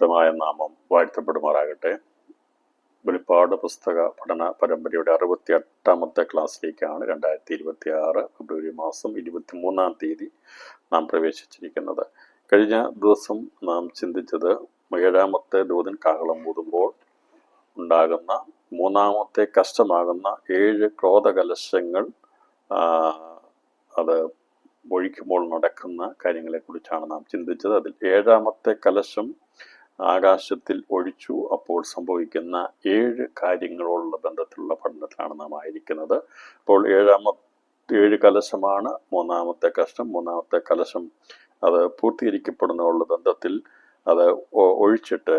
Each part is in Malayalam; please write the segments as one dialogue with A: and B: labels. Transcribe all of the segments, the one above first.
A: പരിശുദ്ധമായ നാമം വാഴ്ത്തപ്പെടുമാറാകട്ടെ. വെളിപ്പാട് പുസ്തക പഠന പരമ്പരയുടെ 68ാമത്തെ ക്ലാസ്സിലേക്കാണ് 2026 ഫെബ്രുവരി മാസം 23-ാം തീയതി നാം പ്രവേശിച്ചിരിക്കുന്നത്. കഴിഞ്ഞ ദിവസം നാം ചിന്തിച്ചത് 7ാമത്തെ ദൂതൻ കാഹളം ഊതുമ്പോൾ ഉണ്ടാകുന്ന 3ാമത്തെ കഷ്ടമാകുന്ന 7 ക്രോധകലശങ്ങൾ അത് ഒഴിക്കുമ്പോൾ നടക്കുന്ന കാര്യങ്ങളെക്കുറിച്ചാണ് നാം ചിന്തിച്ചത്. അതിൽ 7ാമത്തെ കലശം ആകാശത്തിൽ ഒഴിച്ചു അപ്പോൾ സംഭവിക്കുന്ന 7 കാര്യങ്ങളോടുള്ള ബന്ധത്തിലുള്ള പഠനത്തിലാണ് നാം ആയിരിക്കുന്നത്. അപ്പോൾ 7 കലശമാണ് 3ാമത്തെ കഷ്ടം. 3ാമത്തെ കലശം അത് പൂർത്തീകരിക്കപ്പെടുന്നതിനുള്ള ബന്ധത്തിൽ അത് ഒഴിച്ചിട്ട്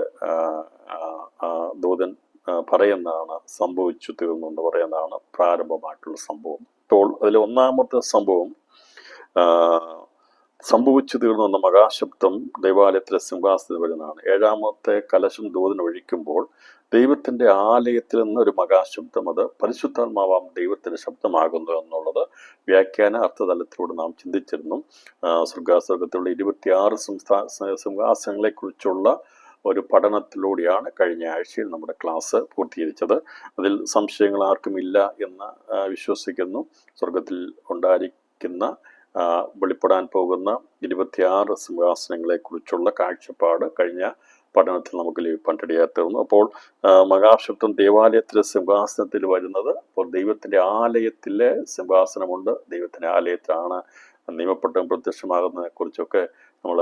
A: ദൂതൻ പറയുന്നതാണ് സംഭവിച്ചു തീർന്നു എന്ന് പറയുന്നതാണ് പ്രാരംഭമായിട്ടുള്ള സംഭവം. അപ്പോൾ അതിൽ 1ാമത്തെ സംഭവം സംഭവിച്ചു തീർന്നു എന്ന മഹാശബ്ദം ദൈവാലയത്തിലെ സിംഹാസനത്തിൽ വരുന്നതാണ്. 7ാമത്തെ കലശം ദൂതൻ ഒഴിക്കുമ്പോൾ ദൈവത്തിന്റെ ആലയത്തിൽ നിന്ന് ഒരു മഹാശബ്ദം, അത് പരിശുദ്ധാത്മാവാം ദൈവത്തിന്റെ ശബ്ദമാകുന്നു എന്നുള്ളത് വ്യാഖ്യാന അർത്ഥതലത്തിലൂടെ നാം ചിന്തിച്ചിരുന്നു. സ്വർഗാസ്വർഗത്തിലുള്ള 26 സിംഹാസനങ്ങളെ കുറിച്ചുള്ള ഒരു പഠനത്തിലൂടെയാണ് കഴിഞ്ഞ ആഴ്ചയിൽ നമ്മുടെ ക്ലാസ് പൂർത്തീകരിച്ചത്. അതിൽ സംശയങ്ങൾ ആർക്കും ഇല്ല എന്ന് വിശ്വസിക്കുന്നു. സ്വർഗത്തിൽ ഉണ്ടായിരിക്കുന്ന വെളിപ്പെടാൻ പോകുന്ന 26 സിംഹാസനങ്ങളെ കുറിച്ചുള്ള കാഴ്ചപ്പാട് കഴിഞ്ഞ പഠനത്തിൽ നമുക്ക് ലഭിക്കാനിടയായി തീർന്നു. അപ്പോൾ മഹാശബ്ദം ദേവാലയത്തിലെ സിംഹാസനത്തിൽ വരുന്നത്, അപ്പോൾ ദൈവത്തിന്റെ ആലയത്തിലെ സിംഹാസനമുണ്ട്, ദൈവത്തിന്റെ ആലയത്തിലാണ് നിയമപ്പെട്ടം പ്രത്യക്ഷമാകുന്നതിനെ കുറിച്ചൊക്കെ നമ്മൾ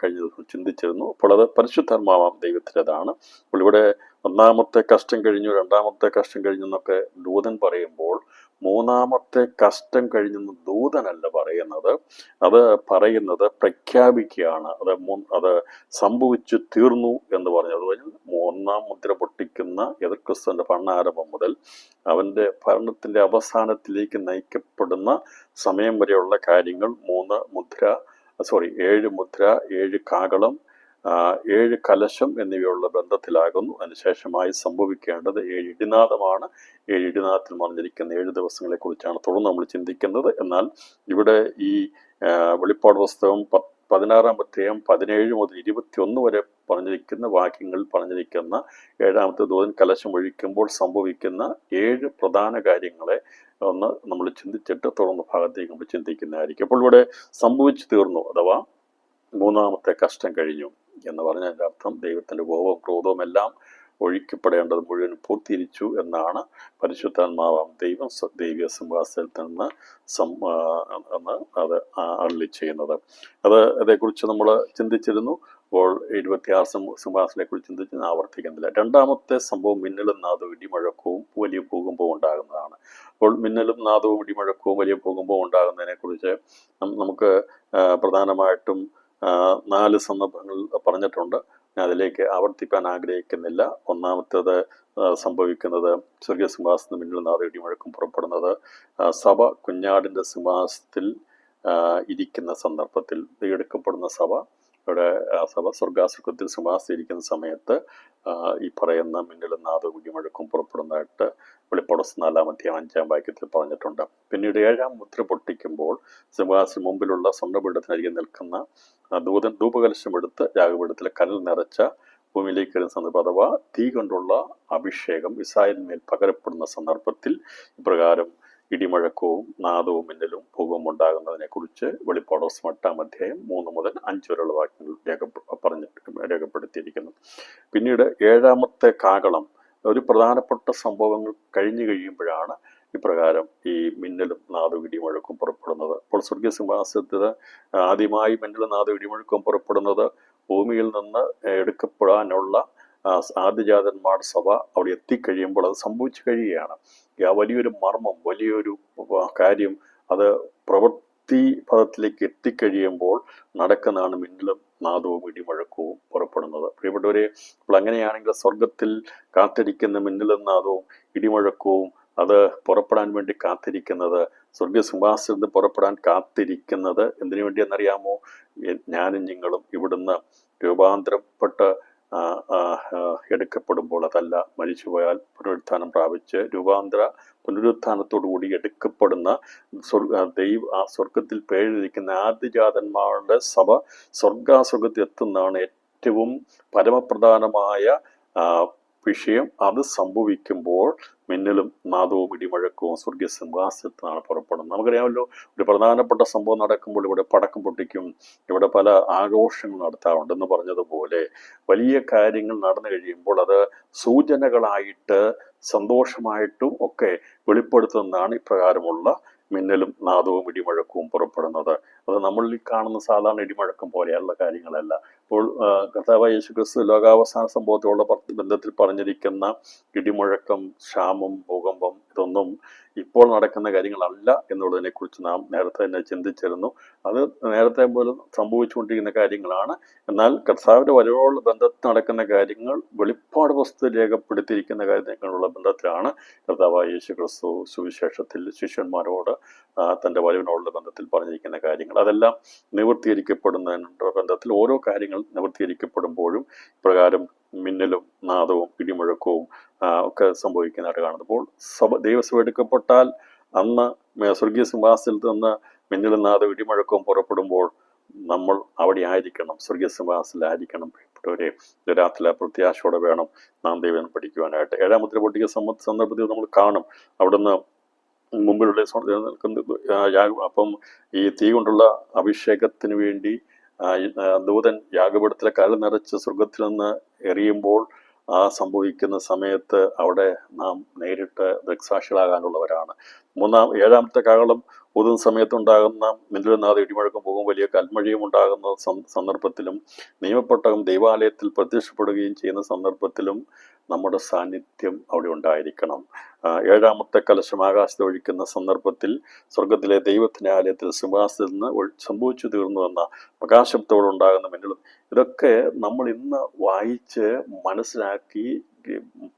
A: കഴിഞ്ഞ ദിവസം ചിന്തിച്ചിരുന്നു. അപ്പോൾ അത് പരിശുദ്ധാത്മാവാം ദൈവത്തിൻ്റെതാണ്. അപ്പോൾ ഇവിടെ 1ാമത്തെ കഷ്ടം കഴിഞ്ഞു, 2ാമത്തെ കഷ്ടം കഴിഞ്ഞു എന്നൊക്കെ ദൂതൻ പറയുമ്പോൾ 3ാമത്തെ കഷ്ടം കഴിഞ്ഞെന്ന് ദൂതനല്ല പറയുന്നത്, അത് പറയുന്നത് പ്രഖ്യാപിക്കുകയാണ്. അത് സംഭവിച്ചു തീർന്നു എന്ന് പറഞ്ഞത് 1ാം മുദ്ര പൊട്ടിക്കുന്ന എതിർക്രിസ്തുവിന്റെ ഭരണാരംഭം മുതൽ അവന്റെ ഭരണത്തിന്റെ അവസാനത്തിലേക്ക് നയിക്കപ്പെടുന്ന സമയം വരെയുള്ള കാര്യങ്ങൾ 7 മുദ്ര, 7 കാഹളം, 7 കലശം എന്നിവയുള്ള ബന്ധത്തിലാകുന്നു. അതിനുശേഷമായി സംഭവിക്കേണ്ടത് 7 ഇടിനാദമാണ്. 7 ഇടിനാദത്തിൽ മറിഞ്ഞിരിക്കുന്ന 7 ദിവസങ്ങളെ കുറിച്ചാണ് തുടർന്ന് നമ്മൾ ചിന്തിക്കുന്നത്. എന്നാൽ ഇവിടെ ഈ വെളിപ്പാട് പുസ്തകം 16-ാം അധ്യായം 17 മുതൽ 21 വരെ പറഞ്ഞിരിക്കുന്ന വാക്യങ്ങളിൽ പറഞ്ഞിരിക്കുന്ന 7ാമത്തെ ദൂതൻ കലശം ഒഴിക്കുമ്പോൾ സംഭവിക്കുന്ന 7 പ്രധാന കാര്യങ്ങളെ ഒന്ന് നമ്മൾ ചിന്തിച്ചിട്ട് തുടർന്ന് ഭാഗത്തേക്ക് നമ്മൾ ചിന്തിക്കുന്നതായിരിക്കും. അപ്പോൾ ഇവിടെ സംഭവിച്ചു തീർന്നു അഥവാ 3ാമത്തെ കഷ്ടം കഴിഞ്ഞു എന്ന് പറഞ്ഞതിൻ്റെ അർത്ഥം ദൈവത്തിന്റെ കോപവും ക്രോധവും എല്ലാം ഒഴിക്കപ്പെടേണ്ടത് മുഴുവൻ പൂർത്തീകരിച്ചു എന്നാണ് പരിശുദ്ധാത്മാവാം ദൈവം ദൈവീയ സിംഹാസനത്തിൽ നിന്ന് അത് അരുളി ചെയ്യുന്നത്. അതേക്കുറിച്ച് നമ്മൾ ചിന്തിച്ചിരുന്നു. അപ്പോൾ 26 സിംഹാസനത്തെ കുറിച്ച് ചിന്തിച്ച് ആവർത്തിക്കുന്നില്ല. 2ാമത്തെ സംഭവം മിന്നലും നാദവും ഇടിമുഴക്കവും വലിയ ഭൂകമ്പവും ഉണ്ടാകുന്നതാണ്. അപ്പോൾ മിന്നലും നാദവും ഇടിമുഴക്കവും വലിയ ഭൂകമ്പവും ഉണ്ടാകുന്നതിനെ കുറിച്ച് നമുക്ക് പ്രധാനമായിട്ടും 4 സന്ദർഭങ്ങൾ പറഞ്ഞിട്ടുണ്ട്. ഞാൻ അതിലേക്ക് ആവർത്തിക്കാൻ ആഗ്രഹിക്കുന്നില്ല. 1ാമത്തേത് സംഭവിക്കുന്നത് സ്വർഗീയ സിംഹാസനം മിന്നലും നാദവും ഇടിമുഴക്കും പുറപ്പെടുന്നത് സഭ കുഞ്ഞാടിന്റെ സിംഹാസനത്തിൽ ഇരിക്കുന്ന സന്ദർഭത്തിൽ എടുക്കപ്പെടുന്ന സഭ സ്വർഗാസ്വർഗത്തിൽ സിംഹാസനിരിക്കുന്ന സമയത്ത് ഈ പറയുന്ന മിന്നലും നാദവും ഇടിമുഴക്കും പുറപ്പെടുന്നതായിട്ട് വെളിപ്പാട് 4-ാം അധ്യായം 5-ാം വാക്യത്തിൽ പറഞ്ഞിട്ടുണ്ട്. പിന്നീട് 7ാം മുദ്ര പൊട്ടിക്കുമ്പോൾ സിംഹാസനം മുമ്പിലുള്ള സ്വർണ്ണപീഠത്തിനരികെ നിൽക്കുന്ന ദൂതൻ ധൂപകലശം എടുത്ത് യാഗപീഠത്തിലെ കനൽ നിറച്ച ഭൂമിയിലേക്ക് വരുന്ന സന്ദർഭം അഥവാ തീ കൊണ്ടുള്ള അഭിഷേകം ഇസ്രായേലിന്മേൽ പകരപ്പെടുന്ന സന്ദർഭത്തിൽ ഇപ്രകാരം ഇടിമുഴക്കവും നാദവും മിന്നലും ഭൂകമ്പവും ഉണ്ടാകുന്നതിനെ കുറിച്ച് വെളിപ്പാട് 8-ാം അധ്യായം 3 മുതൽ 5 വരെയുള്ള വാക്യങ്ങൾ രേഖപ്പെടുത്തിയിരിക്കുന്നു. പിന്നീട് 7ാമത്തെ കാഹളം ഒരു പ്രധാനപ്പെട്ട സംഭവങ്ങൾ കഴിഞ്ഞു കഴിയുമ്പോഴാണ് ഇപ്രകാരം ഈ മിന്നലും നാദവും ഇടിമുഴക്കവും പുറപ്പെടുന്നത്. അപ്പോൾ സ്വർഗീയ സിംഹാസനത്തിൽ ആദ്യമായി മിന്നലും നാദവും ഇടിമുഴക്കവും പുറപ്പെടുന്നത് ഭൂമിയിൽ നിന്ന് എടുക്കപ്പെടാനുള്ള ആദ്യജാതന്മാർ സഭ അവിടെ എത്തിക്കഴിയുമ്പോൾ അത് സംഭവിച്ചു കഴിയുകയാണ്. ആ വലിയൊരു മർമ്മം, വലിയൊരു കാര്യം അത് പ്രവൃത്തി പദത്തിലേക്ക് എത്തിക്കഴിയുമ്പോൾ നടക്കുന്നതാണ് മിന്നലും നാദവും ഇടിമുഴക്കവും പുറപ്പെടുന്നത്. പ്രിയപ്പെട്ടവരെ, അപ്പോൾ അങ്ങനെയാണെങ്കിൽ സ്വർഗത്തിൽ കാത്തിരിക്കുന്ന മിന്നലും നാദവും ഇടിമുഴക്കവും അത് പുറപ്പെടാൻ വേണ്ടി കാത്തിരിക്കുന്നത്, സ്വർഗീയ സിംഹാസനത്തിൽ പുറപ്പെടാൻ കാത്തിരിക്കുന്നത് എന്തിനു വേണ്ടിയെന്നറിയാമോ? ഞാനും നിങ്ങളും ഇവിടുന്ന് രൂപാന്തരപ്പെട്ട് എടുക്കപ്പെടുമ്പോൾ, അതല്ല മരിച്ചുപോയാൽ പുനരുത്ഥാനം പ്രാപിച്ച് പുനരുത്ഥാനത്തോടുകൂടി എടുക്കപ്പെടുന്ന സ്വർഗത്തിൽ പേരിലിരിക്കുന്ന ആദ്യജാതന്മാരുടെ സഭ സ്വർഗാസ്വർഗത്തിൽ എത്തുന്നതാണ് ഏറ്റവും പരമപ്രധാനമായ വിഷയം. അത് സംഭവിക്കുമ്പോൾ മിന്നലും നാദവും ഇടിമുഴക്കവും സ്വർഗീയ സിംഹാസനത്തിനാണ് പുറപ്പെടുന്നത്. നമുക്കറിയാമല്ലോ, ഒരു പ്രധാനപ്പെട്ട സംഭവം നടക്കുമ്പോൾ ഇവിടെ പടക്കം പൊട്ടിക്കും, ഇവിടെ പല ആഘോഷങ്ങൾ നടത്താറുണ്ട് എന്ന് പറഞ്ഞതുപോലെ വലിയ കാര്യങ്ങൾ നടന്നു കഴിയുമ്പോൾ അത് സൂചനകളായിട്ട് സന്തോഷമായിട്ടും ഒക്കെ വെളിപ്പെടുത്തുന്നതാണ് ഇപ്രകാരമുള്ള മിന്നലും നാദവും ഇടിമുഴക്കവും പുറപ്പെടുന്നത്. അത് നമ്മളിൽ കാണുന്ന സാധാരണ ഇടിമുഴക്കം പോലെയുള്ള കാര്യങ്ങളല്ല. അപ്പോൾ കർത്താവായ യേശു ക്രിസ്തു ലോകാവസാന സംഭവത്തോടുള്ള ബന്ധത്തിൽ പറഞ്ഞിരിക്കുന്ന ഇടിമുഴക്കം, ക്ഷാമം, ഭൂകമ്പം ഇതൊന്നും ഇപ്പോൾ നടക്കുന്ന കാര്യങ്ങളല്ല എന്നുള്ളതിനെ കുറിച്ച് നാം നേരത്തെ തന്നെ ചിന്തിച്ചിരുന്നു. അത് നേരത്തെ പോലും സംഭവിച്ചുകൊണ്ടിരിക്കുന്ന കാര്യങ്ങളാണ്. എന്നാൽ കർത്താവിന്റെ വരവോടുള്ള ബന്ധത്തിൽ നടക്കുന്ന കാര്യങ്ങൾ വെളിപ്പാട് പുസ്തകത്തിൽ രേഖപ്പെടുത്തിയിരിക്കുന്ന കാര്യങ്ങളുള്ള ബന്ധത്തിലാണ് കർത്താവായ യേശു ക്രിസ്തു സുവിശേഷത്തിൽ ശിഷ്യന്മാരോട് തന്റെ വരവിനോടുള്ള ബന്ധത്തിൽ പറഞ്ഞിരിക്കുന്ന കാര്യങ്ങൾ. അതെല്ലാം നിവൃത്തീകരിക്കപ്പെടുന്നതിനുള്ള ബന്ധത്തിൽ ഓരോ കാര്യങ്ങൾ നിവൃത്തീകരിക്കപ്പെടുമ്പോഴും ഇപ്രകാരം മിന്നലും നാദവും ഇടിമുഴക്കവും ഒക്കെ സംഭവിക്കുന്നതായിട്ട് കാണുമ്പോൾ ദൈവസഭ എടുക്കപ്പെട്ടാൽ അന്ന് സ്വർഗീയ സിംഹാസനത്തിൽ നിന്ന് മിന്നലും നാദവും ഇടിമുഴക്കവും പുറപ്പെടുമ്പോൾ നമ്മൾ അവിടെ ആയിരിക്കണം, സ്വർഗീയ സിംഹാസനത്തിലായിരിക്കണം. പ്രിയപ്പെട്ടവരെ, രാത്രിയിലെ പ്രത്യാശയോടെ വേണം നാം ദൈവം പഠിക്കുവാനായിട്ട്. ഏഴാം മുദ്ര പൊട്ടിക്കുന്ന സന്ദർഭത്തിൽ നമ്മൾ കാണും അവിടുന്ന് മുമ്പിലുള്ള അപ്പം ഈ തീ കൊണ്ടുള്ള അഭിഷേകത്തിന് വേണ്ടി ദൂതൻ യാഗപീഠത്തിലെ കല്ല് നിറച്ച് സ്വർഗത്തിൽ നിന്ന് എറിയുമ്പോൾ സംഭവിക്കുന്ന സമയത്ത് അവിടെ നാം നേരിട്ട് ദൃക്സാക്ഷികളാകാനുള്ളവരാണ്. ഏഴാമത്തെ കാഹളം ഊതുന്ന സമയത്തുണ്ടാകുന്ന മിന്നലും നാദവും ഇടിമുഴക്കം പോകും വലിയ കൽമഴയും ഉണ്ടാകുന്ന സന്ദർഭത്തിലും നിയമപ്പെട്ടകം ദൈവാലയത്തിൽ പ്രത്യക്ഷപ്പെടുകയും ചെയ്യുന്ന സന്ദർഭത്തിലും നമ്മുടെ സാന്നിധ്യം അവിടെ ഉണ്ടായിരിക്കണം. ഏഴാമത്തെ കലശം ആകാശത്ത് ഒഴിക്കുന്ന സന്ദർഭത്തിൽ സ്വർഗത്തിലെ ദൈവത്തിന്റെ ആലയത്തിൽ സിംഹാസനത്തിൽ നിന്ന് സംഭവിച്ചു തീർന്നു എന്ന പ്രകാശത്തോടുണ്ടാകുന്ന മിന്നലും ഇതൊക്കെ നമ്മൾ ഇന്ന് വായിച്ച് മനസ്സിലാക്കി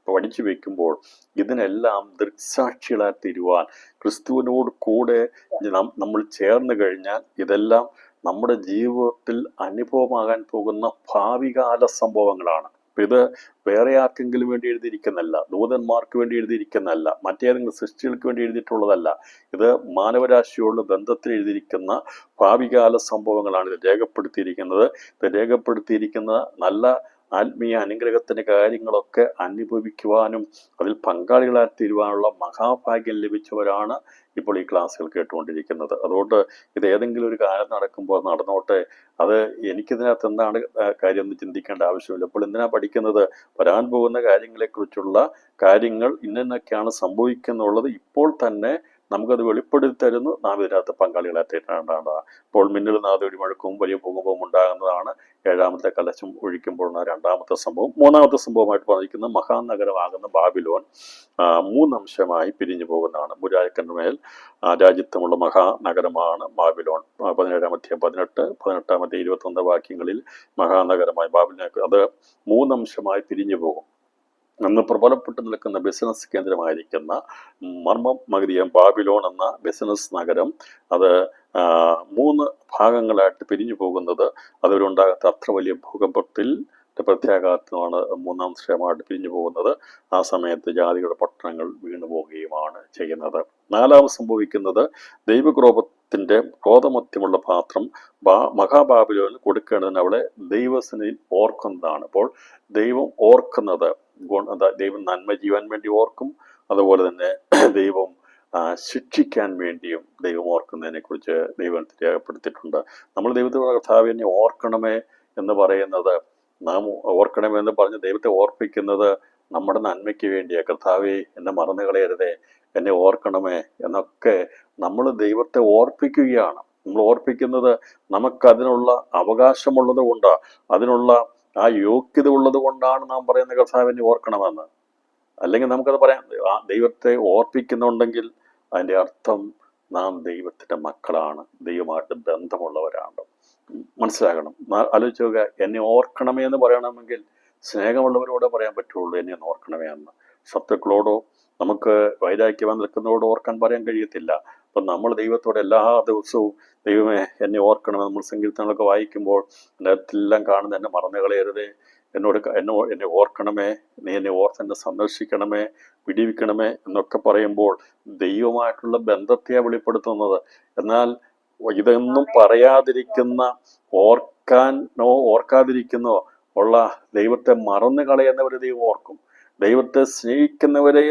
A: പഠിച്ചു വെക്കുമ്പോൾ ഇതിനെല്ലാം ദൃക്സാക്ഷികളായി തീരുവാൻ ക്രിസ്തുവിനോട് കൂടെ നമ്മൾ ചേർന്ന് കഴിഞ്ഞാൽ ഇതെല്ലാം നമ്മുടെ ജീവിതത്തിൽ അനുഭവമാകാൻ പോകുന്ന ഭാവികാല സംഭവങ്ങളാണ്. ഇത് വേറെ ആർക്കെങ്കിലും വേണ്ടി എഴുതിയിരിക്കുന്നതല്ല, ദൂതന്മാർക്ക് വേണ്ടി എഴുതിയിരിക്കുന്നതല്ല, മറ്റേതെങ്കിലും സൃഷ്ടികൾക്ക് വേണ്ടി എഴുതിയിട്ടുള്ളതല്ല. ഇത് മാനവരാശിയോടുള്ള ബന്ധത്തിൽ എഴുതിയിരിക്കുന്ന ഭാവികാല സംഭവങ്ങളാണ് ഇത് രേഖപ്പെടുത്തിയിരിക്കുന്നത്. ഇത് രേഖപ്പെടുത്തിയിരിക്കുന്ന നല്ല ആത്മീയ അനുഗ്രഹത്തിന്റെ കാര്യങ്ങളൊക്കെ അനുഭവിക്കുവാനും അതിൽ പങ്കാളികളായി തീരുവാനുള്ള മഹാഭാഗ്യം ലഭിച്ചവരാണ് ഇപ്പോൾ ഈ ക്ലാസ്സുകൾ കേട്ടുകൊണ്ടിരിക്കുന്നത്. അതുകൊണ്ട് ഇത് ഏതെങ്കിലും ഒരു കാര്യം നടക്കുമ്പോൾ നടന്നോട്ടെ, അത് എനിക്കിതിനകത്ത് എന്താണ് കാര്യം എന്ന് ചിന്തിക്കേണ്ട ആവശ്യമില്ല. അപ്പോൾ എന്തിനാ പഠിക്കുന്നത്? വരാൻ പോകുന്ന കാര്യങ്ങളെക്കുറിച്ചുള്ള കാര്യങ്ങൾ ഇന്നൊക്കെയാണ് സംഭവിക്കുന്നുള്ളത് ഇപ്പോൾ തന്നെ നമുക്കത് വെളിപ്പെടുത്തി തരുന്നു. നാം ഇതിനകത്ത് പങ്കാളികളായി തീരേണ്ടതാണ്. ഇപ്പോൾ മിന്നലും നാദവും ഇടിമുഴക്കവും വലിയ ഭൂകമ്പവും ഉണ്ടാകുന്നതാണ് ഏഴാമത്തെ കലശം ഒഴിക്കുമ്പോഴുള്ള രണ്ടാമത്തെ സംഭവം. മൂന്നാമത്തെ സംഭവമായിട്ട് പറഞ്ഞിരിക്കുന്ന മഹാനഗരമാകുന്ന ബാബിലോൺ മൂന്നംശമായി പിരിഞ്ഞു പോകുന്നതാണ്. മുരായക്കൻ്റെ മേൽ രാജ്യത്വമുള്ള മഹാനഗരമാണ് ബാബിലോൺ. 17-ാം അധ്യായം 18, 18-ാം അധ്യായം 21 വാക്യങ്ങളിൽ മഹാനഗരമായി ബാബിലോൺ അത് മൂന്നംശമായി പിരിഞ്ഞു പോകും. അന്ന് പ്രബലപ്പെട്ടു നിൽക്കുന്ന ബിസിനസ് കേന്ദ്രമായിരിക്കുന്ന മർമ്മം മഗ്ദിയം ബാബിലോൺ എന്ന ബിസിനസ് നഗരം അത് 3 ഭാഗങ്ങളായിട്ട് പിരിഞ്ഞു പോകുന്നത് അതിലുണ്ടാകാത്ത അത്ര വലിയ ഭൂകമ്പത്തിൽ പ്രത്യാഘാതമാണ് മൂന്നാം ശ്രമമായിട്ട് പിരിഞ്ഞു പോകുന്നത്. ആ സമയത്ത് ജാതികളുടെ പട്ടണങ്ങൾ വീണു പോവുകയുമാണ് ചെയ്യുന്നത്. നാലാമത് സംഭവിക്കുന്നത് ദൈവക്രോധത്തിന്റെ ക്രോധമത്യമുള്ള പാത്രം മഹാബാബിലോനിൽ കൊടുക്കേണ്ടതിന് അവളെ ദൈവസന്നിധിയിൽ ഓർക്കുന്നതാണ്. അപ്പോൾ ദൈവം ഓർക്കുന്നത്, ദൈവം നന്മ ചെയ്യാൻ വേണ്ടി ഓർക്കും, അതുപോലെ തന്നെ ദൈവം ശിക്ഷിക്കാൻ വേണ്ടിയും ദൈവം ഓർക്കുന്നതിനെ കുറിച്ച് ദൈവം രേഖപ്പെടുത്തിയിട്ടുണ്ട്. നമ്മൾ ദൈവത്തോട് കർത്താവിനെ ഓർക്കണമേ എന്ന് പറയുന്നത്, നാം ഓർക്കണമേ എന്ന് പറഞ്ഞ് ദൈവത്തെ ഓർപ്പിക്കുന്നത് നമ്മുടെ നന്മയ്ക്ക് വേണ്ടിയാണ്. കർത്താവേ എന്നെ മറന്നു കളയരുതേ, എന്നെ ഓർക്കണമേ എന്നൊക്കെ നമ്മൾ ദൈവത്തെ ഓർപ്പിക്കുകയാണ്. നമ്മൾ ഓർപ്പിക്കുന്നത് നമുക്കതിനുള്ള അവകാശമുള്ളത് കൊണ്ടാണ്, അതിനുള്ള ആ യോഗ്യത ഉള്ളത് കൊണ്ടാണ് നാം പറയുന്ന കർത്താവിനെ ഓർക്കണമെന്ന്. അല്ലെങ്കിൽ നമുക്കത് പറയാം, ദൈവത്തെ ഓർപ്പിക്കുന്നുണ്ടെങ്കിൽ അതിൻ്റെ അർത്ഥം നാം ദൈവത്തിൻ്റെ മക്കളാണ്, ദൈവമായിട്ട് ബന്ധമുള്ളവരാണ്. മനസ്സിലാക്കണം. ആലോചിച്ച് നോക്കുക, എന്നെ ഓർക്കണമേ എന്ന് പറയണമെങ്കിൽ സ്നേഹമുള്ളവരോടെ പറയാൻ പറ്റുള്ളൂ എന്നെ ഒന്ന് ഓർക്കണമേ എന്ന്. ശത്രുക്കളോടോ നമുക്ക് വൈരാഗ്യം നിൽക്കുന്നതോട് ഓർക്കാൻ പറയാൻ കഴിയത്തില്ല. അപ്പം നമ്മൾ ദൈവത്തോടെ എല്ലാ ദിവസവും ദൈവമേ എന്നെ ഓർക്കണമേ, നമ്മൾ സങ്കീർത്തനങ്ങളൊക്കെ വായിക്കുമ്പോൾ അതിനകത്തെല്ലാം കാണുന്ന എന്നെ മറന്നു കളയരുതേ, എന്നെ ഓർക്കണമേ, നീ എന്നെ ഓർത്തെന്നെ സന്ദർശിക്കണമേ, വിടിവിക്കണമേ എന്നൊക്കെ പറയുമ്പോൾ ദൈവമായിട്ടുള്ള ബന്ധത്തെയാണ് വെളിപ്പെടുത്തുന്നത്. എന്നാൽ ഇതൊന്നും പറയാതിരിക്കുന്ന, ഓർക്കാതിരിക്കുന്നോ ഉള്ള ദൈവത്തെ മറന്നു കളയുന്നവരെ ദൈവം ഓർക്കും. ദൈവത്തെ സ്നേഹിക്കുന്നവരെ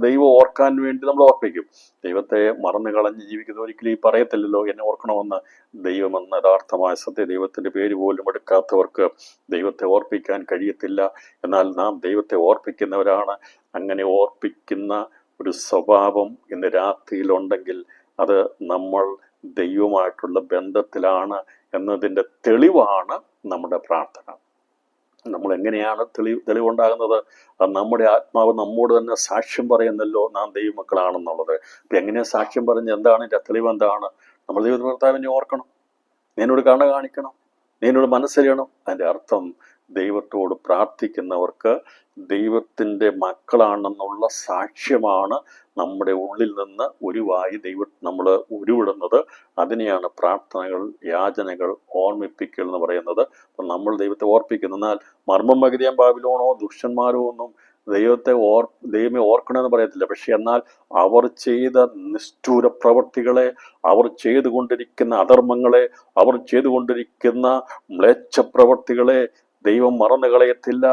A: ദൈവം ഓർക്കാൻ വേണ്ടി നമ്മൾ ഓർപ്പിക്കും. ദൈവത്തെ മറന്നു കളഞ്ഞ് ജീവിക്കുന്ന ഒരിക്കലും ഈ പറയത്തില്ലല്ലോ എന്നെ ഓർക്കണമെന്ന്. ദൈവമെന്ന യഥാർത്ഥമായ സത്യ ദൈവത്തിന്റെ പേര് പോലും എടുക്കാത്തവർക്ക് ദൈവത്തെ ഓർപ്പിക്കാൻ കഴിയത്തില്ല. എന്നാൽ നാം ദൈവത്തെ ഓർപ്പിക്കുന്നവരാണ്. അങ്ങനെ ഓർപ്പിക്കുന്ന ഒരു സ്വഭാവം ഇന്ന് രാത്രിയിലുണ്ടെങ്കിൽ അത് നമ്മൾ ദൈവമായിട്ടുള്ള ബന്ധത്തിലാണ് എന്നതിൻ്റെ തെളിവാണ് നമ്മുടെ പ്രാർത്ഥന. നമ്മൾ എങ്ങനെയാണ് തെളിവുണ്ടാകുന്നത്? നമ്മുടെ ആത്മാവ് നമ്മോട് തന്നെ സാക്ഷ്യം പറയുന്നല്ലോ നാം ദൈവമക്കളാണെന്നുള്ളത്. അപ്പം എങ്ങനെയാ സാക്ഷ്യം പറഞ്ഞ് എന്താണ് എൻ്റെ തെളിവ്? എന്താണ്? നമ്മൾ ദൈവകർത്താവിനെ ഓർക്കണം, നീ എന്നോട് കരുണ കാണിക്കണം, നീ എന്നോട് മനസ്സറിയണം. അതിൻ്റെ അർത്ഥം ദൈവത്തോട് പ്രാർത്ഥിക്കുന്നവർക്ക് ദൈവത്തിൻ്റെ മക്കളാണെന്നുള്ള സാക്ഷ്യമാണ് നമ്മുടെ ഉള്ളിൽ നിന്ന് ഉരുവായി നമ്മൾ ഉരുവിടുന്നത്. അതിനെയാണ് പ്രാർത്ഥനകൾ, യാചനകൾ, ഓർമ്മിപ്പിക്കൽ എന്ന് പറയുന്നത്. അപ്പം നമ്മൾ ദൈവത്തെ ഓർപ്പിക്കുന്നു. എന്നാൽ മർമ്മം പകുതിയാൻ ബാബിലോണോ ദുഷ്ടന്മാരോ ഒന്നും ദൈവമേ ഓർക്കണമെന്ന് പറയത്തില്ല. പക്ഷെ എന്നാൽ അവർ ചെയ്ത നിഷ്ഠൂര പ്രവൃത്തികളെ, അവർ ചെയ്തുകൊണ്ടിരിക്കുന്ന അധർമ്മങ്ങളെ, അവർ ചെയ്തുകൊണ്ടിരിക്കുന്ന മ്ലേച്ഛ പ്രവൃത്തികളെ ദൈവം മറന്നു കളയത്തില്ല,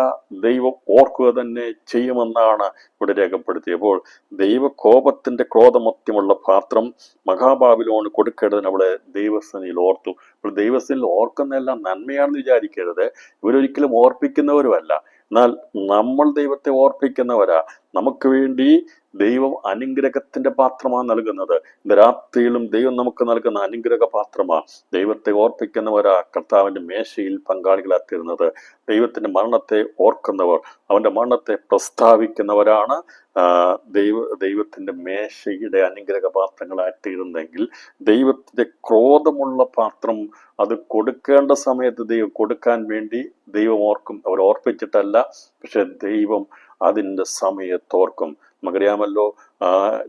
A: ദൈവം ഓർക്കുക തന്നെ ചെയ്യുമെന്നാണ് ഇവിടെ രേഖപ്പെടുത്തിയപ്പോൾ ദൈവകോപത്തിന്റെ ക്രോധമത്യമുള്ള പാത്രം മഹാബാബിലോണ് കൊടുക്കേണ്ടതിന് അവളെ ദൈവസേനയിൽ ഓർത്തു. അപ്പോൾ ദൈവസേനയിൽ ഓർക്കുന്നതെല്ലാം നന്മയാണെന്ന് വിചാരിക്കരുത്. ഇവരൊരിക്കലും ഓർപ്പിക്കുന്നവരുമല്ല. എന്നാൽ നമ്മൾ ദൈവത്തെ ഓർപ്പിക്കുന്നവരാ. നമുക്ക് വേണ്ടി ദൈവം അനുഗ്രഹത്തിന്റെ പാത്രമാണ് നൽകുന്നത്. ഇന്ന് രാത്രിയിലും ദൈവം നമുക്ക് നൽകുന്ന അനുഗ്രഹ പാത്രമാണ്. ദൈവത്തെ ഓർപ്പിക്കുന്നവരാ കർത്താവിന്റെ മേശയിൽ പങ്കാളികളാത്തിരുന്നത്. ദൈവത്തിന്റെ മരണത്തെ ഓർക്കുന്നവർ, അവന്റെ മരണത്തെ പ്രസ്താവിക്കുന്നവരാണ് ദൈവത്തിന്റെ മേശയുടെ അനുഗ്രഹ പാത്രങ്ങളായിത്തീരുന്നെങ്കിൽ ദൈവത്തിന്റെ ക്രോധമുള്ള പാത്രം അത് കൊടുക്കേണ്ട സമയത്ത് ദൈവം കൊടുക്കാൻ വേണ്ടി ദൈവം ഓർക്കും. അവർ ഓർപ്പിച്ചിട്ടല്ല, പക്ഷെ ദൈവം അതിൻ്റെ സമയത്തോർക്കും. നമുക്കറിയാമല്ലോ,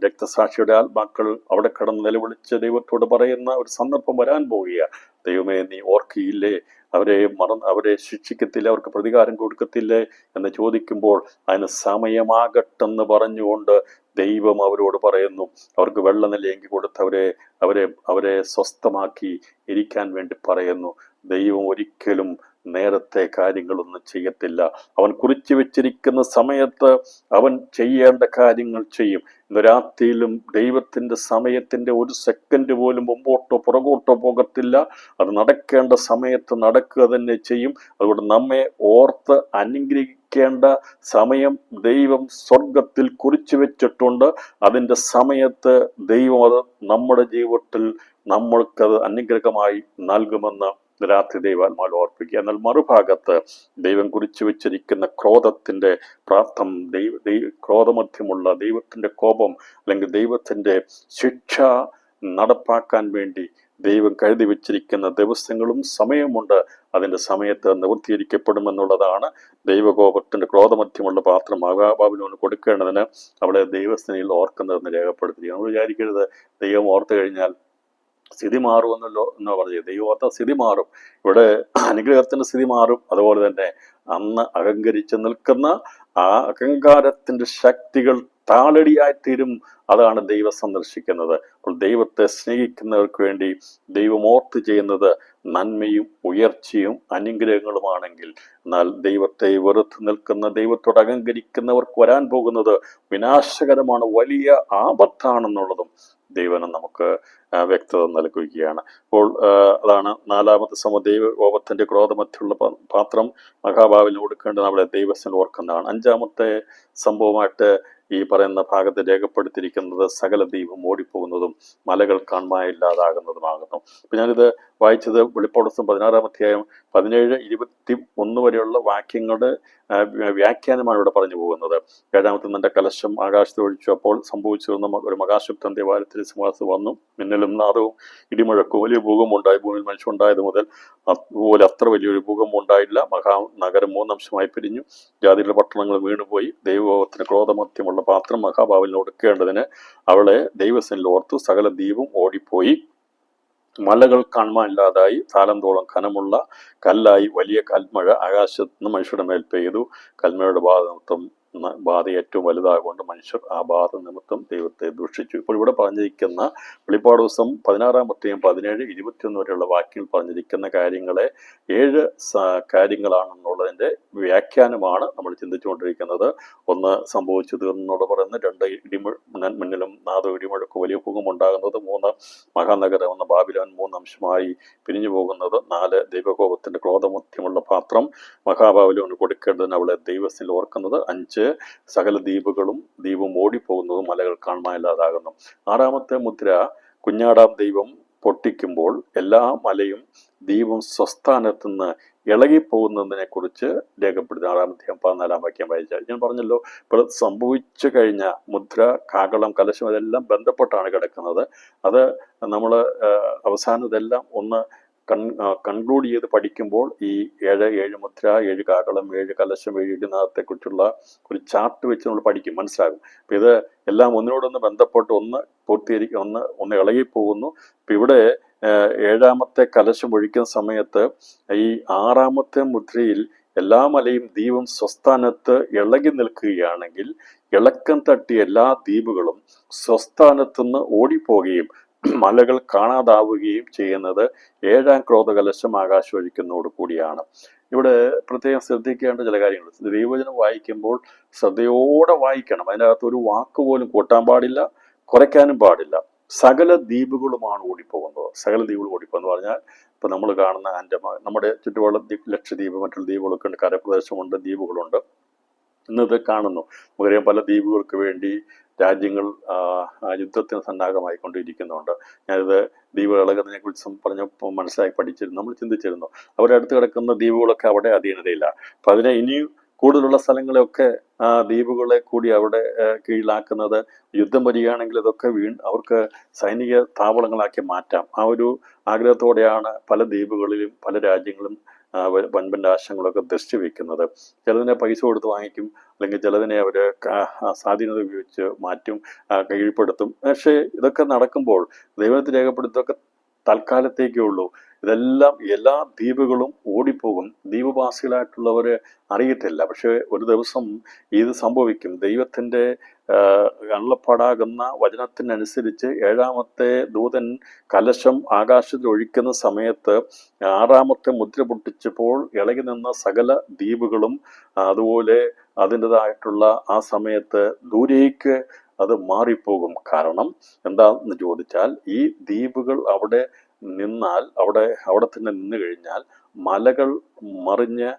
A: രക്തസാക്ഷിയുടെ ആത്മാക്കൾ അവിടെ കിടന്ന് നിലവിളിച്ച് ദൈവത്തോട് പറയുന്ന ഒരു സന്ദർഭം വരാൻ പോവുകയാണ്. ദൈവമേ, നീ ഓർക്കിയില്ലേ? അവരെ ശിക്ഷിക്കത്തില്ല, അവർക്ക് പ്രതികാരം കൊടുക്കത്തില്ലേ എന്ന് ചോദിക്കുമ്പോൾ അതിന് സമയമാകട്ടെന്ന് പറഞ്ഞുകൊണ്ട് ദൈവം അവരോട് പറയുന്നു. അവർക്ക് വെള്ളനിലയെങ്കിൽ കൊടുത്ത് അവരെ സ്വസ്ഥമാക്കി ഇരിക്കാൻ വേണ്ടി പറയുന്നു. ദൈവം ഒരിക്കലും നേരത്തെ കാര്യങ്ങളൊന്നും ചെയ്യത്തില്ല. അവൻ കുറിച്ചു വെച്ചിരിക്കുന്ന സമയത്ത് അവൻ ചെയ്യേണ്ട കാര്യങ്ങൾ ചെയ്യും. ഇന്ന് രാത്രിയിലും ദൈവത്തിന്റെ സമയത്തിന്റെ ഒരു സെക്കൻഡ് പോലും മുമ്പോട്ടോ പുറകോട്ടോ പോകത്തില്ല. അത് നടക്കേണ്ട സമയത്ത് നടക്കുക തന്നെ ചെയ്യും. അതുകൊണ്ട് നമ്മെ ഓർത്ത് അനുഗ്രഹിക്കേണ്ട സമയം ദൈവം സ്വർഗത്തിൽ കുറിച്ചു വെച്ചിട്ടുണ്ട്. അതിൻ്റെ സമയത്ത് ദൈവം അത് നമ്മുടെ ജീവിതത്തിൽ നമ്മൾക്കത് അനുഗ്രഹമായി നൽകുമെന്ന് രാത്രി ദൈവാത്മാവിൽ ഓർപ്പിക്കുക. എന്നാൽ മറുഭാഗത്ത് ദൈവം കുറിച്ചു വെച്ചിരിക്കുന്ന ക്രോധത്തിന്റെ പ്രാർത്ഥം, ക്രോധമധ്യമുള്ള ദൈവത്തിന്റെ കോപം അല്ലെങ്കിൽ ദൈവത്തിന്റെ ശിക്ഷ നടപ്പാക്കാൻ വേണ്ടി ദൈവം കരുതി വെച്ചിരിക്കുന്ന ദിവസങ്ങളും സമയമുണ്ട്. അതിന്റെ സമയത്ത് നിവൃത്തിയിരിക്കപ്പെടുമെന്നുള്ളതാണ്. ദൈവകോപത്തിന്റെ ക്രോധമധ്യമുള്ള പാത്രം മഹാബാബിലോന് കൊടുക്കേണ്ടതിന് അവളെ ദൈവസേനയിൽ ഓർക്കുന്നതെന്ന് രേഖപ്പെടുത്തി. നമ്മൾ വിചാരിക്കരുത് ദൈവം ഓർത്തു കഴിഞ്ഞാൽ സ്ഥിതി മാറുമെന്നല്ലോ എന്നാ പറഞ്ഞത്. ദൈവോർത്ത സ്ഥിതി മാറും. ഇവിടെ അനുഗ്രഹത്തിന്റെ സ്ഥിതി മാറും. അതുപോലെ തന്നെ അന്ന് അഹങ്കരിച്ച് നിൽക്കുന്ന ആ അഹങ്കാരത്തിന്റെ ശക്തികൾ താളടിയായിത്തീരും. അതാണ് ദൈവം സന്ദർശിക്കുന്നത്. അപ്പോൾ ദൈവത്തെ സ്നേഹിക്കുന്നവർക്ക് വേണ്ടി ദൈവം ഓർത്ത് ചെയ്യുന്നത് നന്മയും ഉയർച്ചയും അനുഗ്രഹങ്ങളുമാണെങ്കിൽ, എന്നാൽ ദൈവത്തെ വെറുത്ത് നിൽക്കുന്ന, ദൈവത്തോട് അഹങ്കരിക്കുന്നവർക്ക് വരാൻ പോകുന്നത് വിനാശകരമാണ്, വലിയ ആപത്താണെന്നുള്ളതും ദൈവം നമുക്ക് വ്യക്തത നൽകുകയാണ്. അപ്പോൾ അതാണ് നാലാമത്തെ ദൈവകോപത്തിന്റെ ക്രോധമധ്യമുള്ള പാത്രം മഹാഭാവിന് കൊടുക്കേണ്ടത് അവളെ ദൈവസ്ഥനിൽ ഓർക്കുന്നതാണ്. അഞ്ചാമത്തെ സംഭവമായിട്ട് ഈ പറയുന്ന ഭാഗത്ത് രേഖപ്പെടുത്തിയിരിക്കുന്നത് സകല ദൈവം ഓടിപ്പോകുന്നതും മലകൾ കാണാനില്ലാതാകുന്നതുമാകുന്നു. അപ്പൊ ഞാനിത് വായിച്ചത് വെളിപ്പാട് പുസ്തകം 16-ാം അധ്യായം 17-21 വരെയുള്ള വാക്യങ്ങളുടെ വ്യാഖ്യാനമാണ് ഇവിടെ പറഞ്ഞു പോകുന്നത്. ഏഴാമത്തെ തന്റെ കലശം ആകാശത്ത് ഒഴിച്ചു. അപ്പോൾ സംഭവിച്ചു ഒരു മഹാശബ്ദം ദേവാലയത്തിൽ സിംഹാസനത്തിൽ വന്നു. മിന്നലും നാദവും ഇടിമുഴക്കും വലിയ ഭൂകമ്പം ഉണ്ടായി. ഭൂമിയിൽ മനുഷ്യനുണ്ടായത് മുതൽ അതുപോലെ അത്ര വലിയൊരു ഭൂകമ്പം ഉണ്ടായില്ല. മഹാനഗരം 3 അംശമായി പിരിഞ്ഞു. ജാതികളുടെ പട്ടണങ്ങൾ വീണുപോയി. ദൈവത്തിന് ക്രോധമധ്യമുള്ള പാത്രം മഹാഭാവിന് കൊടുക്കേണ്ടതിന് അവളെ ദൈവസേനയിൽ ഓർത്തു. സകല ദീപം ഓടിപ്പോയി. മലകൾ കാണാനില്ലാതായി. താലന്തോളം ഖനമുള്ള കല്ലായി വലിയ കൽമഴ ആകാശത്ത് നിന്ന് മനുഷ്യരുടെ മേൽ പെയ്തു. കൽമഴയുടെ ഭാഗത്തും ബാധ ഏറ്റവും വലുതാകൊണ്ട് മനുഷ്യർ ആ ബാധ നിമിത്തം ദൈവത്തെ ദൂഷിച്ചു. ഇപ്പോൾ ഇവിടെ പറഞ്ഞിരിക്കുന്ന വെളിപ്പാട് ദിവസം 16 അധ്യായം 17, 21 വരെയുള്ള വാക്യങ്ങൾ പറഞ്ഞിരിക്കുന്ന കാര്യങ്ങളെ 7 കാര്യങ്ങളാണെന്നുള്ളതിൻ്റെ വ്യാഖ്യാനമാണ് നമ്മൾ ചിന്തിച്ചുകൊണ്ടിരിക്കുന്നത്. ഒന്ന്, സംഭവിച്ചു തീർന്നോട് പറയുന്നത്. 2, മിന്നലും നാദവും ഇടിമുഴക്കും വലിയ ഭൂകമ്പമുണ്ടാകുന്നത്. 3, മഹാനഗരം എന്ന ബാബിലോൻ 3 അംശമായി പിരിഞ്ഞു പോകുന്നത്. 4, ദൈവകോപത്തിന്റെ ക്രോധമധ്യമുള്ള പാത്രം മഹാബാബിലോന് കൊടുക്കേണ്ടതിന് അവളെ ദൈവത്തിൽ ഓർക്കുന്നത്. 5, സകല ദ്വീപും ഓടിപ്പോകുന്നതും മലകൾ കാണാനില്ലാതാകുന്നു. 6-ാമത്തെ മുദ്ര കുഞ്ഞാടാം ദൈവം പൊട്ടിക്കുമ്പോൾ എല്ലാ മലയും ദ്വീപും സ്വസ്ഥാനത്തുനിന്ന് ഇളകിപ്പോകുന്നതിനെ കുറിച്ച് രേഖപ്പെടുത്തി. 6-ാം അധ്യായം 14-ാം വാക്യം വായിച്ചാൽ ഞാൻ പറഞ്ഞല്ലോ, ഇപ്പോൾ സംഭവിച്ചു കഴിഞ്ഞ മുദ്ര, കാകളം, കലശം ഇതെല്ലാം ബന്ധപ്പെട്ടാണ് കിടക്കുന്നത്. അത് നമ്മൾ അവസാനം ഇതെല്ലാം ഒന്ന് കൺക്ലൂഡ് ചെയ്ത് പഠിക്കുമ്പോൾ ഈ 7 മുദ്ര, 7 കാകളം, 7 കലശം, 7 ഇടിനാഥത്തെ കുറിച്ചുള്ള ഒരു ചാർട്ട് വെച്ച് നമ്മൾ പഠിക്കും, മനസ്സിലാകും. അപ്പം ഇത് എല്ലാം ഒന്നിനോടൊന്ന് ബന്ധപ്പെട്ട് ഒന്ന് പൂർത്തീകരിക്കും, ഒന്ന് ഇളകിപ്പോകുന്നു. അപ്പം ഇവിടെ 7-ാമത്തെ കലശം ഒഴിക്കുന്ന സമയത്ത് ഈ 6-ാമത്തെ മുദ്രയിൽ എല്ലാ മലയും ദ്വീപും സ്വസ്ഥാനത്ത് ഇളകി നിൽക്കുകയാണെങ്കിൽ ഇളക്കം തട്ടിയ എല്ലാ ദ്വീപുകളും സ്വസ്ഥാനത്തുനിന്ന് ഓടിപ്പോവുകയും മലകൾ കാണാതാവുകയും ചെയ്യുന്നത് 7-ാം ക്രോധകലശം ആകാശം ഒഴിക്കുന്നതോട് കൂടിയാണ്. ഇവിടെ പ്രത്യേകം ശ്രദ്ധിക്കേണ്ട ചില കാര്യങ്ങൾ. ദൈവവചനം വായിക്കുമ്പോൾ ശ്രദ്ധയോടെ വായിക്കണം. അതിനകത്ത് ഒരു വാക്ക് പോലും കൂട്ടാൻ പാടില്ല, കുറയ്ക്കാനും പാടില്ല. സകല ദ്വീപുകളുമാണ് ഓടിപ്പോകുന്നത്. സകല ദ്വീപുകൾ ഓടിപ്പോകുന്നു പറഞ്ഞാൽ ഇപ്പം നമ്മൾ കാണുന്ന ആൻഡമാൻ, നമ്മുടെ ചുറ്റുപാടും ലക്ഷദ്വീപ്, മറ്റുള്ള ദ്വീപുകളൊക്കെ ഉണ്ട്, കരപ്രദേശമുണ്ട്, ദ്വീപുകളുണ്ട്. ഇന്നത് കാണുന്നു. നമുക്കറിയാം, പല ദ്വീപുകൾക്ക് വേണ്ടി രാജ്യങ്ങൾ യുദ്ധത്തിന് സന്നാഹമായിക്കൊണ്ടിരിക്കുന്നുണ്ട്. ഞാനിത് ദ്വീപുകൾ ഇളകുന്നതിനെ കുറിച്ച് പറഞ്ഞപ്പോൾ മനസ്സിലാക്കി പഠിച്ചിരുന്നു, നമ്മൾ ചിന്തിച്ചിരുന്നു. അവരുടെ അടുത്ത് കിടക്കുന്ന ദ്വീപുകളൊക്കെ അവിടെ അധീനതയില്ല. അപ്പം അതിനെ ഇനിയും കൂടുതലുള്ള സ്ഥലങ്ങളെയൊക്കെ ദ്വീപുകളെ കൂടി അവിടെ കീഴിലാക്കുന്നത്, യുദ്ധം വരികയാണെങ്കിൽ ഇതൊക്കെ അവർക്ക് സൈനിക താവളങ്ങളാക്കി മാറ്റാം. ആ ഒരു ആഗ്രഹത്തോടെയാണ് പല ദ്വീപുകളിലും പല രാജ്യങ്ങളും വൻപൻ രാഷ്ട്രങ്ങളൊക്കെ ദൃഷ്ടിവെക്കുന്നത്. ചിലതിനെ പൈസ കൊടുത്ത് വാങ്ങിക്കും, അല്ലെങ്കിൽ ചിലതിനെ അവർ സ്വാധീനത ഉപയോഗിച്ച് മാറ്റും, കീഴ്പ്പെടുത്തും. പക്ഷേ ഇതൊക്കെ നടക്കുമ്പോൾ ദൈവത്തെ രേഖപ്പെടുത്തൊക്കെ തൽക്കാലത്തേക്കേ ഉള്ളൂ. ഇതെല്ലാം എല്ലാ ദ്വീപുകളും ഓടിപ്പോകും. ദ്വീപവാസികളായിട്ടുള്ളവർ അറിയത്തില്ല. പക്ഷെ ഒരു ദിവസം ഇത് സംഭവിക്കും. ദൈവത്തിൻ്റെ അരുളപ്പാടാകുന്ന വചനത്തിനനുസരിച്ച് 7-ാമത്തെ ദൂതൻ കലശം ആകാശത്തിൽ ഒഴിക്കുന്ന സമയത്ത് 6-ാമത്തെ മുദ്ര പൊട്ടിച്ചപ്പോൾ ഇളകി നിന്ന സകല ദ്വീപുകളും അതുപോലെ അതിൻ്റെതായിട്ടുള്ള ആ സമയത്ത് ദൂരേക്ക് അത് മാറിപ്പോകും. കാരണം എന്താണെന്ന് ചോദിച്ചാൽ, ഈ ദ്വീപുകൾ അവിടെ നിന്നാൽ, അവിടെ തന്നെ നിന്ന് കഴിഞ്ഞാൽ മലകൾ മറിഞ്ഞ്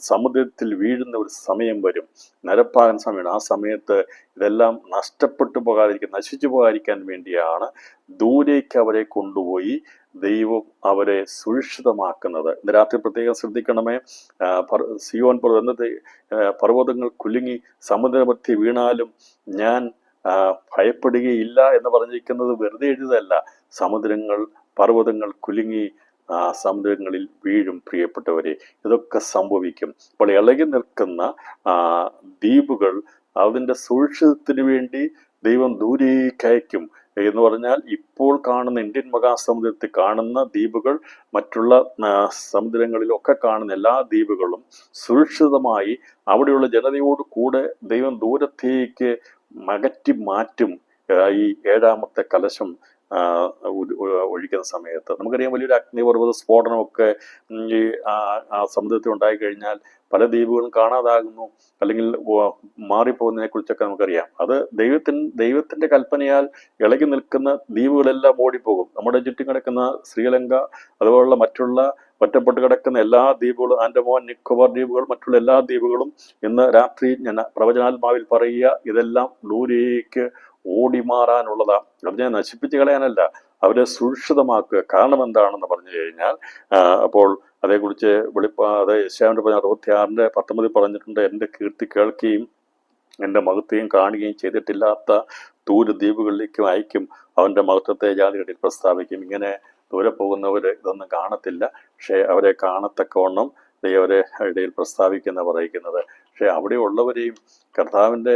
A: സമുദ്രത്തിൽ വീഴുന്ന ഒരു സമയം വരും, നിരപ്പാകുന്ന സമയമാണ്. ആ സമയത്ത് ഇതെല്ലാം നഷ്ടപ്പെട്ടു പോകാതിരിക്കാൻ, നശിച്ചു പോകാതിരിക്കാൻ വേണ്ടിയാണ് ദൂരേക്ക് അവരെ കൊണ്ടുപോയി ദൈവം അവരെ സുരക്ഷിതമാക്കുന്നത്. ഇന്ന് രാത്രി പ്രത്യേകം ശ്രദ്ധിക്കണമേ. സിയോൻ പർവ്വതങ്ങൾ കുലുങ്ങി സമുദ്രമധ്യ വീണാലും ഞാൻ ഭയപ്പെടുകയില്ല എന്ന് പറഞ്ഞിരിക്കുന്നത് വെറുതെ എഴുതല്ല. സമുദ്രങ്ങൾ, പർവ്വതങ്ങൾ കുലുങ്ങി സമുദ്രങ്ങളിൽ വീഴും പ്രിയപ്പെട്ടവരെ. ഇതൊക്കെ സംഭവിക്കും. അപ്പോൾ ഇളകി നിൽക്കുന്ന ദ്വീപുകൾ അതിൻ്റെ സുരക്ഷിതത്തിന് വേണ്ടി ദൈവം ദൂരേക്ക് അയക്കും എന്ന് പറഞ്ഞാൽ, ഇപ്പോൾ കാണുന്ന ഇന്ത്യൻ മഹാസമുദ്രത്തിൽ കാണുന്ന ദ്വീപുകൾ, മറ്റുള്ള സമുദ്രങ്ങളിലൊക്കെ കാണുന്ന എല്ലാ ദ്വീപുകളും സുരക്ഷിതമായി അവിടെയുള്ള ജനതയോട് കൂടെ ദൈവം ദൂരത്തേക്ക് അകറ്റി മാറ്റും. ഈ 7-ാമത്തെ കലശം ഒഴിക്കുന്ന സമയത്ത് നമുക്കറിയാം, വലിയൊരു അഗ്നിപർവ്വത സ്ഫോടനമൊക്കെ ഈ സമുദ്രത്തിൽ ഉണ്ടായിക്കഴിഞ്ഞാൽ പല ദ്വീപുകളും കാണാതാകുന്നു, അല്ലെങ്കിൽ മാറിപ്പോകുന്നതിനെ കുറിച്ചൊക്കെ നമുക്കറിയാം. അത് ദൈവത്തിന്റെ കൽപ്പനയാൽ ഇളകി നിൽക്കുന്ന ദ്വീപുകളെല്ലാം ഓടിപ്പോകും. നമ്മുടെ ചുറ്റും കിടക്കുന്ന ശ്രീലങ്ക, അതുപോലുള്ള മറ്റുള്ള ഒറ്റപ്പെട്ട് കിടക്കുന്ന എല്ലാ ദ്വീപുകളും, ആൻഡമാൻ നിക്കോബാർ ദ്വീപുകൾ, മറ്റുള്ള എല്ലാ ദ്വീപുകളും ഇന്ന് രാത്രി ഞാൻ പ്രവചനാത്മാവിൽ പറയുക, ഇതെല്ലാം ദൂരേക്ക് ഓടി മാറാനുള്ളതാണ്. അത് ഞാൻ നശിപ്പിച്ച് കളയാനല്ല, അവരെ സുരക്ഷിതമാക്കുക. കാരണം എന്താണെന്ന് പറഞ്ഞു കഴിഞ്ഞാൽ, അപ്പോൾ അതേക്കുറിച്ച് അത് യെശയ്യാവിന്റെ 66:19 പറഞ്ഞിട്ടുണ്ട്, എൻ്റെ കീർത്തി കേൾക്കുകയും എൻ്റെ മഹത്വം കാണുകയും ചെയ്തിട്ടില്ലാത്ത ദ്വീപുകളിലേക്കും അയക്കും, അവൻ്റെ മഹത്വത്തെ ജാതികളിൽ പ്രസ്താവിക്കും. ഇങ്ങനെ ദൂരെ പോകുന്നവർ ഇതൊന്നും കാണത്തില്ല, പക്ഷേ അവരെ കാണത്തക്കവണ്ണം അവരെ ഇടയിൽ പ്രസ്താവിക്കുന്ന പറയുന്നത്. പക്ഷെ അവിടെ ഉള്ളവരെയും കർത്താവിൻ്റെ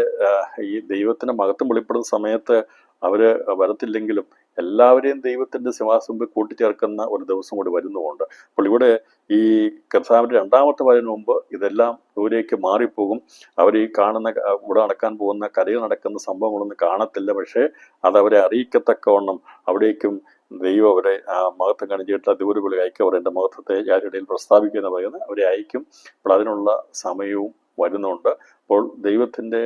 A: ഈ ദൈവത്തിൻ്റെ മഹത്വം വെളിപ്പെടുന്ന സമയത്ത് അവർ വരത്തില്ലെങ്കിലും എല്ലാവരെയും ദൈവത്തിൻ്റെ സിംഹാസനം മുമ്പിൽ കൂട്ടിച്ചേർക്കുന്ന ഒരു ദിവസം കൂടി വരുന്നുമുണ്ട്. അപ്പോൾ ഇവിടെ ഈ കർത്താവിൻ്റെ രണ്ടാമത്തെ വരവിന് മുമ്പ് ഇതെല്ലാം ദൂരേക്ക് മാറിപ്പോകും. അവർ ഈ കാണുന്ന ഇവിടെ നടക്കാൻ പോകുന്ന കരയിൽ നടക്കുന്ന സംഭവങ്ങളൊന്നും കാണത്തില്ല. പക്ഷേ അതവരെ അറിയിക്കത്തക്കവണ്ണം അവിടേക്കും ദൈവം അവരെ മഹത്വം കാണിച്ചിട്ട് ദൂരവിളി അയക്കും. അവർ എൻ്റെ മഹത്വത്തെ ഇടയിൽ പ്രസ്താവിക്കുന്ന പറയുന്നത് അവരെ അയക്കും. അപ്പോൾ അതിനുള്ള സമയവും വരുന്നുണ്ട്. അപ്പോൾ ദൈവത്തിൻ്റെ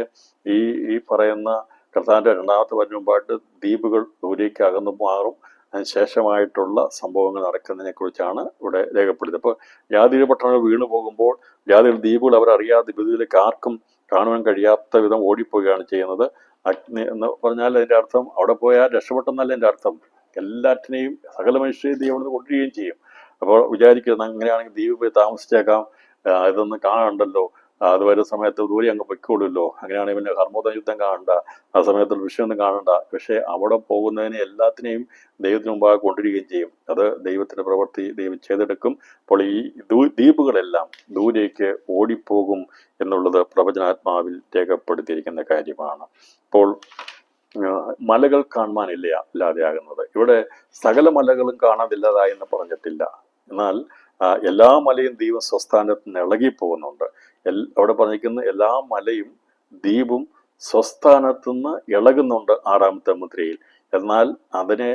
A: ഈ ഈ പറയുന്ന കർത്താവിൻ്റെ രണ്ടാമത്തെ വരവിന് മുമ്പായിട്ട് ദ്വീപുകൾ ദൂരേക്ക് അകന്നു മാറും. അതിന് ശേഷമായിട്ടുള്ള സംഭവങ്ങൾ നടക്കുന്നതിനെ കുറിച്ചാണ് ഇവിടെ രേഖപ്പെടുത്തിയത്. അപ്പോൾ ജാതിയുടെ പട്ടണങ്ങൾ വീണു പോകുമ്പോൾ ജാതിയുടെ ദ്വീപുകൾ അവരറിയാതെ വിധത്തിലേക്ക് ആർക്കും കാണുവാൻ കഴിയാത്ത വിധം ഓടിപ്പോവുകയാണ് ചെയ്യുന്നത്. അഗ്നി എന്ന് പറഞ്ഞാൽ അതിൻ്റെ അർത്ഥം അവിടെ പോയാൽ രക്ഷപ്പെട്ടെന്നല്ല എൻ്റെ അർത്ഥം. എല്ലാറ്റിനെയും സകല മനുഷ്യരെയും ദൈവം അവിടെ കൊണ്ടുവരികയും ചെയ്യും. അപ്പോൾ വിചാരിക്കുന്നത് അങ്ങനെയാണെങ്കിൽ ദ്വീപ് പോയി താമസിച്ചേക്കാം, ഇതൊന്നും കാണണ്ടല്ലോ, അത് വരുന്ന സമയത്ത് ദൂരെ അങ്ങ് പൊയ്ക്കോളുമല്ലോ, അങ്ങനെയാണെങ്കിൽ പിന്നെ ഹർമോദ യുദ്ധം കാണണ്ട, ആ സമയത്ത് വിഷയമൊന്നും കാണണ്ട. പക്ഷേ അവിടെ പോകുന്നതിനെ എല്ലാത്തിനെയും ദൈവത്തിന് മുമ്പാകെ കൊണ്ടുവരികയും ചെയ്യും. അത് ദൈവത്തിൻ്റെ പ്രവൃത്തി ദൈവം ചെയ്തെടുക്കും. അപ്പോൾ ഈ ദ്വീപുകളെല്ലാം ദൂരേക്ക് ഓടിപ്പോകും എന്നുള്ളത് പ്രവചനാത്മാവിൽ രേഖപ്പെടുത്തിയിരിക്കുന്ന കാര്യമാണ്. അപ്പോൾ മലകൾ കാണുവാനില്ലാതെയാകുന്നത്, ഇവിടെ സകല മലകളും കാണാതില്ലാതായെന്ന് പറഞ്ഞിട്ടില്ല. എന്നാൽ എല്ലാ മലയും ദൈവം സ്വസ്ഥാനത്ത് നിന്ന് ഇളകിപ്പോകുന്നുണ്ട്. അവിടെ പറഞ്ഞിരിക്കുന്ന എല്ലാ മലയും ദ്വീപും സ്വസ്ഥാനത്തുനിന്ന് ഇളകുന്നുണ്ട് 6ാമത്തെ മുദ്രയിൽ. എന്നാൽ അതിനെ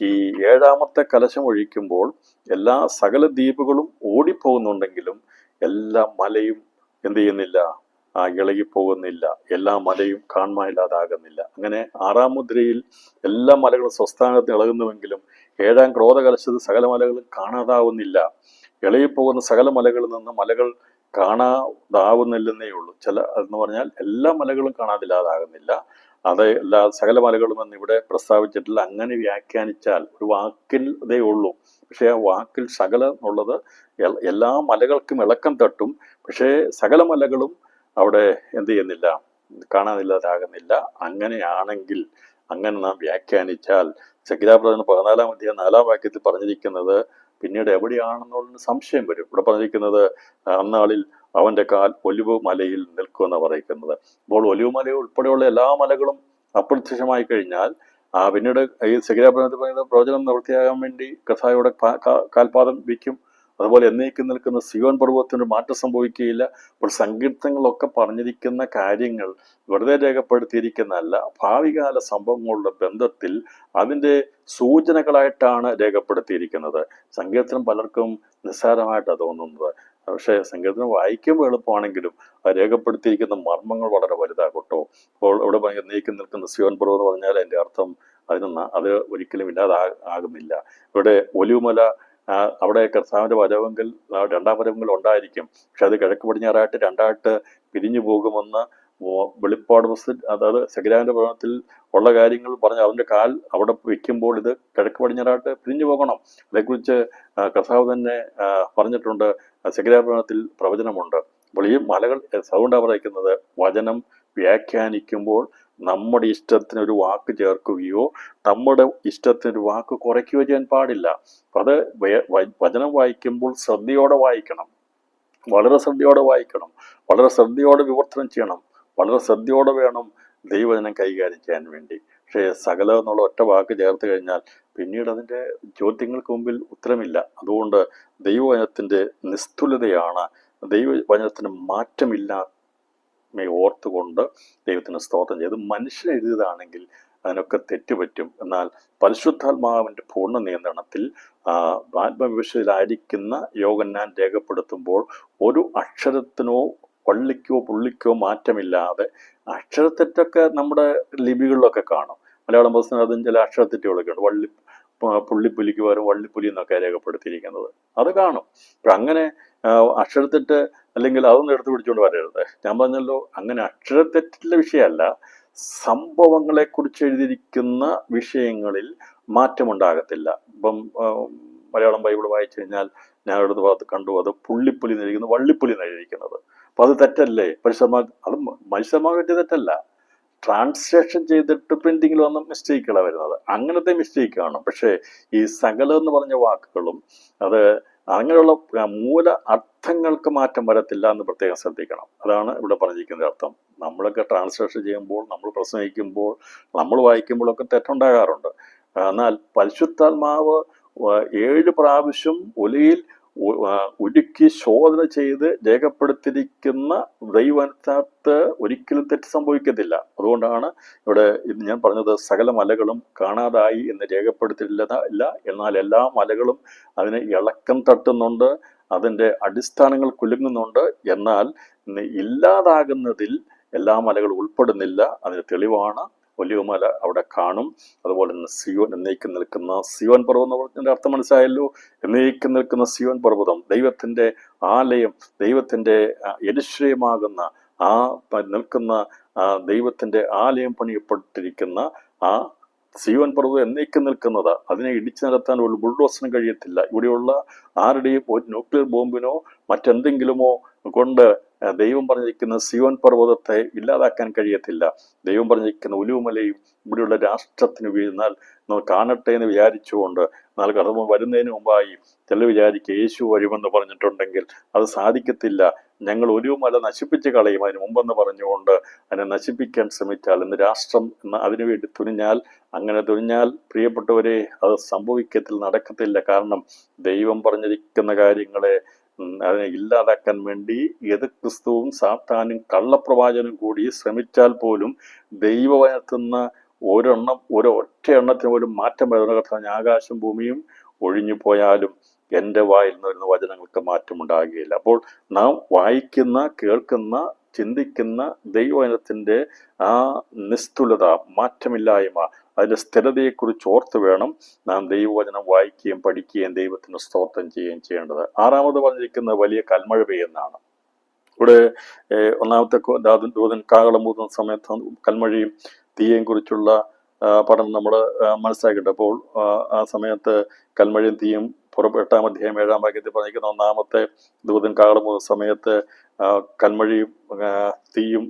A: ഈ 7ാമത്തെ കലശം ഒഴിക്കുമ്പോൾ എല്ലാ സകല ദ്വീപുകളും ഓടിപ്പോകുന്നുണ്ടെങ്കിലും എല്ലാ മലയും എന്ത് ചെയ്യുന്നില്ല, ഇളകിപ്പോകുന്നില്ല, എല്ലാ മലയും കാണുവാനില്ലാതാകുന്നില്ല. അങ്ങനെ 6ാം മുദ്രയിൽ എല്ലാ മലകളും സ്വസ്ഥാനത്ത് ഇളകുന്നുവെങ്കിലും 7ാം ക്രോധകലശത്തിൽ സകല മലകളും കാണാതാവുന്നില്ല. ഇളകിപ്പോകുന്ന സകല മലകളിൽ നിന്ന് മലകൾ കാണാതാവുന്നില്ലെന്നേ ഉള്ളൂ. എന്ന് പറഞ്ഞാൽ എല്ലാ മലകളും കാണാതില്ലാതാകുന്നില്ല. അത് എല്ലാ സകല മലകളും എന്ന് ഇവിടെ പ്രസ്താവിച്ചിട്ടില്ല. അങ്ങനെ വ്യാഖ്യാനിച്ചാൽ ഒരു വാക്കിൽ ഇതേ ഉള്ളൂ. പക്ഷേ ആ വാക്കിൽ സകലം എന്നുള്ളത് എല്ലാ മലകൾക്കും ഇളക്കം തട്ടും. പക്ഷേ സകല മലകളും അവിടെ എന്ത് ചെയ്യുന്നില്ല, കാണാനില്ലാതാകുന്നില്ല. അങ്ങനെയാണെങ്കിൽ, അങ്ങനെ നാം വ്യാഖ്യാനിച്ചാൽ സഖ്യാപ്രവചനം 14-ാം അധ്യായം 4-ാം വാക്യത്തിൽ പറഞ്ഞിരിക്കുന്നത് പിന്നീട് എവിടെയാണെന്നുള്ള സംശയം വരും. ഇവിടെ പറഞ്ഞിരിക്കുന്നത് അന്നാളിൽ അവൻ്റെ കാൽ ഒലിവ് മലയിൽ നിൽക്കുമെന്നാണ് പറയുന്നത്. അപ്പോൾ ഒലിവ് മല ഉൾപ്പെടെയുള്ള എല്ലാ മലകളും അപ്രത്യക്ഷമായി കഴിഞ്ഞാൽ പിന്നീട് ഈ സഖ്യാപ്രവചനത്തിൽ പറയുന്നത് പ്രവചനം നിവൃത്തിയാകാൻ വേണ്ടി കർത്താവിയുടെ കാൽപാദം വയ്ക്കും. അതുപോലെ എന്നേക്കും നിൽക്കുന്ന സിയോൻ പർവ്വതത്തിന് മാറ്റം സംഭവിക്കുകയില്ല. അപ്പോൾ സങ്കീർത്തനങ്ങളൊക്കെ പറഞ്ഞിരിക്കുന്ന കാര്യങ്ങൾ വെറുതെ രേഖപ്പെടുത്തിയിരിക്കുന്നതല്ല, ഭാവികാല സംഭവങ്ങളുടെ ബന്ധത്തിൽ അതിൻ്റെ സൂചനകളായിട്ടാണ് രേഖപ്പെടുത്തിയിരിക്കുന്നത്. സങ്കീർത്തനം പലർക്കും നിസ്സാരമായിട്ടാണ് തോന്നുന്നത്. പക്ഷേ സങ്കീർത്തനം വായിക്കുമ്പോൾ എളുപ്പമാണെങ്കിലും അത് രേഖപ്പെടുത്തിയിരിക്കുന്ന മർമ്മങ്ങൾ വളരെ വലുതാകട്ടോ. അപ്പോൾ ഇവിടെ എന്നേക്കും നിൽക്കുന്ന സിയോൻ പർവ്വതം എന്ന് പറഞ്ഞാൽ അതിൻ്റെ അർത്ഥം അത് ഒരിക്കലും ഇല്ലാതാകുന്നില്ല. ഇവിടെ ഒലിവുമല, അവിടെ കർത്താവിൻ്റെ വരവെങ്കിൽ 2ാം വരവെങ്കിൽ ഉണ്ടായിരിക്കും. പക്ഷെ അത് കിഴക്ക് പടിഞ്ഞാറായിട്ട് 2ആയിട്ട് പിരിഞ്ഞു പോകുമെന്ന് വെളിപ്പാട് പുസ്തകം, അതായത് സഖ്യാവിൻ്റെ പ്രവചനത്തിൽ ഉള്ള കാര്യങ്ങൾ പറഞ്ഞ് അവൻ്റെ കാൽ അവിടെ വയ്ക്കുമ്പോൾ ഇത് കിഴക്ക് പടിഞ്ഞാറായിട്ട് പിരിഞ്ഞു പോകണം. അതേക്കുറിച്ച് കർത്താവ് തന്നെ പറഞ്ഞിട്ടുണ്ട്. സഖ്യാ പ്രവചനത്തിൽ പ്രവചനമുണ്ട്. അപ്പോൾ ഈ മലകൾ അതുകൊണ്ടാണ് പറയുന്നത്, വചനം വ്യാഖ്യാനിക്കുമ്പോൾ നമ്മുടെ ഇഷ്ടത്തിനൊരു വാക്ക് ചേർക്കുകയോ നമ്മുടെ ഇഷ്ടത്തിനൊരു വാക്ക് കുറയ്ക്കുകയോ ചെയ്യാൻ പാടില്ല. അത് വചനം വായിക്കുമ്പോൾ ശ്രദ്ധയോടെ വായിക്കണം, വളരെ ശ്രദ്ധയോടെ വായിക്കണം, വളരെ ശ്രദ്ധയോടെ വിവർത്തനം ചെയ്യണം, വളരെ ശ്രദ്ധയോടെ വേണം ദൈവവചനം കൈകാര്യം ചെയ്യാൻ വേണ്ടി. പക്ഷേ സകലം എന്നുള്ള ഒറ്റ വാക്ക് ചേർത്ത് കഴിഞ്ഞാൽ പിന്നീട് അതിൻ്റെ ചോദ്യങ്ങൾക്ക് മുമ്പിൽ ഉത്തരമില്ല. അതുകൊണ്ട് ദൈവവചനത്തിൻ്റെ നിസ്തുലതയാണ്, ദൈവവചനത്തിന് മാറ്റമില്ലാത്ത ഓർത്തുകൊണ്ട് ദൈവത്തിന് സ്തോത്രം ചെയ്ത്. മനുഷ്യൻ എഴുതിയതാണെങ്കിൽ അതിനൊക്കെ തെറ്റുപറ്റും. എന്നാൽ പരിശുദ്ധാത്മാവിൻ്റെ പൂർണ്ണ നിയന്ത്രണത്തിൽ ആത്മവിശുദ്ധിയിലായിരിക്കുന്ന യോഹന്നാൻ രേഖപ്പെടുത്തുമ്പോൾ ഒരു അക്ഷരത്തിനോ പള്ളിക്കോ പുള്ളിക്കോ മാറ്റമില്ലാതെ, അക്ഷരത്തെറ്റൊക്കെ നമ്മുടെ ലിപികളിലൊക്കെ കാണും. മലയാളം പുസ്തകം അതും ചില അക്ഷരത്തെറ്റുകളൊക്കെ ഉണ്ട്. പുള്ളിപ്പുലിക്ക് പകരം വള്ളിപ്പുലി എന്നൊക്കെ രേഖപ്പെടുത്തിയിരിക്കുന്നത് അത് കാണും. അപ്പം അങ്ങനെ അക്ഷരത്തെറ്റ് അല്ലെങ്കിൽ അതൊന്നും എടുത്തു പിടിച്ചുകൊണ്ട് വരരുത്. ഞാൻ പറഞ്ഞല്ലോ, അങ്ങനെ അക്ഷരത്തെറ്റിലെ വിഷയമല്ല, സംഭവങ്ങളെക്കുറിച്ച് എഴുതിയിരിക്കുന്ന വിഷയങ്ങളിൽ മാറ്റമുണ്ടാകത്തില്ല. ഇപ്പം മലയാളം ബൈബിൾ വായിച്ചു കഴിഞ്ഞാൽ ഞാൻ എടുത്ത ഭാഗത്ത് കണ്ടു അത് പുള്ളിപ്പുലി എന്നെഴുതിക്കുന്നത് വള്ളിപ്പുലി എന്നെഴുതിയിരിക്കുന്നത്. അപ്പം അത് തെറ്റല്ലേ? അത് മനുഷ്യമാകെ പറ്റിയ തെറ്റല്ല. ട്രാൻസ്ലേഷൻ ചെയ്തിട്ട് പ്രിന്റിങ്ങിൽ വന്ന മിസ്റ്റേക്കുകളാണ് വരുന്നത്. അങ്ങനത്തെ മിസ്റ്റേക്ക് കാണും. പക്ഷേ ഈ സകലം എന്ന് പറഞ്ഞ വാക്കുകളും അത് അങ്ങനെയുള്ള മൂല അർത്ഥങ്ങൾക്ക് മാറ്റം വരത്തില്ല എന്ന് പ്രത്യേകം ശ്രദ്ധിക്കണം. അതാണ് ഇവിടെ പറഞ്ഞിരിക്കുന്ന അർത്ഥം. നമ്മളൊക്കെ ട്രാൻസ്ലേഷൻ ചെയ്യുമ്പോൾ, നമ്മൾ പ്രസംഗിക്കുമ്പോൾ, നമ്മൾ വായിക്കുമ്പോഴൊക്കെ തെറ്റുണ്ടാകാറുണ്ട്. എന്നാൽ പരിശുദ്ധാത്മാവ് 7 പ്രാവശ്യം ഒലിയിൽ ഉരുക്കി ശോധന ചെയ്ത് രേഖപ്പെടുത്തിയിരിക്കുന്ന ദൈവത്തിനകത്ത് ഒരിക്കലും തെറ്റ് സംഭവിക്കത്തില്ല. അതുകൊണ്ടാണ് ഇവിടെ ഇന്ന് ഞാൻ പറഞ്ഞത് സകല മലകളും കാണാതായി എന്ന് രേഖപ്പെടുത്തിയില്ല. എന്നാൽ എല്ലാ മലകളും അതിന് ഇളക്കം തട്ടുന്നുണ്ട്, അതിൻ്റെ അടിസ്ഥാനങ്ങൾ കുലുങ്ങുന്നുണ്ട്. എന്നാൽ ഇല്ലാതാകുന്നതിൽ എല്ലാ മലകളും ഉൾപ്പെടുന്നില്ല. അതിന് തെളിവാണ് ഒലിവുമല അവിടെ കാണും. അതുപോലെ തന്നെ സിയോൻ, എന്നേക്കും നിൽക്കുന്ന സിയോൻ പർവ്വതം എന്ന് പറഞ്ഞതിൻ്റെ അർത്ഥം മനസ്സിലായല്ലോ. എന്നേക്കും നിൽക്കുന്ന സിയോൻ പർവ്വതം, ദൈവത്തിൻ്റെ ആലയം, ദൈവത്തിൻ്റെ യെരൂശലേമാകുന്ന ആ നിൽക്കുന്ന ദൈവത്തിൻ്റെ ആലയം പണിയപ്പെട്ടിരിക്കുന്ന ആ സിയോൻ പർവ്വതം എന്നേക്കും നിൽക്കുന്നത്. അതിനെ ഇടിച്ചു നിരത്താൻ ഒരു ബുൾഡോസറിനും കഴിയത്തില്ല. ഇവിടെയുള്ള ആരുടെയും ഒരു ന്യൂക്ലിയർ ബോംബിനോ മറ്റെന്തെങ്കിലുമോ കൊണ്ട് ദൈവം പറഞ്ഞിരിക്കുന്ന സിയോൻ പർവ്വതത്തെ ഇല്ലാതാക്കാൻ കഴിയത്തില്ല. ദൈവം പറഞ്ഞിരിക്കുന്ന ഒലിവുമലയും ഇവിടെയുള്ള രാഷ്ട്രത്തിന് വീഴുന്നാൽ നമ്മൾ കാണട്ടെ എന്ന് വിചാരിച്ചുകൊണ്ട്, എന്നാൽ കടമ വരുന്നതിന് മുമ്പായി ചില വിചാരിക്കുക യേശു വരുമെന്ന് പറഞ്ഞിട്ടുണ്ടെങ്കിൽ അത് സാധിക്കത്തില്ല, ഞങ്ങൾ ഒലിവുമല നശിപ്പിച്ച് കളയും അതിന് മുമ്പെന്ന് പറഞ്ഞുകൊണ്ട് അതിനെ നശിപ്പിക്കാൻ ശ്രമിച്ചാൽ, ഇന്ന് രാഷ്ട്രം അതിനുവേണ്ടി തുനിഞ്ഞാൽ, അങ്ങനെ തുനിഞ്ഞാൽ പ്രിയപ്പെട്ടവരെ അത് സംഭവിക്കത്തില്ല, നടക്കത്തില്ല. കാരണം ദൈവം പറഞ്ഞിരിക്കുന്ന കാര്യങ്ങളെ അതിനെ ഇല്ലാതാക്കാൻ വേണ്ടി ഏത് ക്രിസ്തുവും സാത്താനും കള്ളപ്രവാചനും കൂടി ശ്രമിച്ചാൽ പോലും ദൈവവചനത്തുന്ന ഒറ്റ എണ്ണത്തിന് പോലും മാറ്റം വരുന്ന കർത്താവ്, ആകാശം ഭൂമിയും ഒഴിഞ്ഞു പോയാലും എൻ്റെ വായിൽ നിന്ന് വരുന്ന വചനങ്ങൾക്ക് മാറ്റമുണ്ടാകുകയില്ല. അപ്പോൾ നാം വായിക്കുന്ന, കേൾക്കുന്ന, ചിന്തിക്കുന്ന ദൈവവചനത്തിൻ്റെ ആ നിസ്തുലത, മാറ്റമില്ലായ്മ, അതിൻ്റെ സ്ഥിരതയെക്കുറിച്ച് ഓർത്ത് വേണം നാം ദൈവവചനം വായിക്കുകയും പഠിക്കുകയും ദൈവത്തിന് സ്തോത്രം ചെയ്യുകയും ചെയ്യേണ്ടത്. 6ാമത് പറഞ്ഞിരിക്കുന്നത് വലിയ കൽമഴ പെയ്യുന്നതാണ്. ഇവിടെ 1-ാമത്തെ ദൂതൻ കാഹളം ഊതുന്ന സമയത്ത് കൽമഴയും തീയെയും കുറിച്ചുള്ള പഠനം നമ്മൾ മനസ്സിലാക്കിയിട്ടപ്പോൾ ആ സമയത്ത് കൽമഴയും തീയും 8-ാം അധ്യായം 7-ാം വാക്യത്തിൽ പറഞ്ഞിരിക്കുന്ന 1-ാമത്തെ ദൂതൻ കാഹളം ഊതുന്ന സമയത്ത് കൽമഴയും തീയും,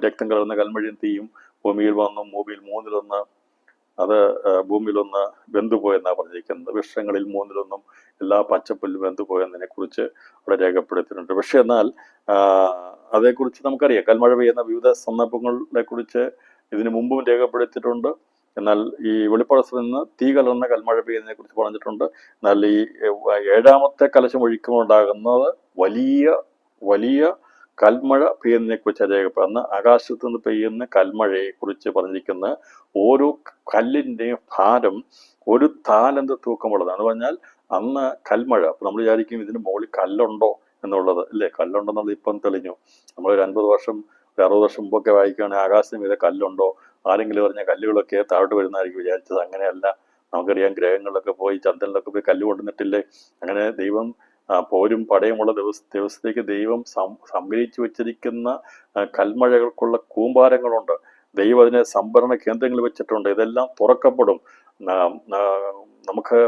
A: രക്തം കലർന്ന കൽമഴയും തീയും ഭൂമിയിൽ വന്നു. ഭൂമിയിൽ 1/3 അത് ഭൂമിയിലൊന്ന് വെന്തുപോയെന്നാണ് പറഞ്ഞിരിക്കുന്നത്. വൃക്ഷങ്ങളിൽ 1/3 എല്ലാ പച്ചപ്പുല്ലും വെന്തുപോയെന്നതിനെ കുറിച്ച് അവിടെ രേഖപ്പെടുത്തിയിട്ടുണ്ട്. പക്ഷെ എന്നാൽ അതേക്കുറിച്ച് നമുക്കറിയാം, കൽമഴ പെയ്യുന്ന വിവിധ സന്ദർഭങ്ങളെ കുറിച്ച് ഇതിനു മുമ്പും രേഖപ്പെടുത്തിയിട്ടുണ്ട്. എന്നാൽ ഈ വെളിപ്പാട് നിന്ന് തീ കലർന്ന കൽമഴ പെയ്യുന്നതിനെ കുറിച്ച് പറഞ്ഞിട്ടുണ്ട്. എന്നാൽ ഈ 7ാമത്തെ കലശം ഒഴിക്കുമ്പോൾ ഉണ്ടാകുന്നത് വലിയ വലിയ കൽമഴ പെയ്യുന്നതിനെ കുറിച്ച് രേഖപ്പെടുന്ന, ആകാശത്ത് നിന്ന് പെയ്യുന്ന കൽമഴയെ കുറിച്ച് പറഞ്ഞിരിക്കുന്ന ഓരോ കല്ലിൻ്റെയും ഭാരം 1 താലന്ത് തൂക്കമുള്ളതാണ്. എന്ന് പറഞ്ഞാൽ അന്ന് കൽമഴ, നമ്മൾ വിചാരിക്കും ഇതിന് മുകളിൽ കല്ലുണ്ടോ എന്നുള്ളത്, അല്ലേ? കല്ലുണ്ടെന്നുള്ളത് ഇപ്പം തെളിഞ്ഞു. നമ്മൾ ഒരു 50 വർഷം 60 വർഷം മുമ്പൊക്കെ വായിക്കുകയാണെങ്കിൽ ആകാശം ഇത് കല്ലുണ്ടോ, ആരെങ്കിലും പറഞ്ഞ കല്ലുകളൊക്കെ താഴോട്ട് വരുന്നതായിരിക്കും വിചാരിച്ചത്. അങ്ങനെയല്ല. നമുക്കറിയാം, ഗ്രഹങ്ങളിലൊക്കെ പോയി ചന്ദ്രനിലൊക്കെ പോയി കല്ല് കൊണ്ടുവന്നിട്ടില്ലേ? അങ്ങനെ ദൈവം പോരും പടയുമുള്ള ദിവസത്തേക്ക് ദൈവം സംഭരിച്ചു വെച്ചിരിക്കുന്ന കൽമഴകൾക്കുള്ള കൂമ്പാരങ്ങളുണ്ട്. ദൈവം അതിനെ സംഭരണ കേന്ദ്രങ്ങൾ വെച്ചിട്ടുണ്ട്. ഇതെല്ലാം തുറക്കപ്പെടും. നമുക്ക്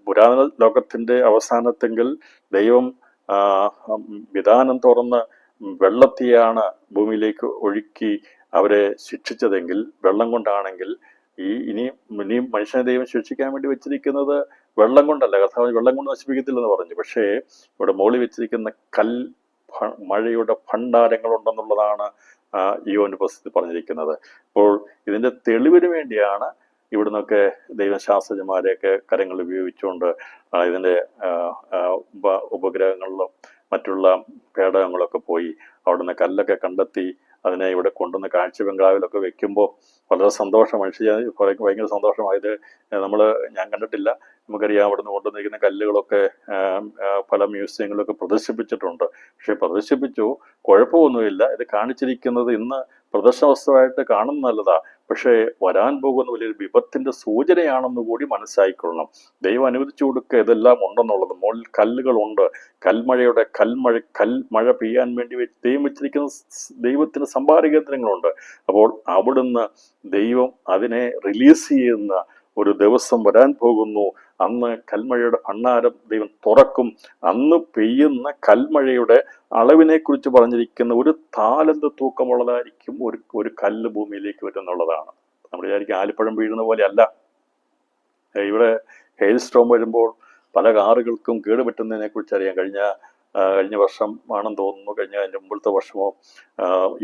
A: പുരാതന ലോകത്തിന്റെ അവസാനത്തെങ്കിൽ ദൈവം വിധാനം തുറന്ന് വെള്ളത്തെയാണ് ഭൂമിയിലേക്ക് ഒഴുക്കി അവരെ ശിക്ഷിച്ചതെങ്കിൽ, വെള്ളം കൊണ്ടാണെങ്കിൽ ഇനിയും മനുഷ്യനെ ദൈവം ശിക്ഷിക്കാൻ വേണ്ടി വെച്ചിരിക്കുന്നത് വെള്ളം കൊണ്ടല്ല. കർത്താവ് വെള്ളം കൊണ്ട് നശിപ്പിക്കത്തില്ലെന്ന് പറഞ്ഞു. പക്ഷേ ഇവിടെ മോളി വെച്ചിരിക്കുന്ന മഴയുടെ ഭണ്ഡാരങ്ങളുണ്ടെന്നുള്ളതാണ് യോഹന്നാന്റെ പുസ്തകത്തിൽ പറഞ്ഞിരിക്കുന്നത്. അപ്പോൾ ഇതിന്റെ തെളിവിന് വേണ്ടിയാണ് ഇവിടുന്നൊക്കെ ദൈവശാസ്ത്രജ്ഞന്മാരെയൊക്കെ കരങ്ങൾ ഉപയോഗിച്ചുകൊണ്ട് ഇതിന്റെ ഉപഗ്രഹങ്ങളിലും മറ്റുള്ള പേടകങ്ങളൊക്കെ പോയി അവിടുന്ന് കല്ലൊക്കെ കണ്ടെത്തി അതിനെ ഇവിടെ കൊണ്ടുവന്ന് കാഴ്ച ബംഗ്ലാവിലൊക്കെ വെക്കുമ്പോൾ വളരെ സന്തോഷം, ഭയങ്കര സന്തോഷമായത് ഞാൻ കണ്ടിട്ടില്ല. നമുക്കറിയാം, അവിടുന്ന് കൊണ്ടുവന്നിരിക്കുന്ന കല്ലുകളൊക്കെ പല മ്യൂസിയങ്ങളിലൊക്കെ പ്രദർശിപ്പിച്ചിട്ടുണ്ട്. പക്ഷെ പ്രദർശിപ്പിച്ചു, കുഴപ്പമൊന്നുമില്ല. ഇത് കാണിച്ചിരിക്കുന്നത് ഇന്ന് പ്രദർശന വസ്തുവായിട്ട് കാണുന്ന നല്ലതാ, പക്ഷേ വരാൻ പോകുന്ന വലിയൊരു വിപത്തിന്റെ സൂചനയാണെന്ന് കൂടി മനസ്സിലാക്കിക്കൊള്ളണം. ദൈവം അനുവദിച്ചു കൊടുക്കുക ഇതെല്ലാം ഉണ്ടെന്നുള്ളത്. മുകളിൽ കല്ലുകളുണ്ട്. കൽമഴ പെയ്യാൻ വേണ്ടി ദൈവം വെച്ചിരിക്കുന്ന ദൈവത്തിന് സംഭാര കേന്ദ്രങ്ങളുണ്ട്. അപ്പോൾ അവിടുന്ന് ദൈവം അതിനെ റിലീസ് ചെയ്യുന്ന ഒരു ദിവസം വരാൻ പോകുന്നു. അന്ന് കൽമഴയുടെ ഭണ്ഡാരം ദൈവം തുറക്കും. അന്ന് പെയ്യുന്ന കൽമഴയുടെ അളവിനെ കുറിച്ച് പറഞ്ഞിരിക്കുന്ന 1 താലന്ത് തൂക്കമുള്ളതായിരിക്കും ഒരു കല്ല് ഭൂമിയിലേക്ക് വരുന്നുള്ളതാണ്. നമ്മൾ വിചാരിക്കും ആലിപ്പഴം വീഴുന്ന പോലെ അല്ല. ഇവിടെ ഹെയിൽ സ്റ്റോം വരുമ്പോൾ പല കാറുകൾക്കും കേടുപറ്റുന്നതിനെ കുറിച്ച് അറിയാം. കഴിഞ്ഞ വർഷം ആണെന്ന് തോന്നുന്നു, അതിൻ്റെ മുമ്പത്തെ വർഷമോ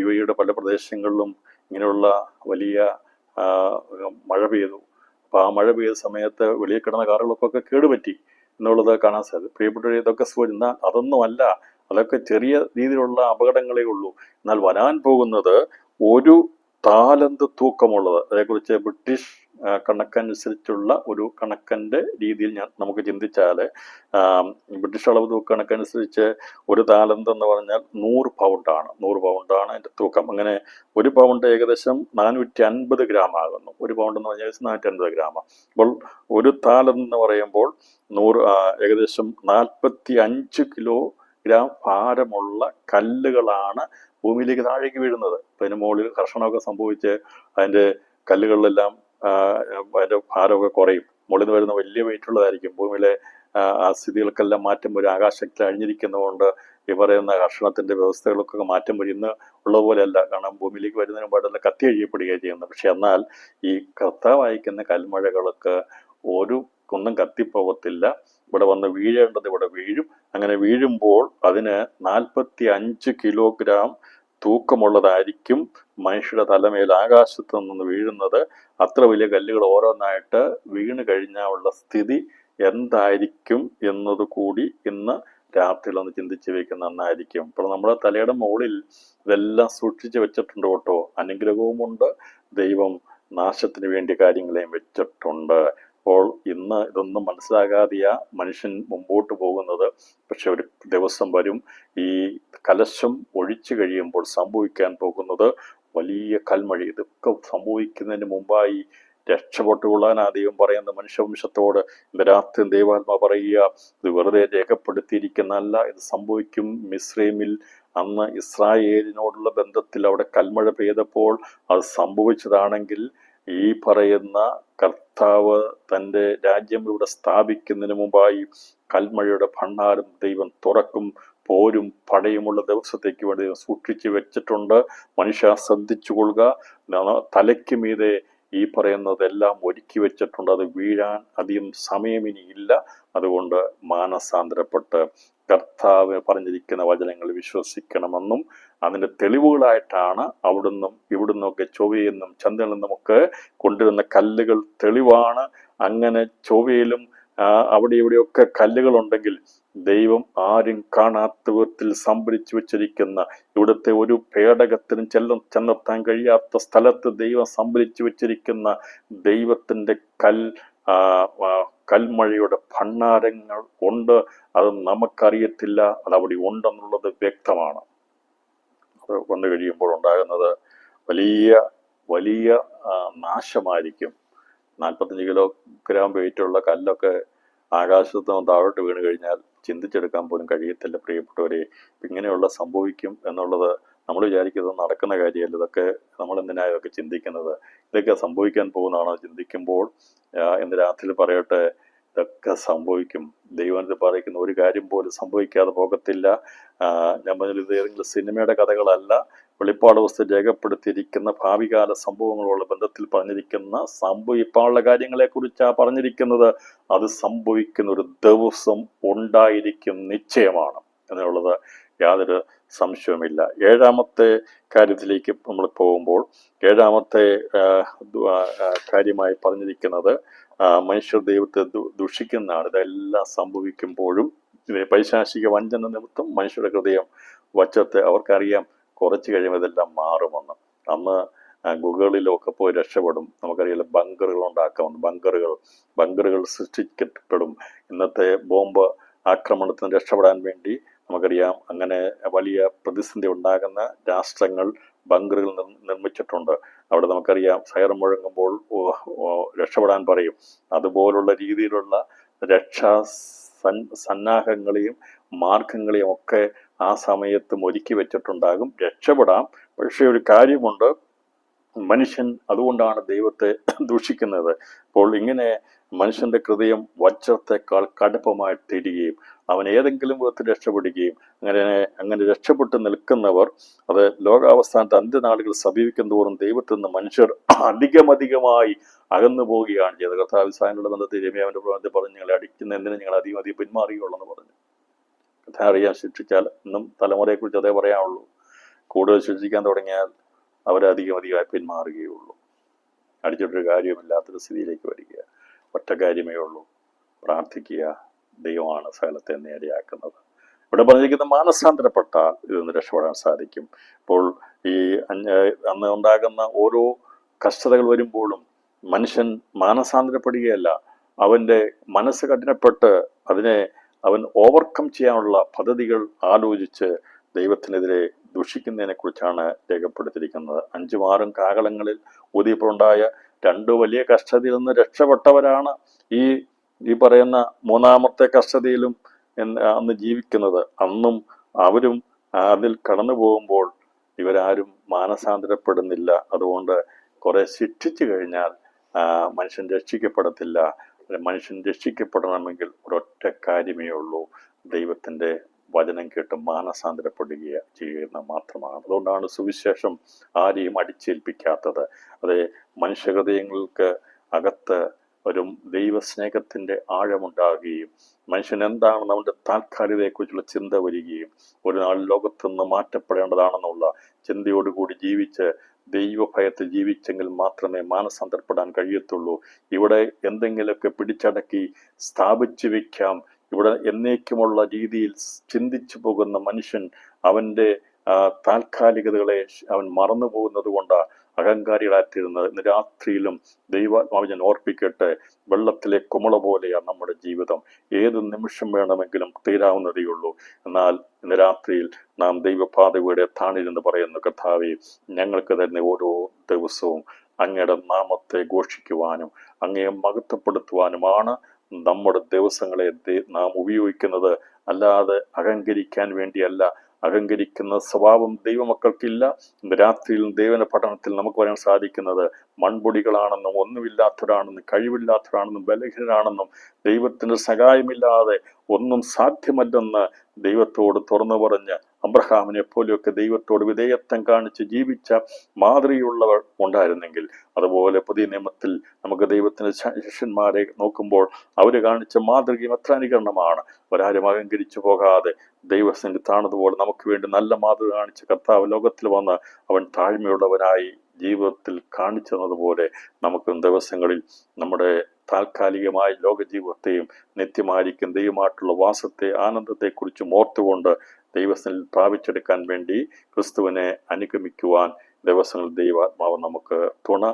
A: UAE പല പ്രദേശങ്ങളിലും ഇങ്ങനെയുള്ള വലിയ മഴ പെയ്തു. അപ്പോൾ ആ മഴ പെയ്ത സമയത്ത് വെളിയിൽ കിടന്ന കാറുകൾക്കൊക്കെ കേടുപറ്റി എന്നുള്ളത് കാണാൻ സാധിക്കും. പ്രിയപ്പെട്ടവരെ, ഇതൊക്കെ എന്നാൽ അതൊന്നുമല്ല, അതൊക്കെ ചെറിയ രീതിയിലുള്ള അപകടങ്ങളേ ഉള്ളൂ. എന്നാൽ വരാൻ പോകുന്നത് ഒരു താലന്ത് തൂക്കമുള്ളത്, അതേക്കുറിച്ച് ബ്രിട്ടീഷ് കണക്കനുസരിച്ചുള്ള ഒരു കണക്കൻ്റെ രീതിയിൽ നമുക്ക് ചിന്തിച്ചാൽ, ബ്രിട്ടീഷ് അളവ് തൂക്ക കണക്കനുസരിച്ച് ഒരു താലന്ത് എന്ന് പറഞ്ഞാൽ 100 പൗണ്ടാണ്. 100 പൗണ്ടാണ് അതിൻ്റെ തൂക്കം. അങ്ങനെ ഒരു പൗണ്ട് ഏകദേശം 450 ഗ്രാം ആകുന്നു. ഒരു പൗണ്ട് എന്ന് പറഞ്ഞാൽ 450 ഗ്രാം. അപ്പോൾ ഒരു താലന്ത് എന്ന് പറയുമ്പോൾ 100 ഏകദേശം 45 കിലോഗ്രാം ഭാരമുള്ള കല്ലുകളാണ് ഭൂമിയിലേക്ക് താഴേക്ക് വീഴുന്നത്. അപ്പം അതിന് മുകളിൽ കർഷണമൊക്കെ സംഭവിച്ച് അതിൻ്റെ കല്ലുകളിലെല്ലാം അതിൻ്റെ ഭാരമൊക്കെ കുറയും. മുകളിൽ നിന്ന് വരുന്ന വലിയ വെയിറ്റുള്ളതായിരിക്കും. ഭൂമിയിലെ ആ സ്ഥിതികൾക്കെല്ലാം മാറ്റം വരും. ആകാശത്തിൽ അഴിഞ്ഞിരിക്കുന്നതുകൊണ്ട് ഈ പറയുന്ന കർഷണത്തിൻ്റെ വ്യവസ്ഥകൾക്കൊക്കെ മാറ്റം വരും. ഇന്ന് ഉള്ളതുപോലെയല്ല. കാരണം ഭൂമിയിലേക്ക് വരുന്നതിന് മുമ്പായിട്ടെല്ലാം കത്തി അഴിയപ്പെടുകയാണ് ചെയ്യുന്നത്. പക്ഷെ എന്നാൽ ഈ കർത്താവ് അയക്കുന്ന കൽമഴകൾക്ക് ഒന്നും കത്തിപ്പോകത്തില്ല. ഇവിടെ വന്ന് വീഴേണ്ടത് ഇവിടെ വീഴും. അങ്ങനെ വീഴുമ്പോൾ അതിന് 45 കിലോഗ്രാം തൂക്കമുള്ളതായിരിക്കും മനുഷ്യരുടെ തലമേൽ ആകാശത്ത് നിന്ന് വീഴുന്നത്. അത്ര വലിയ കല്ലുകൾ ഓരോന്നായിട്ട് വീണ് കഴിഞ്ഞാൽ ഉള്ള സ്ഥിതി എന്തായിരിക്കും എന്നത് കൂടി ഇന്ന് രാത്രിയിലൊന്ന് ചിന്തിച്ച് വയ്ക്കുന്ന നന്നായിരിക്കും. ഇപ്പോൾ നമ്മുടെ തലയുടെ മുകളിൽ ഇതെല്ലാം സൂക്ഷിച്ച് വെച്ചിട്ടുണ്ട് കേട്ടോ. അനുഗ്രഹവുമുണ്ട്, ദൈവം നാശത്തിന് വേണ്ടി കാര്യങ്ങളെയും വെച്ചിട്ടുണ്ട്. അപ്പോൾ ഇന്ന് ഇതൊന്നും മനസ്സിലാകാതെയാ മനുഷ്യൻ മുമ്പോട്ട് പോകുന്നത്. പക്ഷെ ഒരു ദിവസം വരും, ഈ കലശം ഒഴിച്ചു കഴിയുമ്പോൾ സംഭവിക്കാൻ പോകുന്നത് വലിയ കൽമഴ. ഇതൊക്കെ സംഭവിക്കുന്നതിന് മുമ്പായി രക്ഷപ്പെട്ടുകൊള്ളാനാ ദൈവം പറയുന്ന മനുഷ്യവംശത്തോട്. ഇന്ന് രാത്രി ദൈവാത്മാ പറയുക, ഇത് വെറുതെ രേഖപ്പെടുത്തിയിരിക്കുന്നതല്ല, ഇത് സംഭവിക്കും. മിസ്രൈമിൽ അന്ന് ഇസ്രായേലിനോടുള്ള ബന്ധത്തിൽ അവിടെ കൽമഴ പെയ്തപ്പോൾ അത് സംഭവിച്ചതാണെങ്കിൽ, ഈ പറയുന്ന കർത്താവ് തൻ്റെ രാജ്യം ഇവിടെ സ്ഥാപിക്കുന്നതിന് മുമ്പായി കൽമഴയുടെ ഭണ്ഡാരം ദൈവം തുറക്കും. പോരും പടയുമുള്ള ദിവസത്തേക്ക് വേണ്ടി ദൈവം സൂക്ഷിച്ചു വെച്ചിട്ടുണ്ട്. മനുഷ്യ ശ്രദ്ധിച്ചു കൊള്ളുക. തലയ്ക്ക് മീതെ ഈ പറയുന്നതെല്ലാം ഒരുക്കി വെച്ചിട്ടുണ്ട്. അത് വീഴാൻ അധികം സമയം ഇനിയില്ല. അതുകൊണ്ട് മാനസാന്തരപ്പെട്ട് കർത്താവ് പറഞ്ഞിരിക്കുന്ന വചനങ്ങൾ വിശ്വസിക്കണമെന്നും അതിൻ്റെ തെളിവുകളായിട്ടാണ് അവിടുന്നും ഇവിടുന്നൊക്കെ ചൊവ്വയെന്നും ചന്ദ്രനിൽ നിന്നുമൊക്കെ കൊണ്ടുവരുന്ന കല്ലുകൾ തെളിവാണ്. അങ്ങനെ ചൊവ്വയിലും അവിടെ ഇവിടെയൊക്കെ കല്ലുകളുണ്ടെങ്കിൽ ദൈവം കാണാത്ത വിധത്തിൽ സംഭരിച്ചു വെച്ചിരിക്കുന്ന, ഇവിടുത്തെ ഒരു പേടകത്തിനും ചെന്നെത്താൻ കഴിയാത്ത സ്ഥലത്ത് ദൈവം സംഭരിച്ചു വെച്ചിരിക്കുന്ന ദൈവത്തിൻ്റെ കൽമഴയുടെ ഭണ്ഡാരങ്ങൾ ഉണ്ട്. അത് നമുക്കറിയത്തില്ല, അതവിടെ ഉണ്ടെന്നുള്ളത് വ്യക്തമാണ്. അത് വന്നു കഴിയുമ്പോൾ ഉണ്ടാകുന്നത് വലിയ വലിയ നാശമായിരിക്കും. 45 കിലോഗ്രാം വെയിറ്റുള്ള കല്ലൊക്കെ ആകാശത്ത് നിന്ന് താഴോട്ട് വീണ് കഴിഞ്ഞാൽ ചിന്തിച്ചെടുക്കാൻ പോലും കഴിയത്തില്ല. പ്രിയപ്പെട്ടവരെ, ഇങ്ങനെയുള്ള സംഭവിക്കും എന്നുള്ളത് നമ്മൾ വിചാരിക്കുന്നത് നടക്കുന്ന കാര്യമല്ല. ഇതൊക്കെ നമ്മൾ എന്തിനാണ് ഇതൊക്കെ ചിന്തിക്കുന്നത്? ഇതൊക്കെ സംഭവിക്കാൻ പോകുന്നതാണോ ചിന്തിക്കുമ്പോൾ ഇന്ന് രാത്രി പറയട്ടെ, ഇതൊക്കെ സംഭവിക്കും. ദൈവത്തിൽ പറയുന്ന ഒരു കാര്യം പോലും സംഭവിക്കാതെ പോകത്തില്ല. ഞാൻ പറഞ്ഞത് ഇത് ഏതെങ്കിലും സിനിമയുടെ കഥകളല്ല. വെളിപ്പാട് പുസ്തകം രേഖപ്പെടുത്തിയിരിക്കുന്ന ഭാവികാല സംഭവങ്ങളുള്ള ബന്ധത്തിൽ പറഞ്ഞിരിക്കുന്ന സംഭവിക്കാനുള്ള കാര്യങ്ങളെക്കുറിച്ചാണ് പറഞ്ഞിരിക്കുന്നത്. അത് സംഭവിക്കുന്ന ഒരു ദിവസം ഉണ്ടായിരിക്കും, നിശ്ചയമാണ് എന്നുള്ളത് യാതൊരു സംശയവുമില്ല. 7ാമത്തെ കാര്യത്തിലേക്ക് നമ്മൾ പോകുമ്പോൾ, 7ാമത്തെ കാര്യമായി പറഞ്ഞിരിക്കുന്നത് മനുഷ്യർ ദൈവത്തെ ദുഷിക്കുന്നതാണ്. ഇതെല്ലാം സംഭവിക്കുമ്പോഴും പൈശാചിക വഞ്ചന നിമിത്തം മനുഷ്യരുടെ ഹൃദയം വച്ചത്തെ അവർക്കറിയാം കുറച്ച് കഴിയുമ്പോൾ ഇതെല്ലാം മാറുമെന്ന്. അന്ന് ഗുഹകളിലൊക്കെ പോയി രക്ഷപ്പെടും. നമുക്കറിയാം ബങ്കറുകൾ ഉണ്ടാക്കാമെന്ന്. ബങ്കറുകൾ സൃഷ്ടിക്കപ്പെടും. ഇന്നത്തെ ബോംബ് ആക്രമണത്തിന് രക്ഷപ്പെടാൻ വേണ്ടി നമുക്കറിയാം അങ്ങനെ വലിയ പ്രതിസന്ധി ഉണ്ടാകുന്ന രാഷ്ട്രങ്ങൾ ബങ്കറുകൾ നിർമ്മിച്ചിട്ടുണ്ട്. അവിടെ നമുക്കറിയാം സൈറൻ മുഴങ്ങുമ്പോൾ രക്ഷപ്പെടാൻ പറയും. അതുപോലുള്ള രീതിയിലുള്ള രക്ഷാ സന്നാഹങ്ങളെയും മാർഗങ്ങളെയും ഒക്കെ ആ സമയത്തും ഒരുക്കി വെച്ചിട്ടുണ്ടാകും. രക്ഷപ്പെടാം. പക്ഷെ ഒരു കാര്യമുണ്ട്, മനുഷ്യൻ അതുകൊണ്ടാണ് ദൈവത്തെ ദൂഷിക്കുന്നത്. അപ്പോൾ ഇങ്ങനെ മനുഷ്യന്റെ ഹൃദയം വജ്രത്തെക്കാൾ കടുപ്പമായി തീരുകയും അവൻ ഏതെങ്കിലും വിധത്തിൽ രക്ഷപ്പെടുകയും അങ്ങനെ രക്ഷപ്പെട്ടു നിൽക്കുന്നവർ, അത് ലോകാവസാനത്തെ അന്ത്യനാളുകൾ സമീപിക്കുന്നതോറും ദൈവത്തിൽ നിന്ന് മനുഷ്യർ അധികമധികമായി അകന്നു പോവുകയാണ് ചെയ്തത്. കർത്താവിന്റെ ബന്ധത്തിൽ രമ്യാവിന്റെ പ്രബന്ധത്തിൽ പറഞ്ഞു, ഞങ്ങളെ അടിക്കുന്ന എന്തിനും ഞങ്ങൾ അധികം പിന്മാറുകയുള്ളൂ എന്ന് പറഞ്ഞു. കഥ അറിയാൻ ശിക്ഷിച്ചാൽ ഇന്നും തലമുറയെക്കുറിച്ച് അതേ പറയാനുള്ളൂ. കൂടുതൽ ശിക്ഷിക്കാൻ തുടങ്ങിയാൽ അവരധികമധികമായി പിന്മാറുകയുള്ളൂ. അടിച്ചിട്ടൊരു കാര്യമില്ലാത്തൊരു സ്ഥിതിയിലേക്ക് വരിക. ഒറ്റ കാര്യമേ ഉള്ളൂ, പ്രാർത്ഥിക്കുക. ദൈവമാണ് സകലത്തെ നേരെയാക്കുന്നത്. ഇവിടെ പറഞ്ഞിരിക്കുന്ന മാനസാന്തരപ്പെട്ടാൽ ഇതൊന്ന് രക്ഷപ്പെടാൻ സാധിക്കും. ഇപ്പോൾ ഈ അന്ന് ഉണ്ടാകുന്ന ഓരോ കഷ്ടതകൾ വരുമ്പോഴും മനുഷ്യൻ മാനസാന്തരപ്പെടുകയല്ല, അവൻ്റെ മനസ്സ് കഠിനപ്പെട്ട് അതിനെ അവൻ ഓവർകം ചെയ്യാനുള്ള പദ്ധതികൾ ആലോചിച്ച് ദൈവത്തിനെതിരെ ദുഷിക്കുന്നതിനെ കുറിച്ചാണ് രേഖപ്പെടുത്തിയിരിക്കുന്നത്. 5ഉം 6ഉം കാഹളങ്ങളിൽ ഊതിയപ്പോഴുണ്ടായ 2 വലിയ കഷ്ടതയിൽ നിന്ന് രക്ഷപ്പെട്ടവരാണ് ഈ പറയുന്ന 3ാമത്തെ കഷ്ടതയിലും അന്ന് ജീവിക്കുന്നത്. അന്നും അവരും അതിൽ കടന്നു പോകുമ്പോൾ ഇവരാരും മാനസാന്തരപ്പെടുന്നില്ല. അതുകൊണ്ട് കുറെ ശിക്ഷിച്ചു കഴിഞ്ഞാൽ മനുഷ്യൻ രക്ഷിക്കപ്പെടത്തില്ല. മനുഷ്യൻ രക്ഷിക്കപ്പെടണമെങ്കിൽ ഒരൊറ്റ കാര്യമേ ഉള്ളൂ, ദൈവത്തിൻ്റെ വചനം കേട്ട് മാനസാന്തരപ്പെടുക ചെയ്യുന്ന മാത്രമാണ്. അതുകൊണ്ടാണ് സുവിശേഷം ആരെയും അടിച്ചേൽപ്പിക്കാത്തത്. അത് മനുഷ്യഹൃദയങ്ങൾക്ക് അകത്ത് ഒരു ദൈവസ്നേഹത്തിൻ്റെ ആഴമുണ്ടാകുകയും മനുഷ്യൻ എന്താണെന്ന് അവൻ്റെ താൽക്കാലികതയെക്കുറിച്ചുള്ള ചിന്ത വരികയും ഒരു നാൾ ലോകത്തുനിന്ന് മാറ്റപ്പെടേണ്ടതാണെന്നുള്ള ചിന്തയോടുകൂടി ജീവിച്ച് ദൈവഭയത്തിൽ ജീവിച്ചെങ്കിൽ മാത്രമേ മാനസാന്തരപ്പെടാൻ കഴിയത്തുള്ളൂ. ഇവിടെ എന്തെങ്കിലുമൊക്കെ പിടിച്ചടക്കി സ്ഥാപിച്ചു വെക്കാം, ഇവിടെ എന്നേക്കുമുള്ള രീതിയിൽ ചിന്തിച്ചു പോകുന്ന മനുഷ്യൻ അവൻ്റെ താൽക്കാലികതകളെ അവൻ മറന്നു പോകുന്നത് കൊണ്ടാണ് അഹങ്കാരികളായിത്തീരുന്നത്. ഇന്ന് രാത്രിയിലും ദൈവാത്മാവ് ഞാൻ ഓർപ്പിക്കട്ടെ, വെള്ളത്തിലെ കുമള പോലെയാണ് നമ്മുടെ ജീവിതം. ഏത് നിമിഷം വേണമെങ്കിലും തീരാവുന്നതേയുള്ളൂ. എന്നാൽ ഇന്ന് രാത്രിയിൽ നാം ദൈവപാതയുടെ താണിരുന്ന് പറയുന്നു, കർത്താവേ, ഞങ്ങൾക്ക് തന്നെ ഓരോ ദിവസവും അങ്ങയുടെ നാമത്തെ ഘോഷിക്കുവാനും അങ്ങയെ മഹത്വപ്പെടുത്തുവാനുമാണ് നമ്മുടെ ദിവസങ്ങളെ നാം ഉപയോഗിക്കുന്നത്. അല്ലാതെ അഹങ്കരിക്കാൻ വേണ്ടിയല്ല. അഹങ്കരിക്കുന്ന സ്വഭാവം ദൈവമക്കൾക്കില്ല. രാത്രിയിൽ ദൈവന പഠനത്തിൽ നമുക്ക് പറയാൻ സാധിക്കുന്നത് മൺപൊടികളാണെന്നും ഒന്നുമില്ലാത്തവരാണെന്നും കഴിവില്ലാത്തവരാണെന്നും ബലഹീനരാണെന്നും ദൈവത്തിന് സഹായമില്ലാതെ ഒന്നും സാധ്യമല്ലെന്ന് ദൈവത്തോട് തുറന്നു പറഞ്ഞ് അബ്രഹാമിനെ പോലെയൊക്കെ ദൈവത്തോട് വിധേയത്വം കാണിച്ച് ജീവിച്ച മാതൃകയുള്ളവർ ഉണ്ടായിരുന്നെങ്കിൽ, അതുപോലെ പുതിയ നിയമത്തിൽ നമുക്ക് ദൈവത്തിന്റെ ശിഷ്യന്മാരെ നോക്കുമ്പോൾ അവർ കാണിച്ച മാതൃകയും എത്ര അനുകരണമാണ്. അവരാരും അഹങ്കരിച്ചു പോകാതെ ദൈവസന്നിധി താണതുപോലെ നമുക്ക് വേണ്ടി നല്ല മാതൃക കാണിച്ച കർത്താവ് ലോകത്തിൽ വന്ന് അവൻ താഴ്മയുള്ളവനായി ജീവിതത്തിൽ കാണിച്ചു തന്നതുപോലെ നമുക്ക് ദിവസങ്ങളിൽ നമ്മുടെ താൽക്കാലികമായ ലോകജീവിതത്തെയും നിത്യമായിരിക്കും ദൈവമായിട്ടുള്ള വാസത്തെ ആനന്ദത്തെക്കുറിച്ചും ഓർത്തുകൊണ്ട് ദൈവസനിൽ പ്രാപിച്ചെടുക്കാൻ വേണ്ടി ക്രിസ്തുവിനെ അനുഗമിക്കുവാൻ ദിവസങ്ങളിൽ ദൈവാത്മാവ് നമുക്ക് തുണ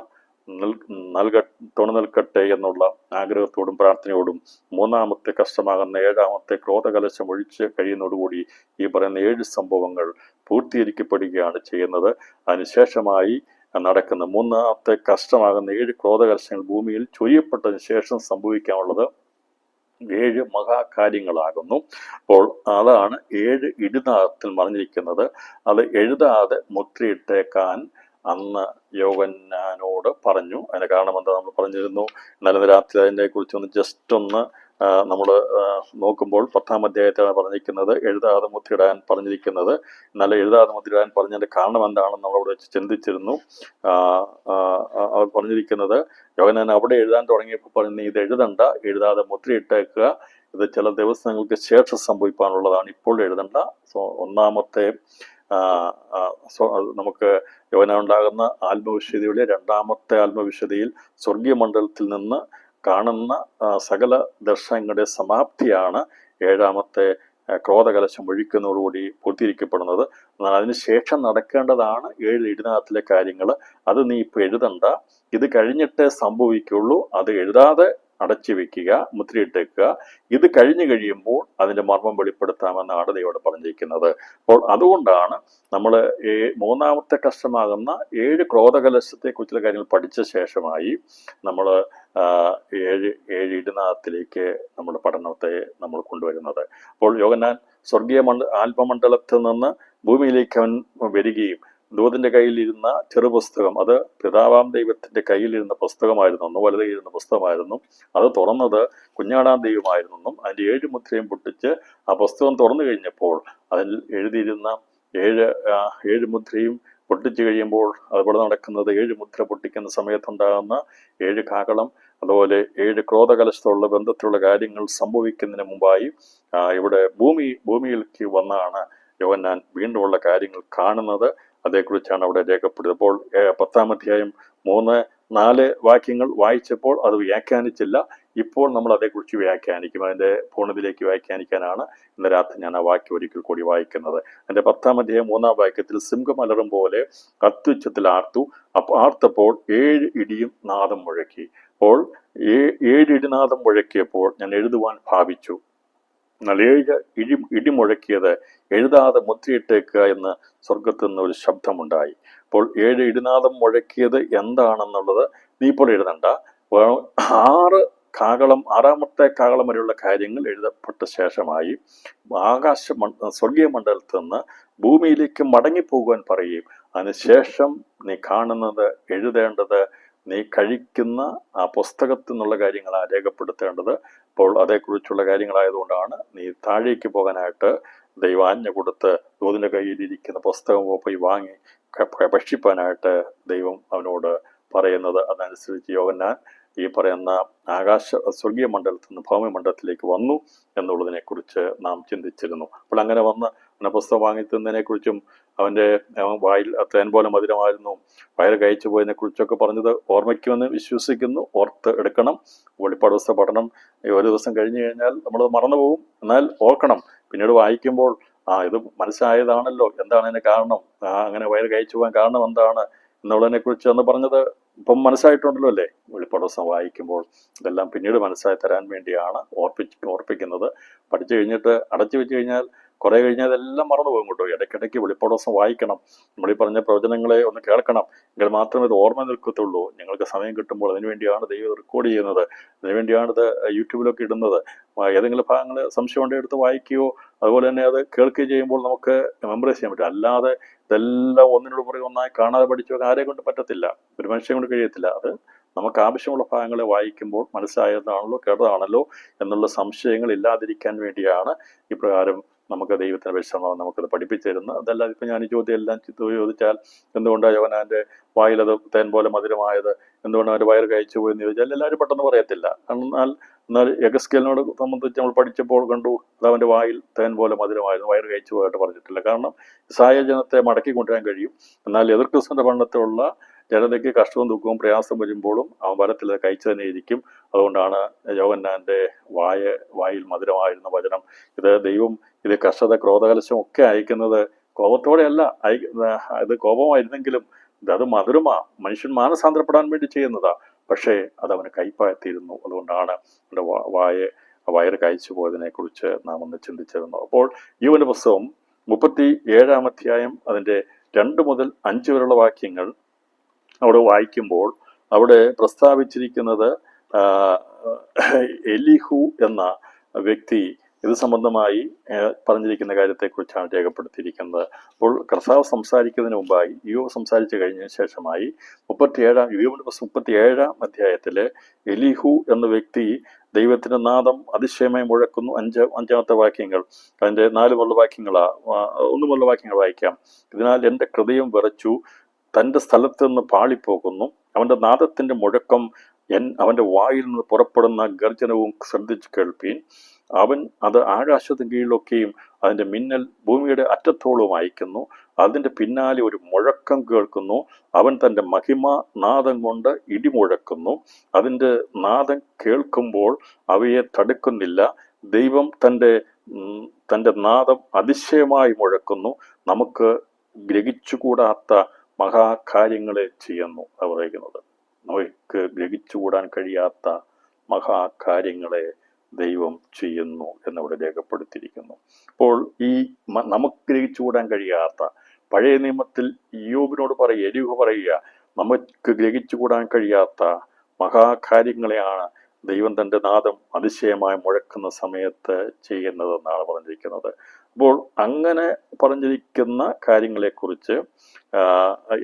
A: നിൽക്കട്ടെ എന്നുള്ള ആഗ്രഹത്തോടും പ്രാർത്ഥനയോടും 3ാമത്തെ കഷ്ടമാകുന്ന 7ാമത്തെ ക്രോധകലശം ഒഴിച്ച് കഴിയുന്നതോടുകൂടി ഈ പറയുന്ന 7 സംഭവങ്ങൾ പൂർത്തീകരിക്കപ്പെടുകയാണ് ചെയ്യുന്നത്. അതിനുശേഷമായി നടക്കുന്ന 3ാമത്തെ കഷ്ടമാകുന്ന 7 ക്രോധകലശങ്ങൾ ഭൂമിയിൽ ചൊരിയപ്പെട്ടതിന് ശേഷം സംഭവിക്കാനുള്ളത് 7 മഹാകാര്യങ്ങളാകുന്നു. അപ്പോൾ അതാണ് 7 ഇടിനാദത്തിൽ മറിഞ്ഞിരിക്കുന്നത്. അത് എഴുതാതെ മുദ്രയിട്ടേക്കാൻ അന്ന് യോഹന്നാനോട് പറഞ്ഞു. അതിന് കാരണം എന്താ നമ്മൾ പറഞ്ഞിരുന്നു. ഇന്നലെ രാത്രി അതിനെ കുറിച്ചൊന്ന് ജസ്റ്റ് ഒന്ന് നമ്മൾ നോക്കുമ്പോൾ 10ാം അധ്യായത്തിലാണ് പറഞ്ഞിരിക്കുന്നത് എഴുതാതെ മുദ്രയിടാൻ പറഞ്ഞിരിക്കുന്നത്. ഇന്നലെ എഴുതാതെ മുദ്രയിടാൻ പറഞ്ഞതിന്റെ കാരണം എന്താണെന്ന് നമ്മളവിടെ വെച്ച് ചിന്തിച്ചിരുന്നു. പറഞ്ഞിരിക്കുന്നത് യോഹന്നാൻ അവിടെ എഴുതാൻ തുടങ്ങിയപ്പോൾ പറഞ്ഞു, ഇത് എഴുതണ്ട, എഴുതാതെ മുദ്രയിട്ടേക്കുക, ഇത് ചില ദിവസങ്ങൾക്ക് ശേഷം സംഭവിക്കാനുള്ളതാണ്, ഇപ്പോൾ എഴുതണ്ട. സോ 1ാമത്തെ നമുക്ക് യോഹന്നാൻ ഉണ്ടാകുന്ന ആത്മവിശുദ്ധിയുടെ 2ാമത്തെ ആത്മവിശുദ്ധിയിൽ സ്വർഗീയ മണ്ഡലത്തിൽ നിന്ന് കാണുന്ന സകല ദർശനങ്ങളുടെ സമാപ്തിയാണ് 7ാമത്തെ ക്രോധകലശം ഒഴിക്കുന്നതോടുകൂടി പൂർത്തീകരിക്കപ്പെടുന്നത്. എന്നാൽ അതിനുശേഷം നടക്കേണ്ടതാണ് 7 ഇടിനാഥത്തിലെ കാര്യങ്ങൾ. അത് നീ ഇപ്പം എഴുതണ്ട, ഇത് കഴിഞ്ഞിട്ടേ സംഭവിക്കുള്ളൂ. അത് എഴുതാതെ അടച്ചു വെക്കുക, മുദ്രയിട്ടേക്കുക. ഇത് കഴിഞ്ഞു കഴിയുമ്പോൾ അതിന്റെ മർമ്മം വെളിപ്പെടുത്താമെന്നാണ് ദൈവം പറഞ്ഞിരിക്കുന്നത്. അപ്പോൾ അതുകൊണ്ടാണ് നമ്മൾ 3ാമത്തെ കഷ്ടമാകുന്ന 7 ക്രോധകലശത്തെ കുറിച്ചുള്ള കാര്യങ്ങൾ പഠിച്ച ശേഷമായി നമ്മൾ 7 ഇടിനാഥത്തിലേക്ക് നമ്മുടെ പഠനത്തെ നമ്മൾ കൊണ്ടുവരുന്നത്. അപ്പോൾ യോഹന്നാൻ സ്വർഗീയ ആത്മമണ്ഡലത്തിൽ നിന്ന് ഭൂമിയിലേക്ക് അവൻ വരികയും ദൂതന്റെ കയ്യിലിരുന്ന ചെറുപുസ്തകം, അത് പിതാവാം ദൈവത്തിന്റെ കയ്യിലിരുന്ന പുസ്തകമായിരുന്നു, വലതയിലിരുന്ന പുസ്തകമായിരുന്നു. അത് തുറന്നത് കുഞ്ഞാടാം ദൈവമായിരുന്നെന്നും അതിന്റെ 7 മുദ്രയും പൊട്ടിച്ച് ആ പുസ്തകം തുറന്നു കഴിഞ്ഞപ്പോൾ അതിൽ എഴുതിയിരുന്ന 7 മുദ്രയും പൊട്ടിച്ചു കഴിയുമ്പോൾ അതുപോലെ നടക്കുന്നത് 7 മുദ്ര പൊട്ടിക്കുന്ന സമയത്തുണ്ടാകുന്ന 7 കാഹളം, അതുപോലെ 7 ക്രോധകലശത്തോടുള്ള ബന്ധത്തിലുള്ള കാര്യങ്ങൾ സംഭവിക്കുന്നതിന് മുമ്പായി ഇവിടെ ഭൂമിയിലേക്ക് വന്നാണ് യോഹന്നാൻ വീണ്ടുമുള്ള കാര്യങ്ങൾ കാണുന്നത്. അതേക്കുറിച്ചാണ് അവിടെ രേഖപ്പെടുന്നത്. അപ്പോൾ 10ാം അധ്യായം 3, 4 വാക്യങ്ങൾ വായിച്ചപ്പോൾ അത് വ്യാഖ്യാനിച്ചില്ല. ഇപ്പോൾ നമ്മൾ അതേക്കുറിച്ച് വ്യാഖ്യാനിക്കും. അതിൻ്റെ പൂർണ്ണതയിലേക്ക് വ്യാഖ്യാനിക്കാനാണ് ഇന്ന് രാത്രി ഞാൻ ആ വാക്യം ഒരിക്കൽ കൂടി വായിക്കുന്നത്. എൻ്റെ 10-ാം അധ്യായം 3-ാം വാക്യത്തിൽ സിംഹം അലറും പോലെ അത്യുച്ചത്തിൽ ആർത്തു, ആർത്തപ്പോൾ 7 ഇടിയും നാദം മുഴക്കി. അപ്പോൾ 7 ഇടിനാദം മുഴക്കിയപ്പോൾ ഞാൻ എഴുതുവാൻ ഭാവിച്ചു. എന്നാൽ 7 ഇടിമുഴക്കിയത് എഴുതാതെ മുദ്രയിട്ടേക്കുക എന്ന് സ്വർഗത്തിൽ നിന്ന് ഒരു ശബ്ദമുണ്ടായി. അപ്പോൾ 7 ഇടിനാദം മുഴക്കിയത് എന്താണെന്നുള്ളത് നീ ഇപ്പോൾ എഴുതണ്ട. 6-ാമത്തെ കാഹളം വരെയുള്ള കാര്യങ്ങൾ എഴുതപ്പെട്ട ശേഷമായി സ്വർഗീയ മണ്ഡലത്തിൽ നിന്ന് ഭൂമിയിലേക്ക് മടങ്ങിപ്പോകുവാൻ പറയുകയും അതിനുശേഷം നീ കാണുന്നത് എഴുതേണ്ടത് നീ കഴിക്കുന്ന ആ പുസ്തകത്തിൽ നിന്നുള്ള കാര്യങ്ങളാണ് രേഖപ്പെടുത്തേണ്ടത്. അപ്പോൾ അതേക്കുറിച്ചുള്ള കാര്യങ്ങളായതുകൊണ്ടാണ് നീ താഴേക്ക് പോകാനായിട്ട് ദൈവാജ്ഞ കൊടുത്ത് ദൂതൻ്റെ കയ്യിലിരിക്കുന്ന പുസ്തകം പോയി വാങ്ങി ഭക്ഷിപ്പാനായിട്ട് ദൈവം അവനോട് പറയുന്നത്. അതനുസരിച്ച് യോഹന്നാൻ ഈ പറയുന്ന സ്വർഗീയ മണ്ഡലത്തിൽ നിന്ന് ഭൗമ മണ്ഡലത്തിലേക്ക് വന്നു എന്നുള്ളതിനെ കുറിച്ച് നാം ചിന്തിച്ചിരുന്നു. അപ്പോൾ അങ്ങനെ വന്ന് അവനെ പുസ്തകം വാങ്ങി തിന്നതിനെക്കുറിച്ചും അവൻ്റെ വായിൽ തേൻ പോലെ മധുരമായിരുന്നു, വയറ് കഴിച്ചു പോയതിനെ കുറിച്ചൊക്കെ പറഞ്ഞത് ഓർമ്മയ്ക്കുമെന്ന് വിശ്വസിക്കുന്നു. ഓർത്ത് എടുക്കണം. വെളിപ്പാട് പുസ്തക പഠനം ഒരു ദിവസം കഴിഞ്ഞു കഴിഞ്ഞാൽ നമ്മൾ മറന്നു പോകും. എന്നാൽ ഓർക്കണം. പിന്നീട് വായിക്കുമ്പോൾ ഇത് മനസ്സിലായതാണല്ലോ, എന്താണ് അതിന് കാരണം, അങ്ങനെ വയറ് കഴിച്ചു പോകാൻ കാരണം എന്താണ് എന്നുള്ളതിനെ കുറിച്ച് അന്ന് പറഞ്ഞത് ഇപ്പം മനസ്സായിട്ടുണ്ടല്ലോ അല്ലേ. വെളിപ്പാട് പുസ്തകം വായിക്കുമ്പോൾ ഇതെല്ലാം പിന്നീട് മനസ്സായി തരാൻ വേണ്ടിയാണ് ഓർപ്പിക്കുന്നത്. പഠിച്ചു കഴിഞ്ഞിട്ട് അടച്ചു വെച്ച് കഴിഞ്ഞാൽ കുറെ കഴിഞ്ഞാൽ അതെല്ലാം മറന്നു പോകും കേട്ടോ. ഇടയ്ക്കിടയ്ക്ക് വെളിപ്പാട് പുസ്തകം വായിക്കണം. നമ്മൾ ഈ പറഞ്ഞ പ്രവചനങ്ങളെ ഒന്ന് കേൾക്കണം. എങ്കിൽ മാത്രമേ ഇത് ഓർമ്മ നിൽക്കത്തുള്ളൂ. ഞങ്ങൾക്ക് സമയം കിട്ടുമ്പോൾ അതിനുവേണ്ടിയാണ് ദൈവം റെക്കോർഡ് ചെയ്യുന്നത്. അതിനുവേണ്ടിയാണ് ഇത് യൂട്യൂബിലൊക്കെ ഇടുന്നത്. ഏതെങ്കിലും ഭാഗങ്ങൾ സംശയം ഉണ്ടെങ്കിൽ എടുത്ത് വായിക്കുകയോ അതുപോലെ തന്നെ അത് കേൾക്കുകയോ ചെയ്യുമ്പോൾ നമുക്ക് മെമ്മറൈസ് ചെയ്യാൻ പറ്റും. അല്ലാതെ ഇതെല്ലാം ഒന്നിനോട് പുറകെ ഒന്നായി കാണാതെ പഠിച്ചു ആരെ കൊണ്ട് പറ്റത്തില്ല, ഒരു മനുഷ്യനെ കൊണ്ട് കഴിയത്തില്ല. അത് നമുക്ക് ആവശ്യമുള്ള ഭാഗങ്ങളെ വായിക്കുമ്പോൾ മനസ്സിലായതാണല്ലോ കേട്ടതാണല്ലോ എന്നുള്ള സംശയങ്ങൾ ഇല്ലാതിരിക്കാൻ വേണ്ടിയാണ് ഇപ്രകാരം നമുക്ക് ദൈവത്തിന് വിശ്രമം നമുക്കത് പഠിപ്പിച്ചു തരുന്നത്. അതല്ലാതെ ഇപ്പം ഞാൻ ഈ ചോദ്യം എല്ലാം ചോദിച്ചാൽ എന്തുകൊണ്ടാണ് യോഹന്നാൻ്റെ വായിലത് തേൻ പോലെ മധുരമായത്, എന്തുകൊണ്ടാണ് അവൻ്റെ വയറ് കഴിച്ചു പോയെന്ന് ചോദിച്ചാൽ എല്ലാവരും പെട്ടെന്ന് പറയത്തില്ല. എന്നാൽ യഗസ്കേലിനോട് സംബന്ധിച്ച് നമ്മൾ പഠിച്ചപ്പോൾ കണ്ടു അത് അവൻ്റെ വായിൽ തേൻ പോലെ മധുരമായിരുന്നു, വയറ് കഴിച്ചു പോയിട്ട് പറഞ്ഞിട്ടില്ല. കാരണം ഇസ്രായേൽ ജനത്തെ മടക്കി കൊണ്ടുവരാൻ കഴിയും. എന്നാൽ എതിർ ക്രിസ്തുവിൻ്റെ പഠനത്തിലുള്ള ജനതയ്ക്ക് കഷ്ടവും ദുഃഖവും പ്രയാസം വരുമ്പോഴും അവൻ വരത്തിൽ കഴിച്ചു തന്നെ ഇരിക്കും. അതുകൊണ്ടാണ് യോഹന്നാൻ്റെ വായിൽ മധുരമായിരുന്ന വചനം. ദൈവം ഇത് കഷ്ടത ക്രോധകലശം ഒക്കെ അയക്കുന്നത് കോപത്തോടെയല്ല. ഇത് കോപമായിരുന്നെങ്കിലും അത് മധുരമാ, മനുഷ്യൻ മാനസാന്തരപ്പെടാൻ വേണ്ടി ചെയ്യുന്നതാ. പക്ഷേ അത് അവന് കയ്പായിത്തീരുന്നു. അതുകൊണ്ടാണ് അവൻ്റെ വയറ് കഴിച്ചു പോയതിനെ കുറിച്ച് നാം ഒന്ന് ചിന്തിച്ചിരുന്നു. അപ്പോൾ യോബിന്റെ പുസ്തകം 37-ാം അധ്യായം അതിൻ്റെ 2 മുതൽ 5 വരെയുള്ള വാക്യങ്ങൾ അവിടെ വായിക്കുമ്പോൾ അവിടെ പ്രസ്താവിച്ചിരിക്കുന്നത് എലിഹു എന്ന വ്യക്തി ഇത് സംബന്ധമായി പറഞ്ഞിരിക്കുന്ന കാര്യത്തെക്കുറിച്ചാണ് രേഖപ്പെടുത്തിയിരിക്കുന്നത്. അപ്പോൾ കർത്താവ് സംസാരിക്കുന്നതിന് മുമ്പായി യോബ് സംസാരിച്ചു കഴിഞ്ഞതിന് ശേഷമായി 37-ാം അധ്യായത്തില് എലിഹു എന്ന വ്യക്തി ദൈവത്തിന്റെ നാദം അതിശയമായി മുഴക്കുന്നു. 5-ാമത്തെ വാക്യങ്ങൾ അതിൻ്റെ 4 മുതലുള്ള വാക്യങ്ങളാ, 1 മുതലുള്ള വാക്യങ്ങൾ വായിക്കാം. ഇതിനാൽ എൻ്റെ ഹൃദയം വിറച്ചു, തൻ്റെ സ്ഥലത്ത് നിന്ന് പാളിപ്പോകുന്നു. അവൻ്റെ നാദത്തിന്റെ മുഴക്കം അവൻ്റെ വായിൽ നിന്ന് പുറപ്പെടുന്ന ഗർജനവും ശ്രദ്ധിച്ചു കേൾപ്പീൻ. അവൻ അത് ആകാശത്തിന് കീഴിലൊക്കെയും അതിൻ്റെ മിന്നൽ ഭൂമിയുടെ അറ്റത്തോളം അയക്കുന്നു. അതിൻ്റെ പിന്നാലെ ഒരു മുഴക്കം കേൾക്കുന്നു. അവൻ തൻ്റെ മഹിമ നാദം കൊണ്ട് ഇടിമുഴക്കുന്നു. അതിൻ്റെ നാദം കേൾക്കുമ്പോൾ അവയെ തടുക്കുന്നില്ല. ദൈവം തൻ്റെ നാദം അതിശയമായി മുഴക്കുന്നു. നമുക്ക് ഗ്രഹിച്ചുകൂടാത്ത മഹാകാര്യങ്ങളെ ചെയ്യുന്നു പറയുന്നത്. നമുക്ക് ഗ്രഹിച്ചുകൂടാൻ കഴിയാത്ത മഹാകാര്യങ്ങളെ ദൈവം ചെയ്യുന്നു എന്നവിടെ രേഖപ്പെടുത്തിയിരിക്കുന്നു. അപ്പോൾ ഈ നമുക്ക് ഗ്രഹിച്ചുകൂടാൻ കഴിയാത്ത, പഴയ നിയമത്തിൽ യോബിനോട് എലിഹു പറയുക, നമുക്ക് ഗ്രഹിച്ചുകൂടാൻ കഴിയാത്ത മഹാകാര്യങ്ങളെയാണ് ദൈവം തൻ്റെ നാദം അതിശയമായി മുഴക്കുന്ന സമയത്ത് ചെയ്യുന്നതെന്നാണ് പറഞ്ഞിരിക്കുന്നത്. അപ്പോൾ അങ്ങനെ പറഞ്ഞിരിക്കുന്ന കാര്യങ്ങളെക്കുറിച്ച്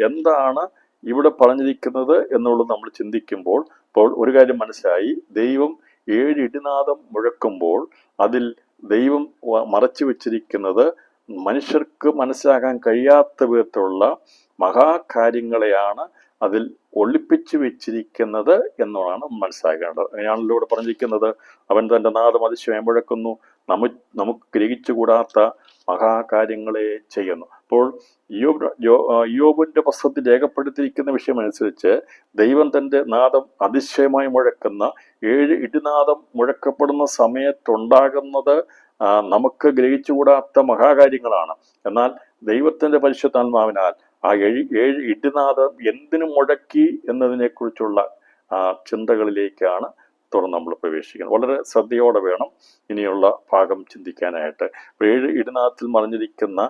A: എന്താണ് ഇവിടെ പറഞ്ഞിരിക്കുന്നത് എന്നുള്ളത് നമ്മൾ ചിന്തിക്കുമ്പോൾ ഇപ്പോൾ ഒരു കാര്യം മനസ്സിലായി. ദൈവം 7 ഇടിനാദം മുഴക്കുമ്പോൾ അതിൽ ദൈവം മറച്ചു വെച്ചിരിക്കുന്നത് മനുഷ്യർക്ക് മനസ്സിലാക്കാൻ കഴിയാത്ത വിധത്തിലുള്ള മഹാകാര്യങ്ങളെയാണ് അതിൽ ഒളിപ്പിച്ചു വെച്ചിരിക്കുന്നത് എന്നുള്ളതാണ് മനസ്സിലാക്കേണ്ടത്. അങ്ങനെയാണല്ലോ ഇവിടെ പറഞ്ഞിരിക്കുന്നത്, അവൻ തൻ്റെ നാദം അതിശയം മുഴക്കുന്നു. നമുക്ക് ഗ്രഹിച്ചുകൂടാത്ത മഹാകാര്യങ്ങളെ ചെയ്യുന്നു. അപ്പോൾ യോബിന്റെ പുസ്തകത്തിൽ രേഖപ്പെടുത്തിയിരിക്കുന്ന വിഷയമനുസരിച്ച് ദൈവം തൻ്റെ നാദം അതിശയമായി മുഴക്കുന്ന 7 ഇടിനാദം മുഴക്കപ്പെടുന്ന സമയത്തുണ്ടാകുന്നത് നമുക്ക് ഗ്രഹിച്ചുകൂടാത്ത മഹാകാര്യങ്ങളാണ്. എന്നാൽ ദൈവത്തിന്റെ പരിശുദ്ധാത്മാവിനാൽ ആ 7 ഇടിനാദം എന്തിനു മുഴക്കി എന്നതിനെക്കുറിച്ചുള്ള ചിന്തകളിലേക്കാണ് തുടർന്ന് നമ്മൾ പ്രവേശിക്കുന്നത്. വളരെ ശ്രദ്ധയോടെ വേണം ഇനിയുള്ള ഭാഗം ചിന്തിക്കാനായിട്ട്. 7 ഇടിനാദത്തിൽ മറിഞ്ഞിരിക്കുന്ന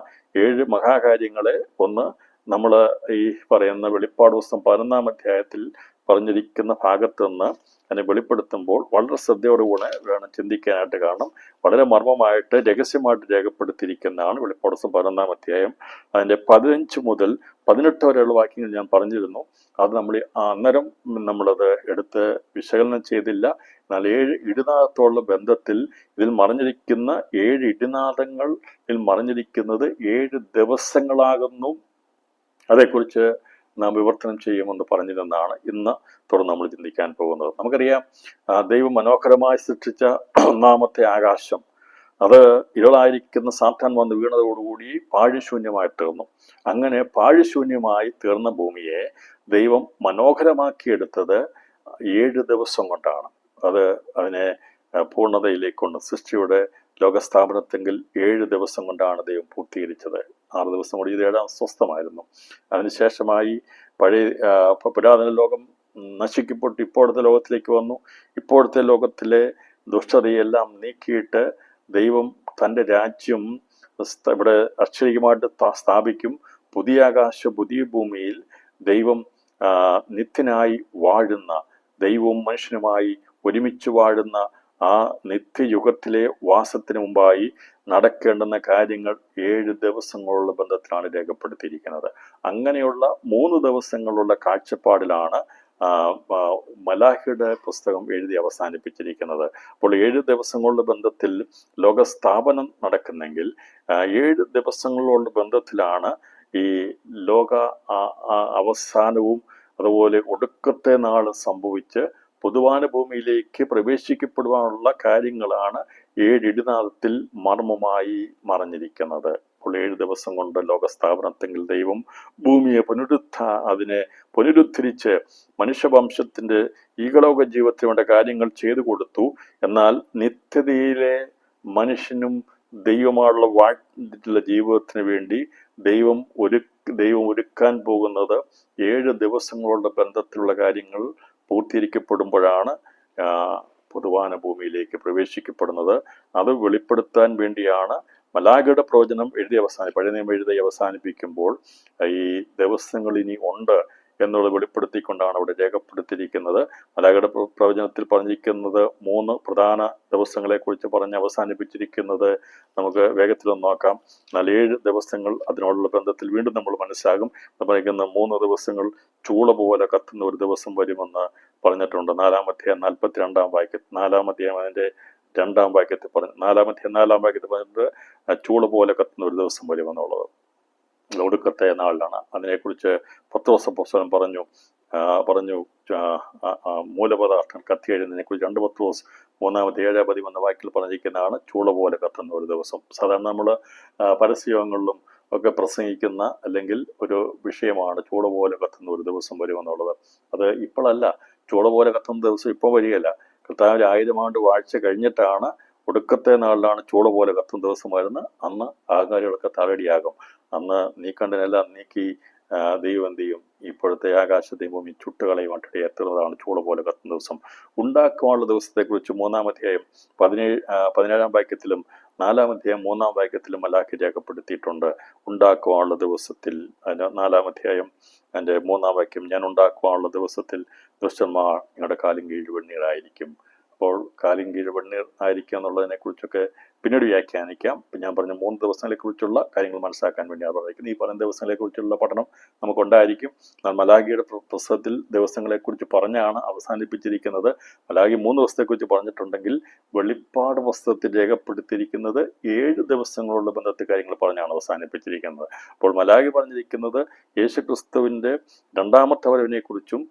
A: 7 മഹാകാര്യങ്ങളെ ഒന്ന് നമ്മൾ ഈ പറയുന്ന വെളിപ്പാട് പുസ്തകം 11-ാം അധ്യായത്തിൽ പറഞ്ഞിരിക്കുന്ന ഭാഗത്ത് നിന്ന് അതിനെ വെളിപ്പെടുത്തുമ്പോൾ വളരെ ശ്രദ്ധയോടുകൂടെ വേണം ചിന്തിക്കാനായിട്ട്. കാരണം വളരെ മർമ്മമായിട്ട് രഹസ്യമായിട്ട് രേഖപ്പെടുത്തിയിരിക്കുന്നതാണ് വെളിപ്പാട് പുസ്തകം 11-ാം അധ്യായം. അതിൻ്റെ 15 മുതൽ 18 വരെയുള്ള വാക്യങ്ങൾ ഞാൻ പറഞ്ഞിരുന്നു. അത് നമ്മൾ അന്നേരം നമ്മളത് എടുത്ത് വിശകലനം ചെയ്തില്ല. എന്നാൽ 7 ഇടിനാദത്തോടുള്ള ബന്ധത്തിൽ ഇതിൽ മറിഞ്ഞിരിക്കുന്ന 7 ഇടിനാദങ്ങളിൽ മറിഞ്ഞിരിക്കുന്നത് 7 ദിവസങ്ങളാകുന്നു. അതേക്കുറിച്ച് നാം വിവർത്തനം ചെയ്യുമെന്ന് പറഞ്ഞിരുന്നതാണ് ഇന്ന് തുടർന്ന് നമ്മൾ ചിന്തിക്കാൻ പോകുന്നത്. നമുക്കറിയാം, ദൈവം മനോഹരമായി സൃഷ്ടിച്ച ഒന്നാമത്തെ ആകാശം അത് ഇരുളായിരിക്കുന്ന സാത്താൻ വന്ന് വീണതോടുകൂടി പാഴ്ശൂന്യമായി തീർന്നു. അങ്ങനെ പാഴ്ശൂന്യമായി തീർന്ന ഭൂമിയെ ദൈവം മനോഹരമാക്കിയെടുത്തത് 7 ദിവസം കൊണ്ടാണ്. അതിനെ പൂർണ്ണതയിലേക്ക് കൊണ്ട് സൃഷ്ടിയുടെ ലോകസ്ഥാപനത്തെങ്കിൽ 7 ദിവസം കൊണ്ടാണ് ദൈവം പൂർത്തീകരിച്ചത്. 6 ദിവസം കൂടി ഇത് 7-ാം സ്വസ്ഥമായിരുന്നു. അതിനുശേഷമായി പുരാതന ലോകം നശിക്കപ്പെട്ട് ഇപ്പോഴത്തെ ലോകത്തിലേക്ക് വന്നു. ഇപ്പോഴത്തെ ലോകത്തിലെ ദുഷ്ടതയെല്ലാം നീക്കിയിട്ട് ദൈവം തൻ്റെ രാജ്യം ഇവിടെ അക്ഷരികമായിട്ട് സ്ഥാപിക്കും. പുതിയ ആകാശ പുതിയ ഭൂമിയിൽ ദൈവം നിത്യനായി വാഴുന്ന, ദൈവവും മനുഷ്യനുമായി ഒരുമിച്ച് വാഴുന്ന ആ നിത്യയുഗത്തിലെ വാസത്തിന് മുമ്പായി നടക്കേണ്ടുന്ന കാര്യങ്ങൾ 7 ദിവസങ്ങളുള്ള ബന്ധത്തിലാണ് രേഖപ്പെടുത്തിയിരിക്കുന്നത്. അങ്ങനെയുള്ള 3 ദിവസങ്ങളുള്ള കാഴ്ചപ്പാടിലാണ് മലാഖിയുടെ പുസ്തകം എഴുതി അവസാനിപ്പിച്ചിരിക്കുന്നത്. അപ്പോൾ 7 ദിവസങ്ങളുടെ ബന്ധത്തിൽ ലോകസ്ഥാപനം നടക്കുന്നെങ്കിൽ 7 ദിവസങ്ങളുള്ള ബന്ധത്തിലാണ് ഈ ലോക അവസാനവും അതുപോലെ ഒടുക്കത്തെ നാൾ സംഭവിച്ച് പൊതുവാന ഭൂമിയിലേക്ക് പ്രവേശിക്കപ്പെടുവാനുള്ള കാര്യങ്ങളാണ് 7 ഇടിനാദത്തിൽ മർമ്മമായി മറഞ്ഞിരിക്കുന്നത്. അപ്പോൾ 7 ദിവസം കൊണ്ട് ലോകസ്ഥാപനത്തെങ്കിൽ ദൈവം ഭൂമിയെ പുനരുദ്ധരിച്ച് മനുഷ്യവംശത്തിന്റെ ഈകലോക ജീവിതത്തിന് വേണ്ട കാര്യങ്ങൾ ചെയ്തു കൊടുത്തു. എന്നാൽ നിത്യതയിലെ മനുഷ്യനും ദൈവമായുള്ള വാഴ്ത്തിട്ടുള്ള ജീവിതത്തിന് വേണ്ടി ദൈവം ഒരുക്കാൻ പോകുന്നത് 7 ദിവസങ്ങളുടെ ബന്ധത്തിലുള്ള കാര്യങ്ങൾ പൂർത്തീകരിക്കപ്പെടുമ്പോഴാണ് പൊതുവാന ഭൂമിയിലേക്ക് പ്രവേശിക്കപ്പെടുന്നത്. അത് വെളിപ്പെടുത്താൻ വേണ്ടിയാണ് മലാഖയുടെ പ്രവചനം പഴയ നിയമം എഴുതി അവസാനിപ്പിക്കുമ്പോൾ ഈ ദിവസങ്ങൾ ഇനി ഉണ്ട് എന്നുള്ളത് വെളിപ്പെടുത്തിക്കൊണ്ടാണ് അവിടെ രേഖപ്പെടുത്തിയിരിക്കുന്നത്. മലാഖയുടെ പ്രവചനത്തിൽ പറഞ്ഞിരിക്കുന്നത് 3 പ്രധാന ദിവസങ്ങളെ കുറിച്ച് പറഞ്ഞ് അവസാനിപ്പിച്ചിരിക്കുന്നത് നമുക്ക് വേഗത്തിലൊന്ന് നോക്കാം. 7 ദിവസങ്ങൾ അതിനോടുള്ള ബന്ധത്തിൽ വീണ്ടും നമ്മൾ മനസ്സിലാകും. പറയുന്ന 3 ദിവസങ്ങൾ ചൂള പോലെ കത്തുന്ന ഒരു ദിവസം വരുമെന്ന് പറഞ്ഞിട്ടുണ്ട്. 4-ാം അധ്യായം 42-ാം വാക്യത്തിൽ 4-ാം അധ്യായം അതിന്റെ 2-ാം വാക്യത്തിൽ പറഞ്ഞു. 4-ാം അധ്യായം 4-ാം വാക്യത്തിൽ പറഞ്ഞിട്ട് ചൂള പോലെ കത്തുന്ന ഒരു ദിവസം വരുമെന്നുള്ളത് ഒടുക്കത്തെ നാളിലാണ്. അതിനെക്കുറിച്ച് പത്രോസ് അപ്പോസ്തലൻ പറഞ്ഞു മൂലപദാർത്ഥം കത്തി എഴുതുന്നതിനെ കുറിച്ച് 2 പത്രോസ് 3:7-10 വാക്യത്തിൽ പറഞ്ഞിരിക്കുന്നതാണ് ചൂള പോലെ കത്തുന്ന ഒരു ദിവസം. സാധാരണ നമ്മൾ പരസ്യങ്ങളിലും ഒക്കെ പ്രസംഗിക്കുന്ന അല്ലെങ്കിൽ ഒരു വിഷയമാണ് ചൂള പോലെ കത്തുന്ന ഒരു ദിവസം വരുമെന്നുള്ളത്. അത് ഇപ്പോഴല്ല, ചൂള പോലെ കത്തുന്ന ദിവസം ഇപ്പോൾ വരികയല്ല. കർത്താവിന്റെ 1000 ആണ്ട് വാഴ്ച കഴിഞ്ഞിട്ടാണ് ഒടുക്കത്തെ നാളിലാണ് ചൂള പോലെ കത്തുന്ന ദിവസം വരുന്നത്. അന്ന് ആകാരികളൊക്കെ തലടിയാകും. അന്ന് നീക്കണ്ടനെല്ലാം നീക്കി ദൈവം എന്ത് ചെയ്യും? ഇപ്പോഴത്തെ ആകാശത്തെയും ഭൂമി ചുട്ടുകളയും അട്ടടി എത്തുന്നതാണ് ചൂള പോലെ കത്തുന്ന ദിവസം. ഉണ്ടാക്കുവാനുള്ള ദിവസത്തെക്കുറിച്ച് 3-ാം അധ്യായം 17-ാം വാക്യത്തിലും 4-ാം അധ്യായം 3-ാം വാക്യത്തിലും മലാഖി രേഖപ്പെടുത്തിയിട്ടുണ്ട്. ഉണ്ടാക്കുവാനുള്ള ദിവസത്തിൽ 4-ാം അധ്യായം അതിൻ്റെ 3-ാം വാക്യം, ഞാൻ ഉണ്ടാക്കുവാനുള്ള ദിവസത്തിൽ ദുഷ്ടന്മാർ നിങ്ങളുടെ കാലിൻ കീഴ് വെണ്ണീറായിരിക്കും. അപ്പോൾ കാലിൻ കീഴ് വെണ്ണീർ ആയിരിക്കുക എന്നുള്ളതിനെ കുറിച്ചൊക്കെ പിന്നീട് വ്യാഖ്യാനിക്കാം. ഇപ്പം ഞാൻ പറഞ്ഞ 3 ദിവസങ്ങളെ കുറിച്ചുള്ള കാര്യങ്ങൾ മനസ്സിലാക്കാൻ വേണ്ടിയാണ് പറഞ്ഞിരിക്കുന്നത്. ഈ പറയുന്ന ദിവസങ്ങളെ കുറിച്ചുള്ള പഠനം നമുക്കുണ്ടായിരിക്കും. എന്നാൽ മലാഖിയുടെ പുസ്തകത്തിൽ ദിവസങ്ങളെക്കുറിച്ച് പറഞ്ഞാണ് അവസാനിപ്പിച്ചിരിക്കുന്നത്. മലാഖി 3 ദിവസത്തെക്കുറിച്ച് പറഞ്ഞിട്ടുണ്ടെങ്കിൽ വെളിപ്പാട് പുസ്തകത്തിൽ രേഖപ്പെടുത്തിയിരിക്കുന്നത് 7 ദിവസങ്ങളുള്ള ബന്ധത്തിൽ കാര്യങ്ങൾ പറഞ്ഞാണ് അവസാനിപ്പിച്ചിരിക്കുന്നത്. അപ്പോൾ മലാഖി പറഞ്ഞിരിക്കുന്നത് യേശുക്രിസ്തുവിന്റെ 2-ാമത്തെ വരവിനെ കുറിച്ചും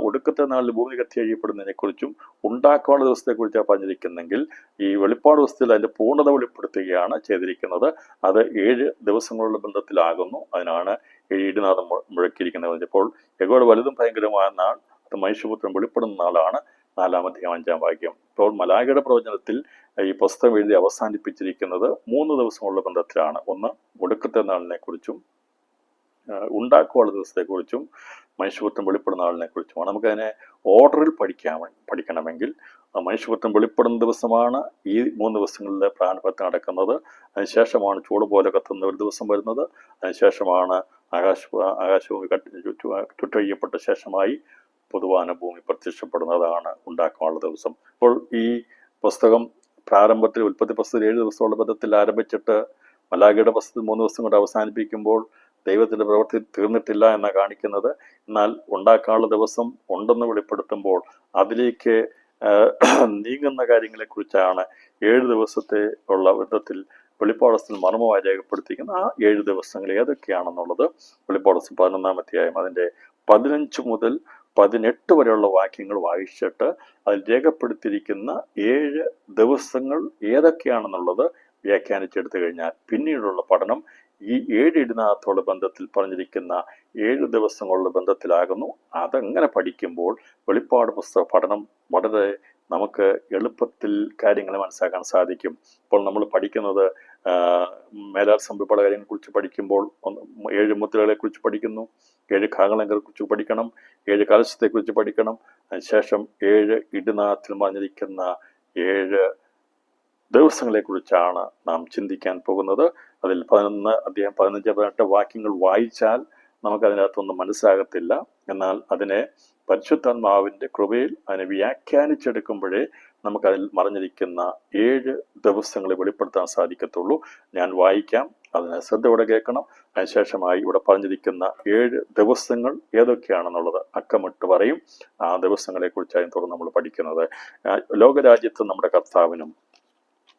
A: ഒടുക്കത്തെ നാളിൽ ഭൂമി കത്തി അഴിയപ്പെടുന്നതിനെക്കുറിച്ചും ഉണ്ടാക്കാനുള്ള ദിവസത്തെക്കുറിച്ചാണ് പറഞ്ഞിരിക്കുന്നെങ്കിൽ ഈ വെളിപ്പാട് ദിവസത്തിൽ അതിൻ്റെ പൂർണ്ണത വെളിപ്പെടുത്തുകയാണ് ചെയ്തിരിക്കുന്നത്. അത് 7 ദിവസങ്ങളുടെ ബന്ധത്തിലാകുന്നു. അതിനാണ് ഇടിനാഥം മുഴക്കിയിരിക്കുന്നത്. ഇപ്പോൾ യഹോവയുടെ വലുതും ഭയങ്കരമായ നാൾ, അത് മനുഷ്യപുത്രൻ വെളിപ്പെടുന്ന നാളാണ്. 4-ാം അധ്യായം 5-ാം വാക്യം. ഇപ്പോൾ മലാഖയുടെ പ്രവചനത്തിൽ ഈ പുസ്തകം എഴുതി അവസാനിപ്പിച്ചിരിക്കുന്നത് 3 ദിവസങ്ങളുടെ ബന്ധത്തിലാണ്. ഒന്ന് ഒടുക്കത്തെ നാളിനെ കുറിച്ചും ഉണ്ടാക്കുവാനുള്ള ദിവസത്തെക്കുറിച്ചും മനുഷ്യപുത്രൻ വെളിപ്പെടുന്ന ആളിനെ കുറിച്ചുമാണ്. നമുക്കതിനെ ഓർഡറിൽ പഠിക്കണമെങ്കിൽ മനുഷ്യപുത്രൻ വെളിപ്പെടുന്ന ദിവസമാണ് ഈ 3 ദിവസങ്ങളിലെ പ്രാണപത്ത് നടക്കുന്നത്. അതിനുശേഷമാണ് ചൂട് പോലെ കത്തുന്ന ഒരു ദിവസം വരുന്നത്. അതിനുശേഷമാണ് ആകാശഭൂമി ചുറ്റഴിയപ്പെട്ട ശേഷമായി പൊതുവാന ഭൂമി പ്രത്യക്ഷപ്പെടുന്നതാണ് ഉണ്ടാക്കാനുള്ള ദിവസം. അപ്പോൾ ഈ പുസ്തകം പ്രാരംഭത്തിൽ ഉൽപ്പത്തി പുസ്തകത്തിൽ 7 ദിവസമുള്ള ബന്ധത്തിൽ ആരംഭിച്ചിട്ട് മലാഖയുടെ പുസ്തകത്തിൽ 3 ദിവസം കൊണ്ട് അവസാനിപ്പിക്കുമ്പോൾ ദൈവത്തിൻ്റെ പ്രവൃത്തി തീർന്നിട്ടില്ല എന്നാണ് കാണിക്കുന്നത്. എന്നാൽ ഉണ്ടാക്കാനുള്ള ദിവസം ഉണ്ടെന്ന് വെളിപ്പെടുത്തുമ്പോൾ അതിലേക്ക് നീങ്ങുന്ന കാര്യങ്ങളെക്കുറിച്ചാണ് 7 ദിവസത്തെ ഉള്ള വിധത്തിൽ വെളിപ്പാടത്തിൽ മർമ്മമായി രേഖപ്പെടുത്തിയിരിക്കുന്ന ആ 7 ദിവസങ്ങൾ ഏതൊക്കെയാണെന്നുള്ളത് വെളിപ്പാടത്തിൽ 11-ാം അധ്യായം അതിൻ്റെ 15 മുതൽ 18 വരെയുള്ള വാക്യങ്ങൾ വായിച്ചിട്ട് അതിൽ രേഖപ്പെടുത്തിയിരിക്കുന്ന 7 ദിവസങ്ങൾ ഏതൊക്കെയാണെന്നുള്ളത് വ്യാഖ്യാനിച്ചെടുത്തു കഴിഞ്ഞാൽ പിന്നീടുള്ള പഠനം ഈ 7 ഇടിനകത്തോട് ബന്ധത്തിൽ പറഞ്ഞിരിക്കുന്ന 7 ദിവസങ്ങളുടെ ബന്ധത്തിലാകുന്നു. അതെങ്ങനെ പഠിക്കുമ്പോൾ വെളിപ്പാട് പുസ്തക പഠനം വളരെ നമുക്ക് എളുപ്പത്തിൽ കാര്യങ്ങൾ മനസ്സിലാക്കാൻ സാധിക്കും. ഇപ്പോൾ നമ്മൾ പഠിക്കുന്നത് മേലാൽ സംഭവപ്പെട്ട കാര്യങ്ങളെക്കുറിച്ച് പഠിക്കുമ്പോൾ 7 മുദ്രകളെ കുറിച്ച് പഠിക്കുന്നു, 7 കാഹളങ്ങളെ കുറിച്ച് പഠിക്കണം, 7 കലശത്തെക്കുറിച്ച് പഠിക്കണം. അതിനുശേഷം 7 ഇടിനകത്തിൽ പറഞ്ഞിരിക്കുന്ന 7 ദിവസങ്ങളെക്കുറിച്ചാണ് നാം ചിന്തിക്കാൻ പോകുന്നത്. അതിൽ 11 അധ്യായം 15-18 വാക്യങ്ങൾ വായിച്ചാൽ നമുക്കതിനകത്തൊന്നും മനസ്സിലാകത്തില്ല. എന്നാൽ അതിനെ പരിശുദ്ധാത്മാവിൻ്റെ കൃപയിൽ അതിനെ വ്യാഖ്യാനിച്ചെടുക്കുമ്പോഴേ നമുക്കതിൽ മറഞ്ഞിരിക്കുന്ന 7 ദിവസങ്ങളെ വെളിപ്പെടുത്താൻ സാധിക്കത്തുള്ളൂ. ഞാൻ വായിക്കാം, അതിനെ ശ്രദ്ധയോടെ കേൾക്കണം. അതിനുശേഷമായി ഇവിടെ പറഞ്ഞിരിക്കുന്ന 7 ദിവസങ്ങൾ ഏതൊക്കെയാണെന്നുള്ളത് അക്കമിട്ട് പറയും. ആ ദിവസങ്ങളെക്കുറിച്ചായും തുടർന്ന് നമ്മൾ പഠിക്കുന്നത്. ലോകരാജ്യത്ത് നമ്മുടെ കർത്താവിനും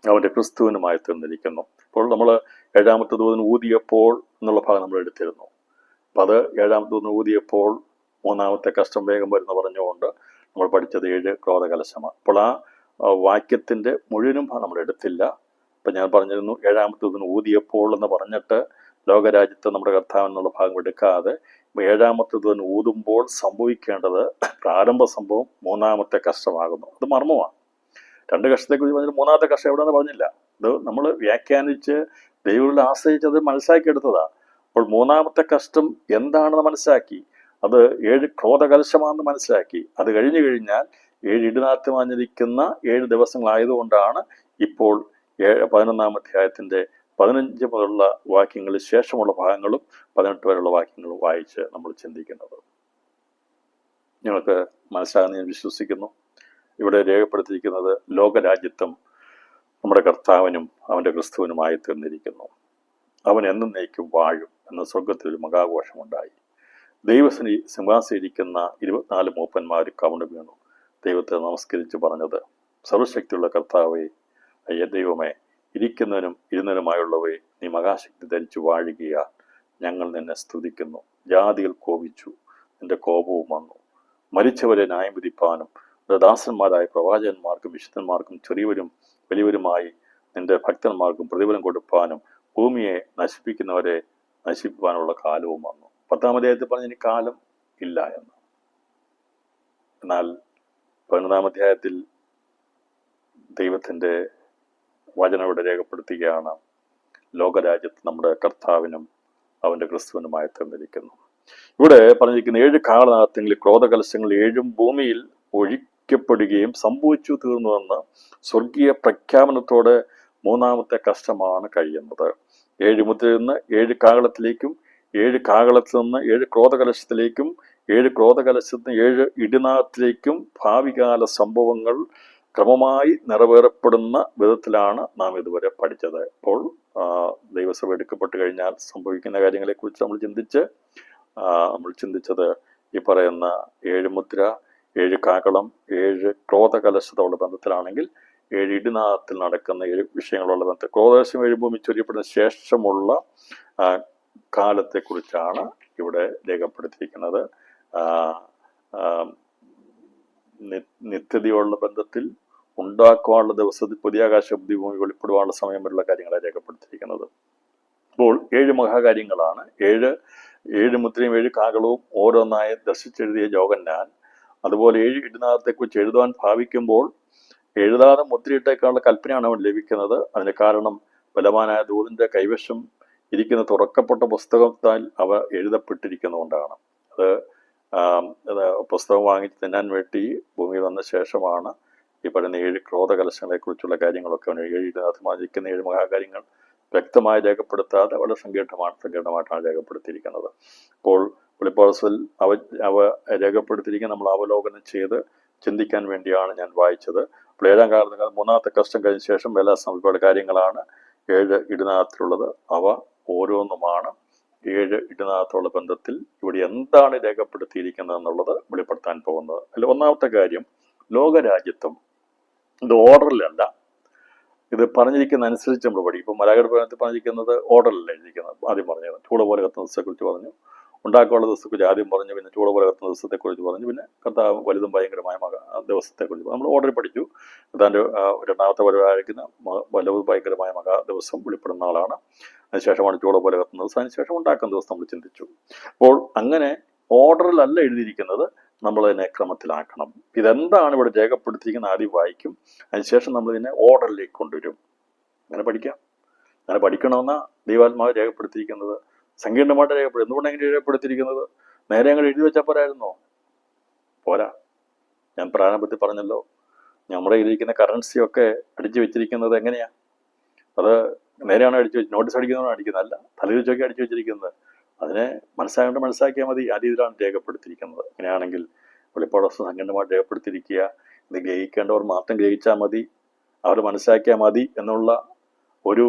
A: അവൻ്റെ ക്രിസ്തുവിനുമായി തീർന്നിരിക്കുന്നു. ഇപ്പോൾ നമ്മൾ 7-ാമത്തെ ദൂതന് ഊതിയപ്പോൾ എന്നുള്ള ഭാഗം നമ്മൾ എടുത്തിരുന്നു. അപ്പം അത് 7-ാമത്തെ ദൂതന് ഊതിയപ്പോൾ 3-ാമത്തെ കഷ്ടം വേഗം വരുന്ന പറഞ്ഞുകൊണ്ട് നമ്മൾ പഠിച്ചത് 7 ക്രോധകലശമാണ്. അപ്പോൾ ആ വാക്യത്തിൻ്റെ മുഴുവനും നമ്മൾ എടുത്തില്ല. അപ്പം ഞാൻ പറഞ്ഞിരുന്നു 7-ാമത്തെ ദൂതന് ഊതിയപ്പോൾ എന്ന് പറഞ്ഞിട്ട് ലോകരാജ്യത്ത് നമ്മുടെ കർത്താവ് എന്നുള്ള ഭാഗം എടുക്കാതെ 7-ാമത്തെ ദൂതന് ഊതുമ്പോൾ സംഭവിക്കേണ്ടത് പ്രാരംഭ സംഭവം 3-ാമത്തെ കഷ്ടമാകുന്നു. അത് മർമ്മമാണ്. 2 കഷ്ടത്തെക്കുറിച്ച് പറഞ്ഞാൽ 3-ാമത്തെ കഷ്ടം എവിടെയെന്ന് പറഞ്ഞില്ല. ഇത് നമ്മൾ വ്യാഖ്യാനിച്ച് ദൈവങ്ങളിൽ ആശ്രയിച്ചത് മനസ്സിലാക്കിയെടുത്തതാണ്. അപ്പോൾ 3-ാമത്തെ കഷ്ടം എന്താണെന്ന് മനസ്സിലാക്കി, അത് 7 ക്രോധകലശമാണെന്ന് മനസ്സിലാക്കി. അത് കഴിഞ്ഞു കഴിഞ്ഞാൽ 7 ഇടിനകത്ത് പറഞ്ഞിരിക്കുന്ന 7 ദിവസങ്ങളായതുകൊണ്ടാണ് ഇപ്പോൾ 11-ാം അധ്യായത്തിൻ്റെ 15 മുതലുള്ള വാക്യങ്ങളിൽ ശേഷമുള്ള ഭാഗങ്ങളും 18 വരെയുള്ള വാക്യങ്ങളും വായിച്ച് നമ്മൾ ചിന്തിക്കുന്നത്. നിങ്ങൾക്ക് മനസ്സിലാകുന്ന ഞാൻ വിശ്വസിക്കുന്നു. ഇവിടെ രേഖപ്പെടുത്തിയിരിക്കുന്നത് ലോകരാജ്യത്വം നമ്മുടെ കർത്താവിനും അവൻ്റെ ക്രിസ്തുവിനുമായി തീർന്നിരിക്കുന്നു. അവൻ എന്നേക്കും വാഴും എന്ന സ്വർഗത്തിൽ ഒരു മഹാഘോഷമുണ്ടായി. ദൈവത്തിന് സിംഹാസനിരിക്കുന്ന 24 മൂപ്പന്മാർ കവിണ് വീണു ദൈവത്തെ നമസ്കരിച്ച് പറഞ്ഞത്, സർവശക്തിയുള്ള കർത്താവേ, അയ്യ ദൈവമേ, ഇരിക്കുന്നവനും ഇരുന്നവനുമായുള്ളവയെ നീ മഹാശക്തി ധരിച്ചു വാഴുകയാ. ഞങ്ങൾ നിന്നെ സ്തുതിക്കുന്നു. ജാതികൾ കോപിച്ചു, നിന്റെ കോപവും വന്നു. മരിച്ചവരെ ന്യായം വിധിപ്പാനും ദാസന്മാരായ പ്രവാചകന്മാർക്കും വിശുദ്ധന്മാർക്കും ചെറിയവരും വലിയവരുമായി നിന്റെ ഭക്തന്മാർക്കും പ്രതിഫലം കൊടുപ്പാനും ഭൂമിയെ നശിപ്പിക്കുന്നവരെ നശിപ്പിക്കാനുള്ള കാലവും വന്നു. 10-ാം അധ്യായത്തിൽ പറഞ്ഞ ഇനി കാലം ഇല്ല എന്ന്. എന്നാൽ 11-ാം അധ്യായത്തിൽ ദൈവത്തിൻ്റെ വചനം ഇവിടെ രേഖപ്പെടുത്തുകയാണ്, ലോകരാജ്യത്ത് നമ്മുടെ കർത്താവിനും അവൻ്റെ ക്രിസ്തുവിനുമായി തീർന്നിരിക്കുന്നു. ഇവിടെ പറഞ്ഞിരിക്കുന്ന 7 കാളനകത്തെങ്കിൽ ക്രോധകലശങ്ങൾ 7 ഭൂമിയിൽ ഒഴിക്കപ്പെടുകയും സംഭവിച്ചു തീർന്നുവെന്ന് സ്വർഗീയ പ്രഖ്യാപനത്തോടെ 3-ാമത്തെ കഷ്ടമാണ് കഴിയുന്നത്. 7 മുദ്രയിൽ നിന്ന് 7 കാഹളത്തിലേക്കും 7 കാഹളത്തിൽ നിന്ന് 7 ക്രോധകലശത്തിലേക്കും 7 ക്രോധകലശത്തിൽ നിന്ന് 7 ഇടിനാഥത്തിലേക്കും ഭാവികാല സംഭവങ്ങൾ ക്രമമായി നിറവേറപ്പെടുന്ന വിധത്തിലാണ് നാം ഇതുവരെ പഠിച്ചത്. അപ്പോൾ ദൈവസഭ എടുക്കപ്പെട്ട് കഴിഞ്ഞാൽ സംഭവിക്കുന്ന കാര്യങ്ങളെക്കുറിച്ച് നമ്മൾ ചിന്തിച്ചത് ഈ പറയുന്ന 7 മുദ്ര, 7 കാഹളം, 7 ക്രോധകലശത്തോടുള്ള ബന്ധത്തിലാണെങ്കിൽ 7 ഇടിനാഥത്തിൽ നടക്കുന്ന 7 വിഷയങ്ങളുള്ള ബന്ധത്തിൽ ക്രോധകലശം 7 ഭൂമി ചൊരിയപ്പെടുന്ന ശേഷമുള്ള കാലത്തെക്കുറിച്ചാണ് ഇവിടെ രേഖപ്പെടുത്തിയിരിക്കുന്നത്. നിത്യതയുള്ള ബന്ധത്തിൽ ഉണ്ടാക്കുവാനുള്ള ദിവസത്തിൽ പുതിയ ആകാശ ഭൂമി വെളിപ്പെടുവാനുള്ള സമയം വരെയുള്ള കാര്യങ്ങളെ രേഖപ്പെടുത്തിയിരിക്കുന്നത്. അപ്പോൾ 7 മഹാകാര്യങ്ങളാണ്. ഏഴ് മുദ്രയും 7 കാകളവും ഓരോന്നായി ദർശിച്ചെഴുതിയ യോഹന്നാൻ അതുപോലെ 7 ഇടിനാഥത്തെക്കുറിച്ച് എഴുതുവാൻ ഭാവിക്കുമ്പോൾ എഴുതാതെ മുദ്രയിട്ടേക്കാളുള്ള കൽപ്പനയാണ് അവൻ ലഭിക്കുന്നത്. അതിന് കാരണം ബലവാനായ ദൂതന്റെ കൈവശം ഇരിക്കുന്ന തുറക്കപ്പെട്ട പുസ്തകത്താൽ അവ എഴുതപ്പെട്ടിരിക്കുന്നതുകൊണ്ടാണ്. അത് പുസ്തകം വാങ്ങി തിന്നാൻ വേണ്ടി ഭൂമി വന്ന ശേഷമാണ് ഈ പറയുന്ന 7 ക്രോധകലശങ്ങളെ കുറിച്ചുള്ള കാര്യങ്ങളൊക്കെ 7 ഇടിനാഥമായിരിക്കുന്ന 7 മഹാകാര്യങ്ങൾ വ്യക്തമായി രേഖപ്പെടുത്താതെ വളരെ സങ്കീർണമായിട്ടാണ് രേഖപ്പെടുത്തിയിരിക്കുന്നത്. അപ്പോൾ വെളിപ്പാട് അവ രേഖപ്പെടുത്തിയിരിക്കുന്ന നമ്മൾ അവലോകനം ചെയ്ത് ചിന്തിക്കാൻ വേണ്ടിയാണ് ഞാൻ വായിച്ചത്. അപ്പോൾ 7-ാം കാലത്ത് 3-ാമത്തെ കഷ്ടം കഴിഞ്ഞ ശേഷം എല്ലാ ഒരുപാട് കാര്യങ്ങളാണ് 7 ഇടിനാഥത്തിലുള്ളത്. അവ ഓരോന്നുമാണ് 7 ഇടിനാഥത്തുള്ള ബന്ധത്തിൽ ഇവിടെ എന്താണ് രേഖപ്പെടുത്തിയിരിക്കുന്നത് എന്നുള്ളത് വെളിപ്പെടുത്താൻ പോകുന്നത്. അതിൽ 1-ാമത്തെ കാര്യം, ലോകരാജ്യത്വം. ഇത് ഓർഡറിലല്ല, ഇത് പറഞ്ഞിരിക്കുന്ന അനുസരിച്ച് നമ്മൾ പഠിക്കും. ഇപ്പം മലയാള പ്രകടനത്തിൽ പറഞ്ഞിരിക്കുന്നത് ഓർഡറിലല്ല എഴുതിയിരിക്കുന്നത്. ആദ്യം പറഞ്ഞത് ചൂട പോലെ കത്തുന്ന ദിവസത്തെക്കുറിച്ച് പറഞ്ഞു, ഉണ്ടാക്കാനുള്ള ദിവസത്തെക്കുറിച്ച് ആദ്യം പറഞ്ഞു, പിന്നെ ചൂട പോലെ കത്തുന്ന ദിവസത്തെക്കുറിച്ച് പറഞ്ഞു, പിന്നെ കർത്താവ് വലുതും ഭയങ്കരമായ ദിവസത്തെക്കുറിച്ച് നമ്മൾ ഓർഡറിൽ പഠിച്ചു. കർത്താവിൻ്റെ 2-ാമത്തെ വരവായിരിക്കുന്ന വലുതും ഭയങ്കരമായ ദിവസം വെളിപ്പെടുന്ന ആളാണ്. അതിനുശേഷമാണ് ചൂട പോലെ കത്തുന്ന ദിവസം, അതിനുശേഷം ഉണ്ടാക്കുന്ന ദിവസം നമ്മൾ ചിന്തിച്ചു. അപ്പോൾ അങ്ങനെ ഓർഡറിലല്ല എഴുതിയിരിക്കുന്നത്, നമ്മൾ ഇതിനെ ക്രമത്തിലാക്കണം. ഇതെന്താണ് ഇവിടെ രേഖപ്പെടുത്തിയിരിക്കുന്നത് ആദ്യം വായിക്കും, അതിനുശേഷം നമ്മൾ ഇതിനെ ഓർഡറിലേക്ക് കൊണ്ടുവരും. അങ്ങനെ പഠിക്കാം. അങ്ങനെ പഠിക്കണമെന്നാണ് ദൈവാത്മാവ് രേഖപ്പെടുത്തിയിരിക്കുന്നത്. സങ്കീർണമായിട്ട് രേഖപ്പെടുത്തും. എന്തുകൊണ്ട് എങ്ങനെ രേഖപ്പെടുത്തിയിരിക്കുന്നത്? നേരെ അങ്ങനെ എഴുതി വെച്ചാൽ പോരായിരുന്നോ? പോരാ. ഞാൻ പ്രാരംഭത്തിൽ പറഞ്ഞല്ലോ, നമ്മുടെ ഇരിക്കുന്ന കറൻസിയൊക്കെ അടിച്ചു വെച്ചിരിക്കുന്നത് എങ്ങനെയാ? അത് നേരെയാണ് നോട്ടീസ് അടിക്കുന്നതാണ് അടിക്കുന്നതല്ല, തലതിരിച്ചൊക്കെ അടിച്ചു വെച്ചിരിക്കുന്നത്. അതിനെ മനസ്സിലാക്കിയാൽ മതി. ആ രീതിയിലാണ് രേഖപ്പെടുത്തിയിരിക്കുന്നത്. അങ്ങനെയാണെങ്കിൽ വെളിപ്പാട് സങ്കീർണമായിട്ട് രേഖപ്പെടുത്തിയിരിക്കുക. ഇത് ഗ്രഹിക്കേണ്ടവർ മാത്രം ഗ്രഹിച്ചാൽ മതി, അവർ മനസ്സിലാക്കിയാൽ മതി എന്നുള്ള ഒരു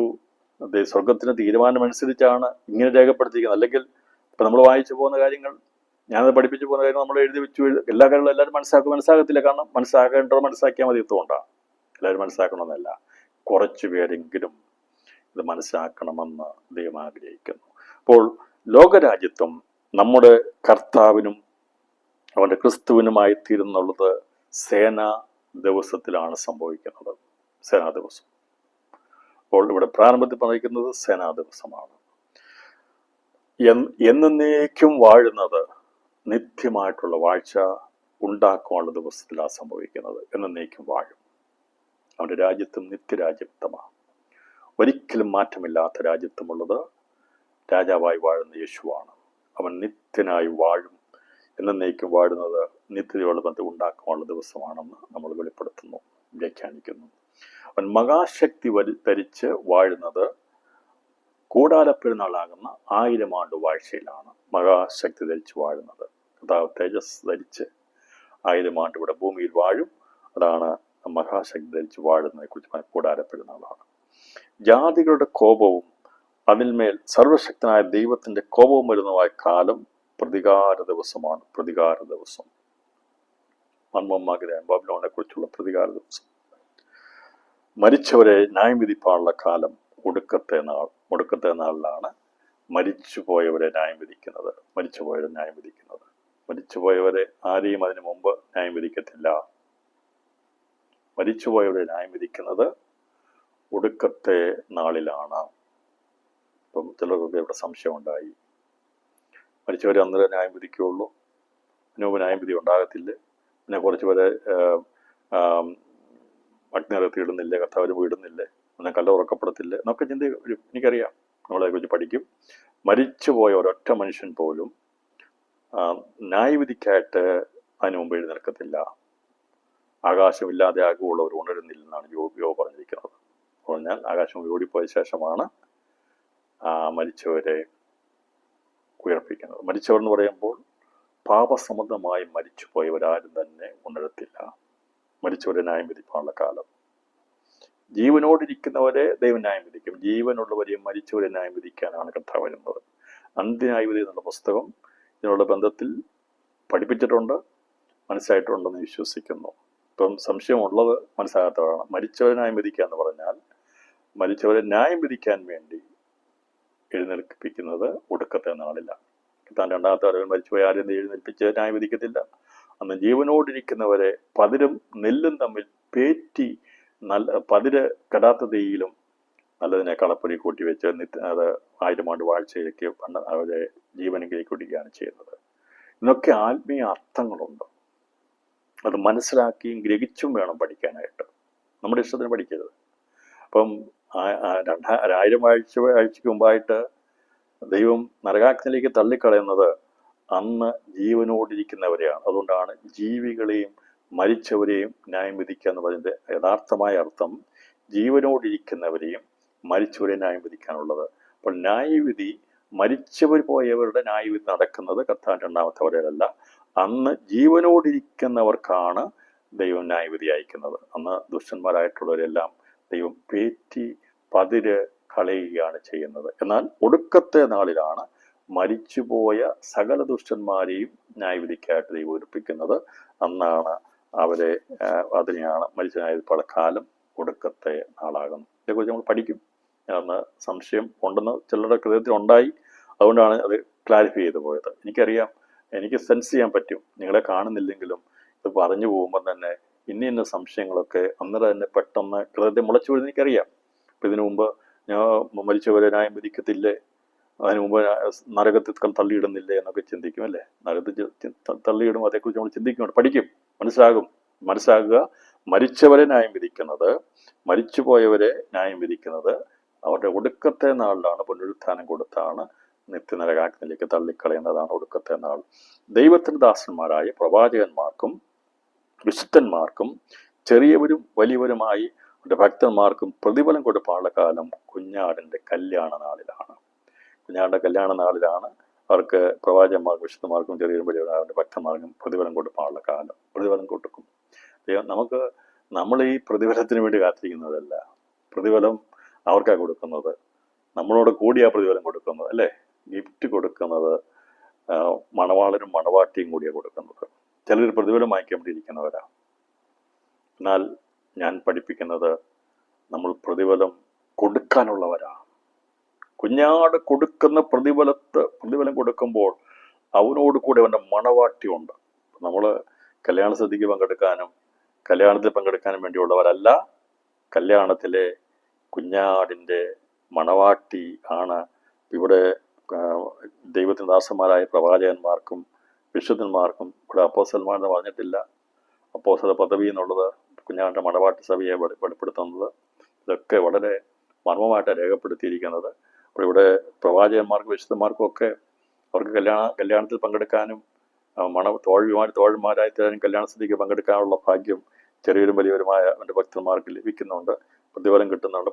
A: സ്വർഗത്തിന്റെ തീരുമാനമനുസരിച്ചാണ് ഇങ്ങനെ രേഖപ്പെടുത്തിയിരിക്കുന്നത്. അല്ലെങ്കിൽ ഇപ്പം നമ്മൾ വായിച്ചു പോകുന്ന കാര്യങ്ങൾ, ഞാനത് പഠിപ്പിച്ചു പോകുന്ന കാര്യങ്ങൾ നമ്മൾ എഴുതി വെച്ചു എല്ലാ കാര്യങ്ങളും എല്ലാവരും മനസ്സിലാക്കത്തില്ല. കാരണം മനസ്സിലാക്കേണ്ടവർ മനസ്സിലാക്കിയാൽ മതി എത്തുകൊണ്ടാണ്. എല്ലാവരും മനസ്സിലാക്കണമെന്നല്ല, കുറച്ചു പേരെങ്കിലും ഇത് മനസ്സിലാക്കണമെന്ന് ദൈവം ആഗ്രഹിക്കുന്നു. അപ്പോൾ ലോകരാജ്യത്വം നമ്മുടെ കർത്താവിനും അവൻ്റെ ക്രിസ്തുവിനുമായി തീരുന്നുള്ളത് സേനാ ദിവസത്തിലാണ് സംഭവിക്കുന്നത്. സേനാ ദിവസം. അപ്പോൾ ഇവിടെ പ്രാരംഭത്തിൽ പറഞ്ഞിരിക്കുന്നത് സേനാ ദിവസമാണ്. എന്നേക്കും വാഴുന്നത്, നിത്യമായിട്ടുള്ള വാഴ്ച ഉണ്ടാക്കാനുള്ള ദിവസത്തിലാണ് സംഭവിക്കുന്നത്. എന്നേക്കും വാഴും. അവൻ്റെ രാജ്യത്വം നിത്യരാജ്യത്വമാണ്. ഒരിക്കലും മാറ്റമില്ലാത്ത രാജ്യത്വമുള്ളത് രാജാവായി വാഴുന്ന യേശുവാണ്. അവൻ നിത്യനായി വാഴും. എന്നേക്കും വാഴുന്നത് നിത്യതയോട് ബന്ധം ഉണ്ടാക്കാനുള്ള ദിവസമാണെന്ന് നമ്മൾ വെളിപ്പെടുത്തുന്നു, വ്യാഖ്യാനിക്കുന്നു. അവൻ മഹാശക്തി ധരിച്ച് വാഴുന്നത് കൂടാരപ്പെരുന്നാളാകുന്ന 1000 ആണ്ട് വാഴ്ചയിലാണ് മഹാശക്തി ധരിച്ച് വാഴുന്നത്. കർത്താവ് തേജസ് ധരിച്ച് 1000 ആണ്ട് ഇവിടെ ഭൂമിയിൽ വാഴും. അതാണ് മഹാശക്തി ധരിച്ച് വാഴുന്നതിനെ കുറിച്ച് കൂടാരപ്പെരുന്നാളാണ്. ജാതികളുടെ കോപവും അതിന്മേൽ സർവശക്തനായ ദൈവത്തിന്റെ കോപവും വരുന്നതായ കാലം പ്രതികാര ദിവസമാണ്. പ്രതികാര ദിവസം, മന്മമാഗ്രഹം ബാബിലോണിനെ കുറിച്ചുള്ള പ്രതികാര ദിവസം. മരിച്ചവരെ ന്യായം വിധിപ്പാനുള്ള കാലം ഒടുക്കത്തെ നാൾ. ഒടുക്കത്തെ നാളിലാണ് മരിച്ചുപോയവരെ ന്യായം വിധിക്കുന്നത്. മരിച്ചുപോയവരെ ആരെയും അതിനു മുമ്പ് ന്യായം വിധിക്കത്തില്ല. മരിച്ചുപോയവരെ ന്യായം വിധിക്കുന്നത് ഒടുക്കത്തെ നാളിലാണ്. ഇപ്പം ചിലർക്കൊക്കെ ഇവിടെ സംശയം ഉണ്ടായി, മരിച്ചവരെ അന്നേരം ന്യായം വിധിക്കുകയുള്ളൂ, അതിന് മുമ്പ് ന്യായം വിധി ഉണ്ടാകത്തില്ല, പിന്നെ കുറച്ച് പേരെ അഗ്നിറത്തി ഇടുന്നില്ലേ, കർത്താവിന് വീടുന്നില്ലേ, പിന്നെ കല്ല ഉറക്കപ്പെടത്തില്ലേ എന്നൊക്കെ എനിക്കറിയാം. നമ്മളതേക്കുറിച്ച് പഠിക്കും. മരിച്ചുപോയ ഒരൊറ്റ മനുഷ്യൻ പോലും ന്യായവിധിക്കായിട്ട് അതിനു മുമ്പ് എഴുന്നേൽക്കത്തില്ല. ആകാശമില്ലാതെ ആകുള്ളവർ ഉണരുന്നില്ലെന്നാണ് യോബ് പറഞ്ഞിരിക്കുന്നത്. പറഞ്ഞാൽ ആകാശം ഓടിപ്പോയ ശേഷമാണ് മരിച്ചവരെ ഉയർപ്പിക്കുന്നത്. മരിച്ചവർ എന്ന് പറയുമ്പോൾ പാപസംബന്ധമായി മരിച്ചുപോയവരാരും തന്നെ ഉണരത്തില്ല. മരിച്ചവരെ ന്യായം വിധിക്കാനുള്ള കാലം. ജീവനോടിരിക്കുന്നവരെ ദൈവം ന്യായം വിധിക്കും. ജീവനുള്ളവരെയും മരിച്ചവരെ ന്യായം വിധിക്കാനാണ് കർത്താവ് വരുന്നത്. അന്ത്യന്യായവിധി എന്നുള്ള പുസ്തകം ഇതിനുള്ള ബന്ധത്തിൽ പഠിപ്പിച്ചിട്ടുണ്ട്, മനസ്സിലായിട്ടുണ്ടെന്ന് വിശ്വസിക്കുന്നു. ഇപ്പം സംശയമുള്ളത് മനസ്സിലാകാത്തവരാണ്. മരിച്ചവരെ ന്യായം വിധിക്കുക എന്ന് പറഞ്ഞാൽ മരിച്ചവരെ ന്യായം വിധിക്കാൻ വേണ്ടി എഴുന്നേൽപ്പിക്കുന്നത് ഒടുക്കത്തെ നാളിലാണ്. താൻ 2-ാമത്തെ വരവിൽ മരിച്ചുപോയി ആരെയും എഴുന്നേൽപ്പിച്ച് ന്യായം വിധിക്കത്തില്ല. അന്ന് ജീവനോടിരിക്കുന്നവരെ പതിരും നെല്ലും തമ്മിൽ പേറ്റി പതിര് കെടാത്ത തീയിലും നല്ലതിനെ കളപ്പുരി കൂട്ടി വെച്ച് അത് 1000 ആണ്ട് വാഴ്ചയിലേക്ക് അവരെ ജീവനിലേക്ക് കുടിക്കുകയാണ് ചെയ്യുന്നത്. ഇതിനൊക്കെ ആത്മീയ അർത്ഥങ്ങളുണ്ട്. അത് മനസ്സിലാക്കിയും ഗ്രഹിച്ചും വേണം പഠിക്കാനായിട്ട്. നമ്മുടെ ഇഷ്ടത്തിന് പഠിക്കരുത്. അപ്പം 1000 ആഴ്ചയ്ക്ക് മുമ്പായിട്ട് ദൈവം നരകാഗ്നിയിലേക്ക് തള്ളിക്കളയുന്നത് അന്ന് ജീവനോടിരിക്കുന്നവരെയാണ്. അതുകൊണ്ടാണ് ജീവികളെയും മരിച്ചവരെയും ന്യായം വിധിക്കുക എന്ന് പറയുന്നത് യഥാർത്ഥമായ അർത്ഥം ജീവനോടിരിക്കുന്നവരെയും മരിച്ചവരെ ന്യായം വിധിക്കാനുള്ളത്. അപ്പോൾ ന്യായവിധി മരിച്ചവർ പോയവരുടെ ന്യായവിധി നടക്കുന്നത് കർത്താവിൻ്റെ 2ാമത്തെ വരവിലല്ല. അന്ന് ജീവനോടിരിക്കുന്നവർക്കാണ് ദൈവം ന്യായവിധി അയക്കുന്നത്. അന്ന് ദുഷ്ടന്മാരായിട്ടുള്ളവരെല്ലാം ദൈവം പേറ്റി പതിര് കളയുകയാണ് ചെയ്യുന്നത്. എന്നാൽ ഒടുക്കത്തെ നാളിലാണ് മരിച്ചുപോയ സകല ദുഷ്ടന്മാരെയും ന്യായവിധിക്കായിട്ട് ദൈവം ഒരുപ്പിക്കുന്നത്. അന്നാണ് അതിനെയാണ് മരിച്ച ന്യായവിധിക്കുള്ള കാലം ഒടുക്കത്തെ നാളാകുന്നു. ഇതേക്കുറിച്ച് നമ്മൾ പഠിക്കും. അന്ന് സംശയം ഉണ്ടെന്ന് ചിലരുടെ ഹൃദയത്തിൽ ഉണ്ടായി. അതുകൊണ്ടാണ് അത് ക്ലാരിഫൈ ചെയ്തു പോയത്. എനിക്കറിയാം, എനിക്ക് സെൻസ് ചെയ്യാൻ പറ്റും. നിങ്ങളെ കാണുന്നില്ലെങ്കിലും ഇത് പറഞ്ഞു പോകുമ്പോൾ തന്നെ ഇന്ന സംശയങ്ങളൊക്കെ അന്നേരം തന്നെ പെട്ടെന്ന് ഹൃദയത്തിൽ മുളച്ചു വരുന്നത് എനിക്കറിയാം. അപ്പം ഇതിനു മുമ്പ് ഞാൻ മരിച്ചവരെ ന്യായം വിധിക്കത്തില്ലേ, അതിനു മുമ്പ് നരകത്തിൽ തള്ളിയിടുന്നില്ലേ എന്നൊക്കെ ചിന്തിക്കും അല്ലേ. നരകത്തിൽ തള്ളിയിടും, അതേക്കുറിച്ച് നമ്മൾ ചിന്തിക്കുന്നുണ്ട്, പഠിക്കും, മനസ്സിലാകുക. മരിച്ചവരെ ന്യായം വിധിക്കുന്നത്, മരിച്ചുപോയവരെ ന്യായം വിധിക്കുന്നത് അവരുടെ ഒടുക്കത്തെ നാളിലാണ്. പുനരുത്ഥാനം കൊടുത്താണ് നിത്യനരകാഗ്നിയിലേക്ക് തള്ളിക്കളയുന്നതാണ് ഒടുക്കത്തെ നാൾ. ദൈവത്തിൻ്റെ ദാസന്മാരായ പ്രവാചകന്മാർക്കും വിശുദ്ധന്മാർക്കും ചെറിയവരും വലിയവരുമായി അവരുടെ ഭക്തന്മാർക്കും പ്രതിഫലം കൊടുക്കാനുള്ള കാലം കുഞ്ഞാടിൻ്റെ കല്യാണ നാളിലാണ്. കുഞ്ഞാടിൻ്റെ കല്യാണ നാളിലാണ് അവർക്ക് പ്രവാചകന്മാർക്കും വിശുദ്ധന്മാർക്കും ചെറിയവരും വലിയവരും അവരുടെ ഭക്തന്മാർക്കും പ്രതിഫലം കൊടുക്കാനുള്ള കാലം. പ്രതിഫലം കൊടുക്കും. നമ്മൾ ഈ പ്രതിഫലത്തിന് വേണ്ടി കാത്തിരിക്കുന്നതല്ല. പ്രതിഫലം അവർക്കാണ് കൊടുക്കുന്നത്. നമ്മളോട് കൂടിയാ പ്രതിഫലം കൊടുക്കുന്നത് അല്ലേ. ഗിഫ്റ്റ് കൊടുക്കുന്നത് മണവാളനും മണവാട്ടിയും കൂടിയാണ് കൊടുക്കുന്നത്. ചിലർ പ്രതിഫലം വാങ്ങിക്കേണ്ടിയിരിക്കുന്നവരാണ്. എന്നാൽ ഞാൻ പഠിപ്പിക്കുന്നത് നമ്മൾ പ്രതിഫലം കൊടുക്കാനുള്ളവരാണ്. കുഞ്ഞാട് കൊടുക്കുന്ന പ്രതിഫലം കൊടുക്കുമ്പോൾ അവനോട് കൂടെ അവൻ്റെ മണവാട്ടിയുണ്ട്. നമ്മൾ കല്യാണ സദ്യക്ക് പങ്കെടുക്കാനും കല്യാണത്തിൽ പങ്കെടുക്കാനും വേണ്ടിയുള്ളവരല്ല. കല്യാണത്തിലെ കുഞ്ഞാടിൻ്റെ മണവാട്ടി ആണ്. ഇവിടെ ദൈവത്തിൻ്റെ ദാസന്മാരായ പ്രവാചകന്മാർക്കും വിശുദ്ധന്മാർക്കും ഇവിടെ അപ്പോസ്തലന്മാരെന്ന് പറഞ്ഞിട്ടില്ല. അപ്പോസ്തല പദവി എന്നുള്ളത് കുഞ്ഞാടിൻ്റെ മണവാട്ടി സഭയെ വെളിപ്പെടുത്തുന്നത്. ഇതൊക്കെ വളരെ മർമ്മമായിട്ട് രേഖപ്പെടുത്തിയിരിക്കുന്നത്. അപ്പോൾ ഇവിടെ പ്രവാചകന്മാർക്കും വിശുദ്ധന്മാർക്കും ഒക്കെ അവർക്ക് കല്യാണത്തിൽ പങ്കെടുക്കാനും തോഴന്മാരായി തീരാനും കല്യാണ സ്ഥിതിക്ക് പങ്കെടുക്കാനുള്ള ഭാഗ്യം ചെറിയവരും വലിയവരുമായ അവൻ്റെ ഭക്തന്മാർക്ക് ലഭിക്കുന്നുണ്ട്. പ്രതിഫലം കിട്ടുന്നുണ്ട്.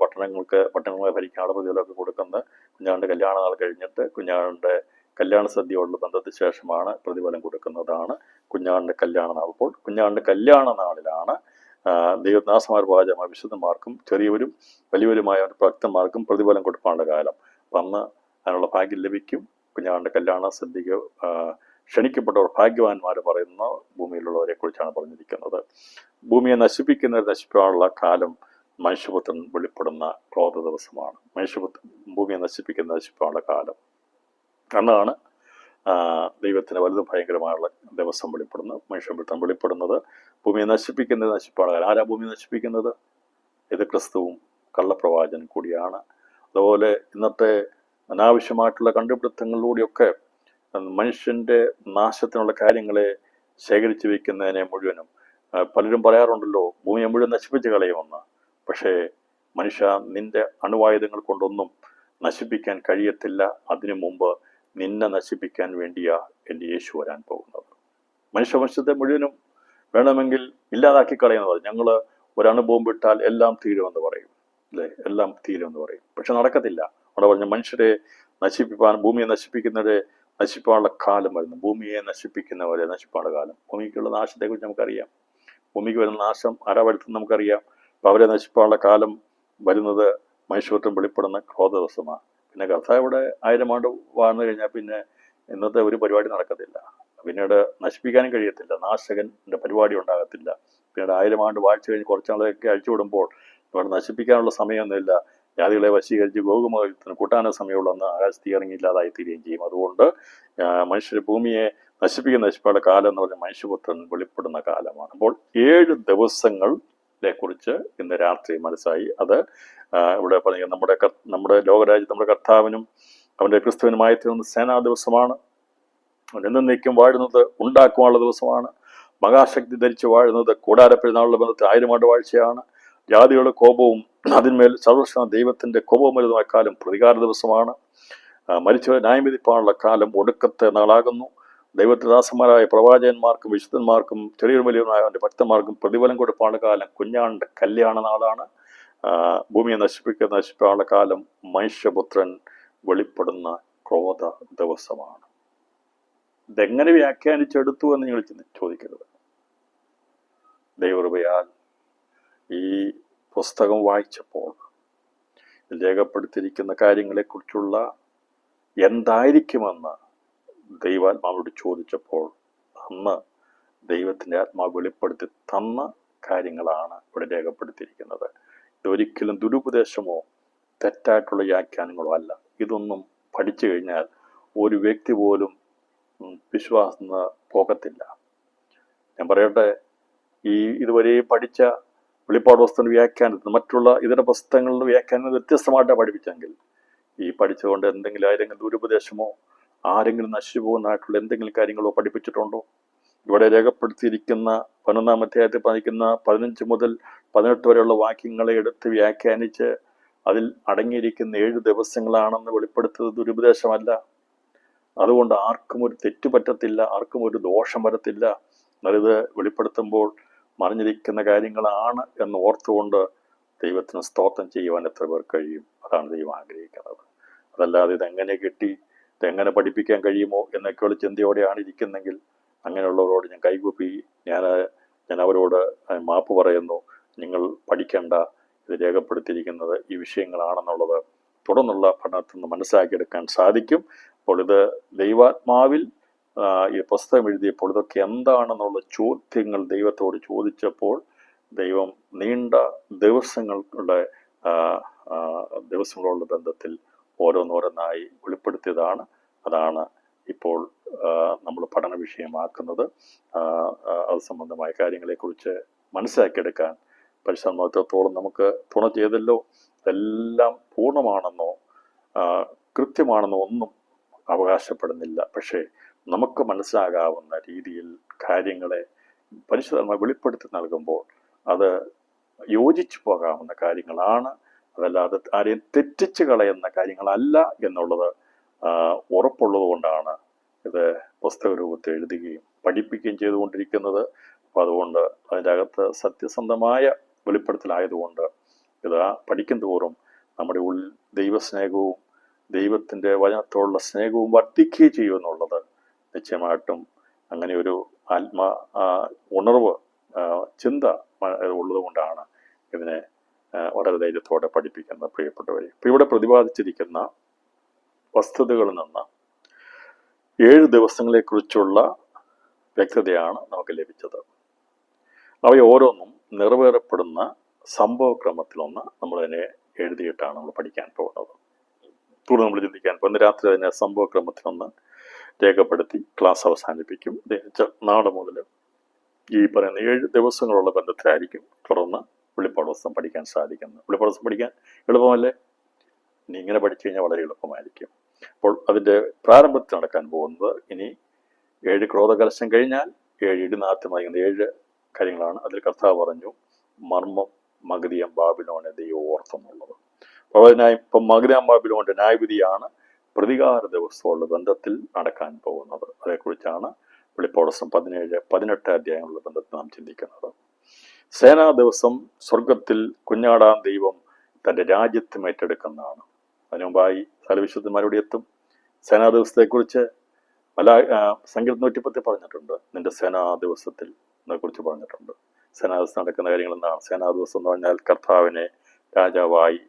A: പട്ടണങ്ങളെ ഭരിക്കാനുള്ള പ്രതിഫലമൊക്കെ കൊടുക്കുന്നത് കുഞ്ഞാടിൻ്റെ കല്യാണ നാൾ കഴിഞ്ഞിട്ട് കുഞ്ഞാടിൻ്റെ കല്യാണ സദ്യയോടുള്ള ബന്ധത്തിന് ശേഷമാണ് പ്രതിഫലം കൊടുക്കുന്നതാണ് കുഞ്ഞാടിൻ്റെ കല്യാണ നാൾ. അപ്പോൾ കുഞ്ഞാടിൻ്റെ കല്യാണ നാളിലാണ് ദൈവദാസന്മാർ പ്രവാചകന്മാർ വിശുദ്ധന്മാർക്കും ചെറിയവരും വലിയവരുമായ ഭക്തന്മാർക്കും പ്രതിഫലം കൊടുക്കാനുള്ള കാലം. അപ്പം അന്ന് അതിനുള്ള ഭാഗ്യം ലഭിക്കും. കുഞ്ഞാടിൻ്റെ കല്യാണ സദ്യക്ക് ക്ഷണിക്കപ്പെട്ടവർ ഭാഗ്യവാന്മാർ പറയുന്ന ഭൂമിയിലുള്ളവരെ കുറിച്ചാണ് പറഞ്ഞിരിക്കുന്നത്. ഭൂമിയെ നശിപ്പിക്കാനുള്ള കാലം മനുഷ്യപുത്രൻ വെളിപ്പെടുന്ന ക്രോധ ദിവസമാണ്. ഭൂമിയെ നശിപ്പിക്കാനുള്ള കാലം. അന്നാണ് ദൈവത്തിന് വലുതും ഭയങ്കരമായുള്ള ദിവസം വെളിപ്പെടുന്നത്. മനുഷ്യപുത്രൻ വെളിപ്പെടുന്നത് ഭൂമിയെ നശിപ്പിപ്പാണ് കാലം. ആരാ ഭൂമിയെ നശിപ്പിക്കുന്നത്? ഇത് ക്രിസ്തുവും കള്ളപ്രവാചകനും കൂടിയാണ്. അതുപോലെ ഇന്നത്തെ അനാവശ്യമായിട്ടുള്ള കണ്ടുപിടുത്തങ്ങളിലൂടെയൊക്കെ മനുഷ്യൻ്റെ നാശത്തിനുള്ള കാര്യങ്ങളെ ശേഖരിച്ചു വയ്ക്കുന്നതിനെ മുഴുവനും പലരും പറയാറുണ്ടല്ലോ, ഭൂമിയെ മുഴുവൻ നശിപ്പിച്ച് കളയുമെന്ന്. പക്ഷേ മനുഷ്യ, നിന്റെ അണുവായുധങ്ങൾ കൊണ്ടൊന്നും നശിപ്പിക്കാൻ കഴിയത്തില്ല. അതിനു മുമ്പ് നിന്നെ നശിപ്പിക്കാൻ വേണ്ടിയാ എൻ്റെ യേശു വരാൻ പോകുന്നത്. മനുഷ്യവംശത്തെ മുഴുവനും വേണമെങ്കിൽ ഇല്ലാതാക്കി കളയുന്നത്. ഞങ്ങൾ ഒരണുബോംബ് ഇട്ടാൽ എല്ലാം തീരുമെന്ന് പറയും അല്ലേ, എല്ലാം തീരുമെന്ന് പറയും. പക്ഷെ നടക്കത്തില്ല. അവിടെ പറഞ്ഞ മനുഷ്യരെ നശിപ്പിക്കാൻ, ഭൂമിയെ നശിപ്പിക്കുന്നവരെ നശിപ്പാനുള്ള കാലം വരുന്നു. ഭൂമിയെ നശിപ്പിക്കുന്നവരെ നശിപ്പാനുള്ള കാലം. ഭൂമിക്കുള്ള നാശത്തെക്കുറിച്ച് നമുക്കറിയാം. ഭൂമിക്ക് വരുന്ന നാശം ആരാ വരുത്തുന്നത് നമുക്കറിയാം. അപ്പം അവരെ നശിപ്പാനുള്ള കാലം വരുന്നത് മനുഷ്യത്വം വെളിപ്പെടുന്ന ക്രോധ ദിവസമാണ്. പിന്നെ കർത്താവിടെ 1000 ആണ്ട് വാഴ്ന്നു കഴിഞ്ഞാൽ പിന്നെ ഇന്നത്തെ ഒരു പരിപാടി നടക്കത്തില്ല. പിന്നീട് നശിപ്പിക്കാനും കഴിയത്തില്ല. നാശകൻ്റെ പരിപാടി ഉണ്ടാകത്തില്ല. പിന്നീട് 1000 ആണ്ട് വാഴ്ച കഴിഞ്ഞ് കുറച്ചാളൊക്കെ അഴിച്ചുവിടുമ്പോൾ ഇവിടെ നശിപ്പിക്കാനുള്ള സമയമൊന്നുമില്ല. ജാതികളെ വശീകരിച്ച് ഗോകുമത്തിന് കൂട്ടാനേ സമയമുള്ളെന്ന് ആകാശത്ത് ഇറങ്ങിയില്ലാതായി തീരുകയും ചെയ്യും. അതുകൊണ്ട് മനുഷ്യർ ഭൂമിയെ നശിപ്പാട് കാലം എന്ന് പറഞ്ഞ മനുഷ്യപുത്രൻ വെളിപ്പെടുന്ന കാലമാണ്. അപ്പോൾ 7 ദിവസങ്ങളെ കുറിച്ച് ഇന്ന് രാത്രി മനസ്സായി. അത് ഇവിടെ പറഞ്ഞ നമ്മുടെ ലോകരാജ്യത്ത് നമ്മുടെ കർത്താവിനും അവൻ്റെ ക്രിസ്തുവിനുമായി തീർന്ന സേനാ ദിവസമാണ്. അവൻ എന്നേക്കും വാഴുന്നത് ഉണ്ടാക്കുവാനുള്ള ദിവസമാണ്. മഹാശക്തി ധരിച്ച് വാഴുന്നത് കൂടാര പെരുന്നാളുടെ ബന്ധത്തിൽ 1000 ആണ്ട് വാഴ്ചയാണ്. ജാതികളുടെ കോപവും അതിന്മേൽ സർവ്വശക്തനായ ദൈവത്തിന്റെ കോപവും വരുന്ന കാലം പ്രതികാര ദിവസമാണ്. മരിച്ചവരെ ന്യായം വിധിപ്പാനുള്ള കാലം ഒടുക്കത്തെ നാളാകുന്നു. ദൈവത്തിന്റെ ദാസന്മാരായ പ്രവാചകന്മാർക്കും വിശുദ്ധന്മാർക്കും ചെറിയ വലിയവനായ അവന്റെ ഭക്തന്മാർക്കും പ്രതിഫലം കൊടുപ്പാനുള്ള കാലം കുഞ്ഞാണ്ട് കല്യാണ നാളാണ്. ഭൂമിയെ നശിപ്പാനുള്ള കാലം മനുഷ്യപുത്രൻ വെളിപ്പെടുന്ന ക്രോധ ദിവസമാണ്. ഇതെങ്ങനെ വ്യാഖ്യാനിച്ചെടുത്തു എന്ന് നിങ്ങൾ ചോദിക്കരുത്. ദൈവകൃപയാൽ ഈ പുസ്തകം വായിച്ചപ്പോൾ രേഖപ്പെടുത്തിയിരിക്കുന്ന കാര്യങ്ങളെക്കുറിച്ചുള്ള എന്തായിരിക്കുമെന്ന് ദൈവാത്മാവോട് ചോദിച്ചപ്പോൾ അന്ന് ദൈവത്തിൻ്റെ ആത്മാവ് വെളിപ്പെടുത്തി തന്ന കാര്യങ്ങളാണ് ഇവിടെ രേഖപ്പെടുത്തിയിരിക്കുന്നത്. ഇതൊരിക്കലും ദുരുപദേശമോ തെറ്റായിട്ടുള്ള വ്യാഖ്യാനങ്ങളോ അല്ല. ഇതൊന്നും പഠിച്ചു കഴിഞ്ഞാൽ ഒരു വ്യക്തി പോലും വിശ്വാസം പോകത്തില്ല. ഞാൻ പറയട്ടെ, ഇതുവരെ പഠിച്ച വെളിപ്പാട് പുസ്തകത്തിന്റെ വ്യാഖ്യാനത്തിന് മറ്റുള്ള ഇതര പുസ്തകങ്ങളുടെ വ്യാഖ്യാനം വ്യത്യസ്തമായിട്ടാണ് പഠിപ്പിച്ചെങ്കിൽ ഈ പഠിച്ചുകൊണ്ട് ആരെങ്കിലും ദുരുപദേശമോ ആരെങ്കിലും നശിച്ചു പോകുന്നതായിട്ടുള്ള എന്തെങ്കിലും കാര്യങ്ങളോ പഠിപ്പിച്ചിട്ടുണ്ടോ? ഇവിടെ രേഖപ്പെടുത്തിയിരിക്കുന്ന 11-ാം അധ്യായത്തിൽ പറഞ്ഞിരിക്കുന്ന 15 മുതൽ 18 വരെയുള്ള വാക്യങ്ങളെ എടുത്ത് വ്യാഖ്യാനിച്ച് അതിൽ അടങ്ങിയിരിക്കുന്ന 7 ദിവസങ്ങളാണെന്ന് വെളിപ്പെടുത്തുന്നത് ദുരുപദേശമല്ല. അതുകൊണ്ട് ആർക്കും ഒരു തെറ്റ് പറ്റത്തില്ല, ആർക്കും ഒരു ദോഷം വരത്തില്ല. എന്നാലിത് വെളിപ്പെടുത്തുമ്പോൾ മറിഞ്ഞിരിക്കുന്ന കാര്യങ്ങളാണ് എന്ന് ഓർത്തുകൊണ്ട് ദൈവത്തിന് സ്തോത്രം ചെയ്യുവാൻ എത്ര പേർ കഴിയും? അതാണ് ദൈവം ആഗ്രഹിക്കുന്നത്. അതല്ലാതെ ഇതെങ്ങനെ കിട്ടി, ഇതെങ്ങനെ പഠിപ്പിക്കാൻ കഴിയുമോ എന്നൊക്കെയുള്ള ചിന്തയോടെയാണ് ഇരിക്കുന്നെങ്കിൽ അങ്ങനെയുള്ളവരോട് ഞാൻ കൈകൂപ്പി ഞാൻ അവരോട് മാപ്പ് പറയുന്നു. നിങ്ങൾ പഠിക്കേണ്ട, ഇത് രേഖപ്പെടുത്തിയിരിക്കുന്നത് ഈ വിഷയങ്ങളാണെന്നുള്ളത് തുടർന്നുള്ള പഠനത്തിൽ നിന്ന് മനസ്സിലാക്കിയെടുക്കാൻ സാധിക്കും. അപ്പോൾ ഇത് ദൈവാത്മാവിൽ ഈ പുസ്തകം എഴുതിയപ്പോൾ ഇതൊക്കെ എന്താണെന്നുള്ള ചോദ്യങ്ങൾ ദൈവത്തോട് ചോദിച്ചപ്പോൾ ദൈവം നീണ്ട ദിവസങ്ങളുള്ള ബന്ധത്തിൽ ഓരോന്നോരോന്നായി വെളിപ്പെടുത്തിയതാണ്. അതാണ് ഇപ്പോൾ നമ്മൾ പഠന വിഷയമാക്കുന്നത്. അത് സംബന്ധമായ കാര്യങ്ങളെക്കുറിച്ച് മനസ്സിലാക്കിയെടുക്കാൻ പരിശുദ്ധാത്മാവത്തോളം നമുക്ക് തുണ ചെയ്തല്ലോ. ഇതെല്ലാം പൂർണ്ണമാണെന്നോ കൃത്യമാണെന്നോ ഒന്നും അവകാശപ്പെടുന്നില്ല. പക്ഷേ നമുക്ക് മനസ്സിലാകാവുന്ന രീതിയിൽ കാര്യങ്ങളെ പരിശുദ്ധാത്മാവ് വെളിപ്പെടുത്തി നൽകുമ്പോൾ അത് യോജിച്ചു പോകാവുന്ന കാര്യങ്ങളാണ്. അതല്ലാതെ ആരെയും തെറ്റിച്ച് കളയുന്ന കാര്യങ്ങളല്ല എന്നുള്ളത് ഉറപ്പുള്ളത് കൊണ്ടാണ് ഇത് പുസ്തക രൂപത്തിൽ എഴുതുകയും പഠിപ്പിക്കുകയും ചെയ്തുകൊണ്ടിരിക്കുന്നത്. അപ്പോൾ അതുകൊണ്ട് അതിൻ്റെ അകത്ത് സത്യസന്ധമായ വെളിപ്പെടുത്തലായതുകൊണ്ട് ഇത് പഠിക്കും തോറും നമ്മുടെ ഉള്ളിൽ ദൈവസ്നേഹവും ദൈവത്തിൻ്റെ വചനത്തോടുള്ള സ്നേഹവും വർദ്ധിക്കുകയും ചെയ്യുമെന്നുള്ളത് നിശ്ചയമായിട്ടും അങ്ങനെ ഒരു ഉണർവ് ചിന്ത ഉള്ളത് കൊണ്ടാണ് ഇതിനെ വളരെ ധൈര്യത്തോടെ പഠിപ്പിക്കുന്നത്. പ്രിയപ്പെട്ടവരെ, ഇപ്പം ഇവിടെ പ്രതിപാദിച്ചിരിക്കുന്ന വസ്തുതകളിൽ നിന്ന് 7 ദിവസങ്ങളെക്കുറിച്ചുള്ള വ്യക്തതയാണ് നമുക്ക് ലഭിച്ചത്. അവ ഓരോന്നും നിറവേറപ്പെടുന്ന സംഭവക്രമത്തിലൊന്ന് നമ്മളതിനെ എഴുതിയിട്ടാണ് നമ്മൾ പഠിക്കാൻ പോകുന്നത്. തുടർന്ന് നമ്മൾ ചിന്തിക്കാൻ പോകും. ഇന്ന് രാത്രി അതിനെ സംഭവക്രമത്തിലൊന്ന് രേഖപ്പെടുത്തി ക്ലാസ് അവസാനിപ്പിക്കും. നാളെ മുതൽ ഈ പറയുന്ന 7 ദിവസങ്ങളുള്ള ബന്ധത്തിലായിരിക്കും തുടർന്ന് വെളിപ്പാട് പുസ്തകം പഠിക്കാൻ സാധിക്കുന്നത്. വെളിപ്പാട് പുസ്തകം പഠിക്കാൻ എളുപ്പമല്ലേ? ഇനി ഇങ്ങനെ പഠിച്ചു കഴിഞ്ഞാൽ വളരെ എളുപ്പമായിരിക്കും. അപ്പോൾ അതിൻ്റെ പ്രാരംഭത്തിൽ നടക്കാൻ പോകുന്നത് ഇനി 7 ക്രോധകലശം കഴിഞ്ഞാൽ 7 ഇടിനാഥ്യമാകുന്ന 7 കാര്യങ്ങളാണ്. അതിൽ കർത്താവ് പറഞ്ഞു മർമ്മം മഗതിയം ബാബിലോനെ ദൈവം ഓർത്തെന്നുള്ളത്. അപ്പോൾ അതിനായി ഇപ്പം മഗതിയം ബാബിലോന്റെ ന്യായവിധിയാണ് പ്രതികാര ദിവസമുള്ള ബന്ധത്തിൽ നടക്കാൻ പോകുന്നത്. അതേക്കുറിച്ചാണ് വെളിപ്പാട് പുസ്തകം 17-18 അധ്യായങ്ങളുടെ ബന്ധത്തിൽ നാം ചിന്തിക്കുന്നത്. സേനാ ദിവസം സ്വർഗത്തിൽ കുഞ്ഞാടാൻ ദൈവം തൻ്റെ രാജ്യത്വം ഏറ്റെടുക്കുന്നതാണ്. അതിനു മുമ്പായി സകലവിശുദ്ധന്മാരോട് എത്തും. സേനാ ദിവസത്തെക്കുറിച്ച് സങ്കീർത്തനം 110 പറഞ്ഞിട്ടുണ്ട്. നിന്റെ സേനാ ദിവസത്തിൽ കുറിച്ച് പറഞ്ഞിട്ടുണ്ട്. സേനാ ദിവസം നടക്കുന്ന കാര്യങ്ങൾ എന്താണ്? സേനാ ദിവസം എന്ന് പറഞ്ഞാൽ കർത്താവിനെ രാജാവായി,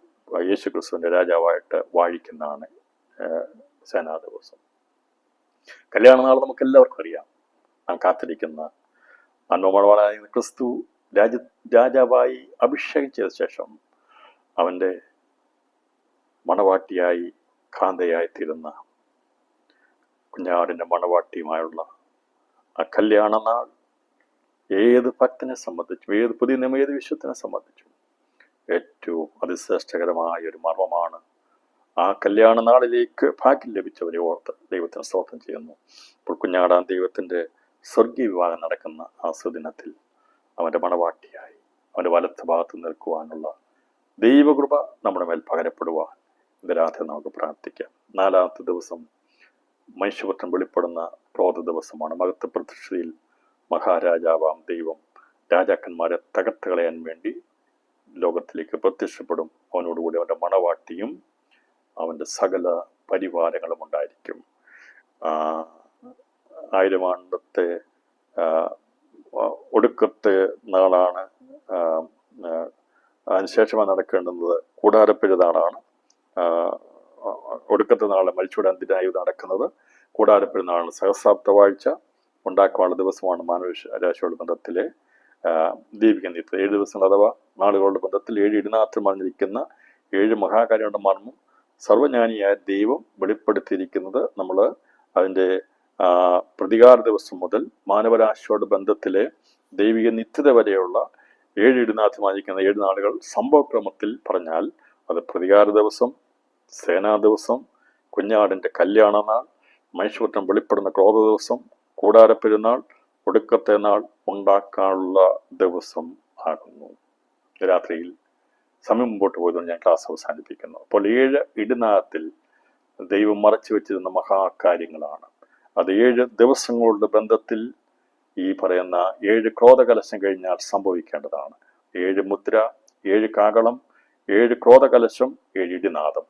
A: യേശു ക്രിസ്തുവിന്റെ രാജാവായിട്ട് വാഴിക്കുന്നതാണ് സേനാ ദിവസം. കല്യാണ നാൾ നമുക്ക് എല്ലാവർക്കും അറിയാം. നാം കാത്തിരിക്കുന്ന അന്വമണവാളനായ ക്രിസ്തു രാജാവായി അഭിഷേകം ചെയ്ത ശേഷം അവൻ്റെ മണവാട്ടിയായി കാന്തയായി തീരുന്ന കുഞ്ഞാടിൻ്റെ മണവാട്ടിയുമായുള്ള ആ കല്യാണ നാൾ ഏത് ഭക്തനെ സംബന്ധിച്ചും, ഏത് പുതിയ നിയമ ഏത് വിശ്വത്തിനെ സംബന്ധിച്ചും ഏറ്റവും അതിശ്രേഷ്ഠകരമായ ഒരു മർമ്മമാണ്. ആ കല്യാണ നാളിലേക്ക് ഭാഗ്യം ലഭിച്ചവരെ ഓർത്ത് ദൈവത്തിന് സ്തോത്രം ചെയ്യുന്നു. ഇപ്പോൾ കുഞ്ഞാടാൻ ദൈവത്തിൻ്റെ സ്വർഗീയ വിവാഹം നടക്കുന്ന ആ സുദിനത്തിൽ അവൻ്റെ മണവാട്ടിയായി അവൻ്റെ വലത്ത് ഭാഗത്ത് നിൽക്കുവാനുള്ള ദൈവകൃപ നമ്മുടെ മേൽ പകരപ്പെടുവാൻ ഇന്ന് രാത്രി നമുക്ക് പ്രാർത്ഥിക്കാം. 4-ാമത്തെ ദിവസം മനുഷ്യപുത്രൻ വെളിപ്പെടുന്ന ക്രോധ ദിവസമാണ്. മഹത്വ പ്രത്യക്ഷതയിൽ മഹാരാജാവാം ദൈവം രാജാക്കന്മാരെ തകർത്ത് കളയാൻ വേണ്ടി ലോകത്തിലേക്ക് പ്രത്യക്ഷപ്പെടും. അവനോടുകൂടി അവൻ്റെ മണവാട്ടിയും അവൻ്റെ സകല പരിവാരങ്ങളും ഉണ്ടായിരിക്കും. 1000 ആണ്ടത്തെ ഒടുക്കത്തെ നാളാണ്. അതിനുശേഷമാണ് നടക്കേണ്ടുന്നത് കൂടാരപ്പെരുന്നാളാണ്. ഒടുക്കത്തെ നാളെ മരിച്ചൂടെ അന്തിനായി നടക്കുന്നത് കൂടാരപ്പെരുന്നാളാണ്. സഹസ്രാബ്ദവാഴ്ച ഉണ്ടാക്കാനുള്ള ദിവസമാണ് മാനവരാശിയുടെ ബന്ധത്തിലെ ദീപിക നിത്യം. 7 ദിവസങ്ങൾ അഥവാ നാളുകളുടെ ബന്ധത്തിൽ 7 ഇടിനാത്രം മറിഞ്ഞിരിക്കുന്ന 7 മഹാകാര്യങ്ങളുടെ മർമ്മം സർവജ്ഞാനിയായ ദൈവം വെളിപ്പെടുത്തിയിരിക്കുന്നത് നമ്മൾ അതിൻ്റെ പ്രതികാര ദിവസം മുതൽ മാനവരാശിയുടെ ബന്ധത്തിലെ ദൈവിക നിത്യത വരെയുള്ള 7 ഇടിനാഥമായിരിക്കുന്ന 7 നാളുകൾ സംഭവക്രമത്തിൽ പറഞ്ഞാൽ അത് പ്രതികാര ദിവസം, സേനാ ദിവസം, കുഞ്ഞാടിൻ്റെ കല്യാണ നാൾ, മനുഷ്യപുത്രൻ വെളിപ്പെടുന്ന ക്രോധ ദിവസം, കൂടാരപ്പെരുന്നാൾ, ഒടുക്കത്തെ നാൾ ഉണ്ടാക്കാനുള്ള ദിവസം ആകുന്നു. രാത്രിയിൽ സമയം മുമ്പോട്ട് പോയതുകൊണ്ട് ഞാൻ ക്ലാസ് അവസാനിപ്പിക്കുന്നു. അപ്പോൾ 7 ഇടിനാഥത്തിൽ ദൈവം മറച്ചു വെച്ചിരുന്ന മഹാകാര്യങ്ങളാണ്. അത് 7 ദിവസങ്ങളുടെ ബന്ധത്തിൽ ഈ പറയുന്ന 7 ക്രോധകലശം കഴിഞ്ഞാൽ സംഭവിക്കേണ്ടതാണ്. 7 മുദ്ര, 7 കാകളം, 7 ക്രോധകലശം, 7 ഇടിനാദം.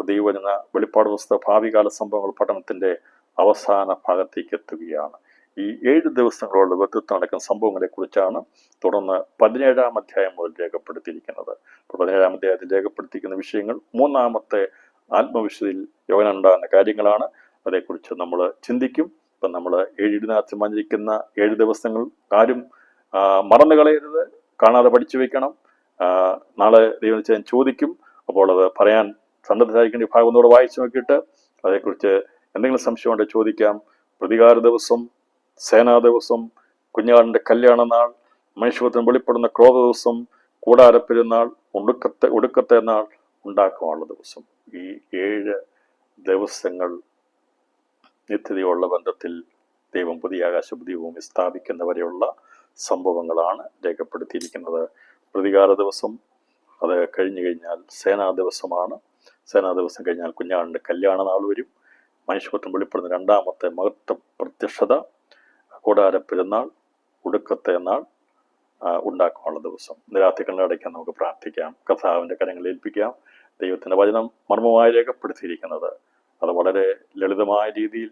A: ദൈവവചന വെളിപ്പാട് പുസ്തക ഭാവികാല സംഭവങ്ങൾ പഠനത്തിന്റെ അവസാന ഭാഗത്തേക്ക് എത്തുകയാണ്. ഈ 7 ദിവസങ്ങളോട് ബന്ധത്തിൽ നടക്കുന്ന സംഭവങ്ങളെ കുറിച്ചാണ് തുടർന്ന് 17-ാം അധ്യായം മുതൽ രേഖപ്പെടുത്തിയിരിക്കുന്നത്. 17-ാം അധ്യായത്തിൽ രേഖപ്പെടുത്തിയിരിക്കുന്ന വിഷയങ്ങൾ 3-ാമത്തെ ആത്മവിശുദ്ധിയിൽ യോഹന്നാനുണ്ടാകുന്ന കാര്യങ്ങളാണ്. അതേക്കുറിച്ച് നമ്മൾ ചിന്തിക്കും. ഇപ്പം നമ്മൾ 7 ഇടിനാഥം മഞ്ഞിരിക്കുന്ന 7 ദിവസങ്ങൾ ആരും മറന്നു കളയരുത്, കാണാതെ പഠിച്ചു വെക്കണം. നാളെ ദൈവം ഞാൻ ചോദിക്കും. അപ്പോൾ അത് പറയാൻ സന്നദ്ധരായിരിക്കേണ്ട ഭാഗം ഒന്നുകൂടെ വായിച്ചു നോക്കിയിട്ട് അതേക്കുറിച്ച് എന്തെങ്കിലും സംശയം ഉണ്ടെങ്കിൽ ചോദിക്കാം. പ്രതികാര ദിവസം, സേനാ ദിവസം, കുഞ്ഞാടിൻ്റെ കല്യാണ നാൾ, മനുഷ്യപുത്രൻ വെളിപ്പെടുന്ന ക്രോധ ദിവസം, കൂടാരപ്പെരുന്നാൾ, ഒടുക്കത്തെ നാൾ, ഉണ്ടാക്കാനുള്ള ദിവസം. ഈ 7 ദിവസങ്ങൾ നിത്യതയുള്ള ബന്ധത്തിൽ ദൈവം പുതിയ ആകാശഭൂമി സ്ഥാപിക്കുന്നവരെയുള്ള സംഭവങ്ങളാണ് രേഖപ്പെടുത്തിയിരിക്കുന്നത്. പ്രതികാര ദിവസം അത് കഴിഞ്ഞു കഴിഞ്ഞാൽ സേനാ ദിവസമാണ്. സേനാ ദിവസം കഴിഞ്ഞാൽ കുഞ്ഞാടിൻ്റെ കല്യാണ നാൾ വരും. മനുഷ്യപുത്രൻ വെളിപ്പെടുന്ന 2-ാമത്തെ മഹത്വ പ്രത്യക്ഷത, കൂടാരപ്പെരുന്നാൾ, ഒടുക്കത്തെ നാൾ, ഉണ്ടാക്കാനുള്ള ദിവസം. രാത്രി കണ്ണടയ്ക്കാൻ നമുക്ക് പ്രാർത്ഥിക്കാം. കർത്താവിൻ്റെ കരങ്ങളിൽ ഏൽപ്പിക്കാം. ദൈവത്തിൻ്റെ വചനം മർമ്മമായി രേഖപ്പെടുത്തിയിരിക്കുന്നത് അത് വളരെ ലളിതമായ രീതിയിൽ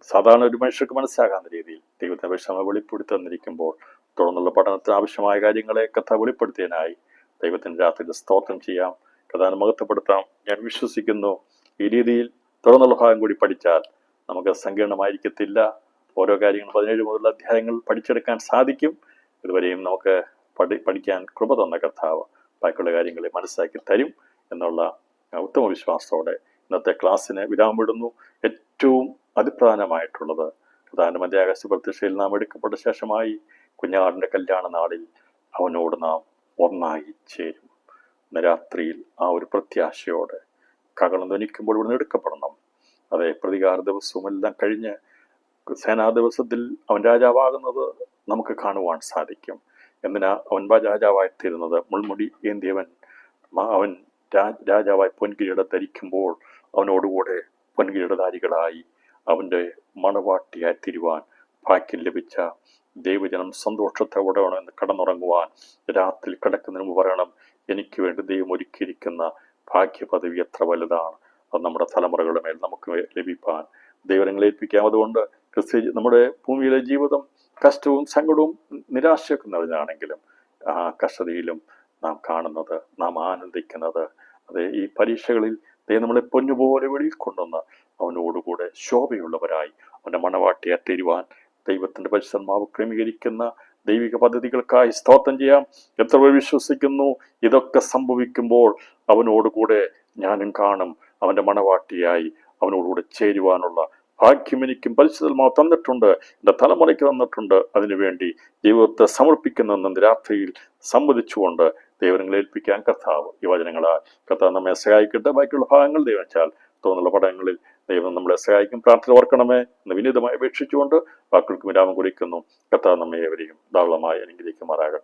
A: സാധാരണ ഒരു മനുഷ്യർക്ക് മനസ്സിലാകാവുന്ന രീതിയിൽ ദൈവത്തെ വിഷമ വെളിപ്പെടുത്തി തന്നിരിക്കുമ്പോൾ തുടർന്നുള്ള പഠനത്തിന് ആവശ്യമായ കാര്യങ്ങളെ കഥ വെളിപ്പെടുത്തിയതിനായി ദൈവത്തിൻ്റെ രാത്രിയിൽ സ്തോത്രം ചെയ്യാം. കഥാനെ മഹത്വപ്പെടുത്താം. ഞാൻ വിശ്വസിക്കുന്നു ഈ രീതിയിൽ തുടർന്നുള്ള ഭാഗം കൂടി പഠിച്ചാൽ നമുക്ക് സങ്കീർണമായിരിക്കത്തില്ല. ഓരോ കാര്യങ്ങൾ 17 മുതലുള്ള അധ്യായങ്ങൾ പഠിച്ചെടുക്കാൻ സാധിക്കും. ഇതുവരെയും നമുക്ക് പഠിക്കാൻ കൃപ തന്ന കർത്താവ് ബാക്കിയുള്ള കാര്യങ്ങളെ മനസ്സിലാക്കി തരും എന്നുള്ള ഉത്തമ വിശ്വാസത്തോടെ ഇന്നത്തെ ക്ലാസ്സിന് വിരാമിടുന്നു. ഏറ്റവും അതിപ്രധാനമായിട്ടുള്ളത് പ്രധാന മധ്യാകാശ പ്രത്യക്ഷയിൽ നാം എടുക്കപ്പെട്ട ശേഷമായി കുഞ്ഞാടിൻ്റെ കല്യാണ നാളിൽ അവനോട് നാം ഒന്നായി ചേരും. ഇന്ന് രാത്രിയിൽ ആ ഒരു പ്രത്യാശയോടെ കകളം ധ്വനിക്കുമ്പോൾ ഇവിടുന്ന് എടുക്കപ്പെടണം. അതെ, പ്രതികാര ദിവസവും എല്ലാം കഴിഞ്ഞ് സേനാ ദിവസത്തിൽ അവൻ രാജാവാകുന്നത് നമുക്ക് കാണുവാൻ സാധിക്കും. എന്തിനാ അവൻ രാജാവായിത്തീരുന്നത്? മുൾമുടി ഏന്തിയവൻ അവൻ രാജാവായി പൊൻകിരീടം ധരിക്കുമ്പോൾ അവനോടുകൂടെ പൊൻകിരീടധാരികളായി അവൻ്റെ മണവാട്ടിയായി തീരുവാൻ ഭാഗ്യം ലഭിച്ച ദൈവജനം സന്തോഷത്തോടെ എന്ന് കടന്നുറങ്ങുവാൻ രാത്രി കിടക്കുന്നതിന് മുമ്പ് പറയണം, എനിക്ക് വേണ്ടി ദൈവം ഒരുക്കിയിരിക്കുന്ന ഭാഗ്യപദവി എത്ര വലുതാണ്. അത് നമ്മുടെ തലമുറകളുടെ മേൽ നമുക്ക് ലഭിപ്പാൻ ദൈവങ്ങളെ ഏൽപ്പിക്കാം. അതുകൊണ്ട് നമ്മുടെ ഭൂമിയിലെ ജീവിതം കഷ്ടവും സങ്കടവും നിരാശയൊക്കെ നിറഞ്ഞാണെങ്കിലും ആ കഷ്ടതയിലും നാം കാണുന്നത്, നാം ആനന്ദിക്കുന്നത്, അത് ഈ പരീക്ഷകളിൽ ദൈവം നമ്മളെ പൊന്നുപോലെ വെളിയിൽ കൊണ്ടുവന്ന് അവനോടുകൂടെ ശോഭയുള്ളവരായി അവൻ്റെ മണവാട്ടിയെ തീരുവാൻ ദൈവത്തിൻ്റെ പരിശുദ്ധാത്മാവ് ക്രമീകരിക്കുന്ന ദൈവിക പദ്ധതികൾക്കായി സ്തോത്രം ചെയ്യാം. എത്ര പേർ വിശ്വസിക്കുന്നു ഇതൊക്കെ സംഭവിക്കുമ്പോൾ അവനോടുകൂടെ ഞാനും കാണും, അവൻ്റെ മണവാട്ടിയായി അവനോടുകൂടെ ചേരുവാനുള്ള ഭാഗ്യം എനിക്കും പരിശുദ്ധാത്മാവ് തന്നിട്ടുണ്ട്, എൻ്റെ തലമുറയ്ക്ക് തന്നിട്ടുണ്ട്. അതിനുവേണ്ടി ജീവിതത്തെ സമർപ്പിക്കുന്ന രാത്രിയിൽ സമ്മതിച്ചുകൊണ്ട് ദൈവങ്ങളെ ഏൽപ്പിക്കാൻ കർത്താവ് ഈ വചനങ്ങളാൽ കർത്താവ് നമ്മെ സഹായിക്കട്ടെ. ബാക്കിയുള്ള ഭാഗങ്ങൾ ദൈവച്ചാൽ തോന്നുള്ള പഠനങ്ങളിൽ ദൈവം നമ്മളെ സഹായിക്കും. പ്രാർത്ഥന ഓർക്കണമേ എന്ന് വിനീതമായി അപേക്ഷിച്ചുകൊണ്ട് വാക്കുകൾക്ക് വിരാമം കുറിക്കുന്നു. കർത്താവ് നമ്മെ ഏവരെയും ധാരാളമായി അനുഗ്രഹിക്കുമാറാകട്ടെ.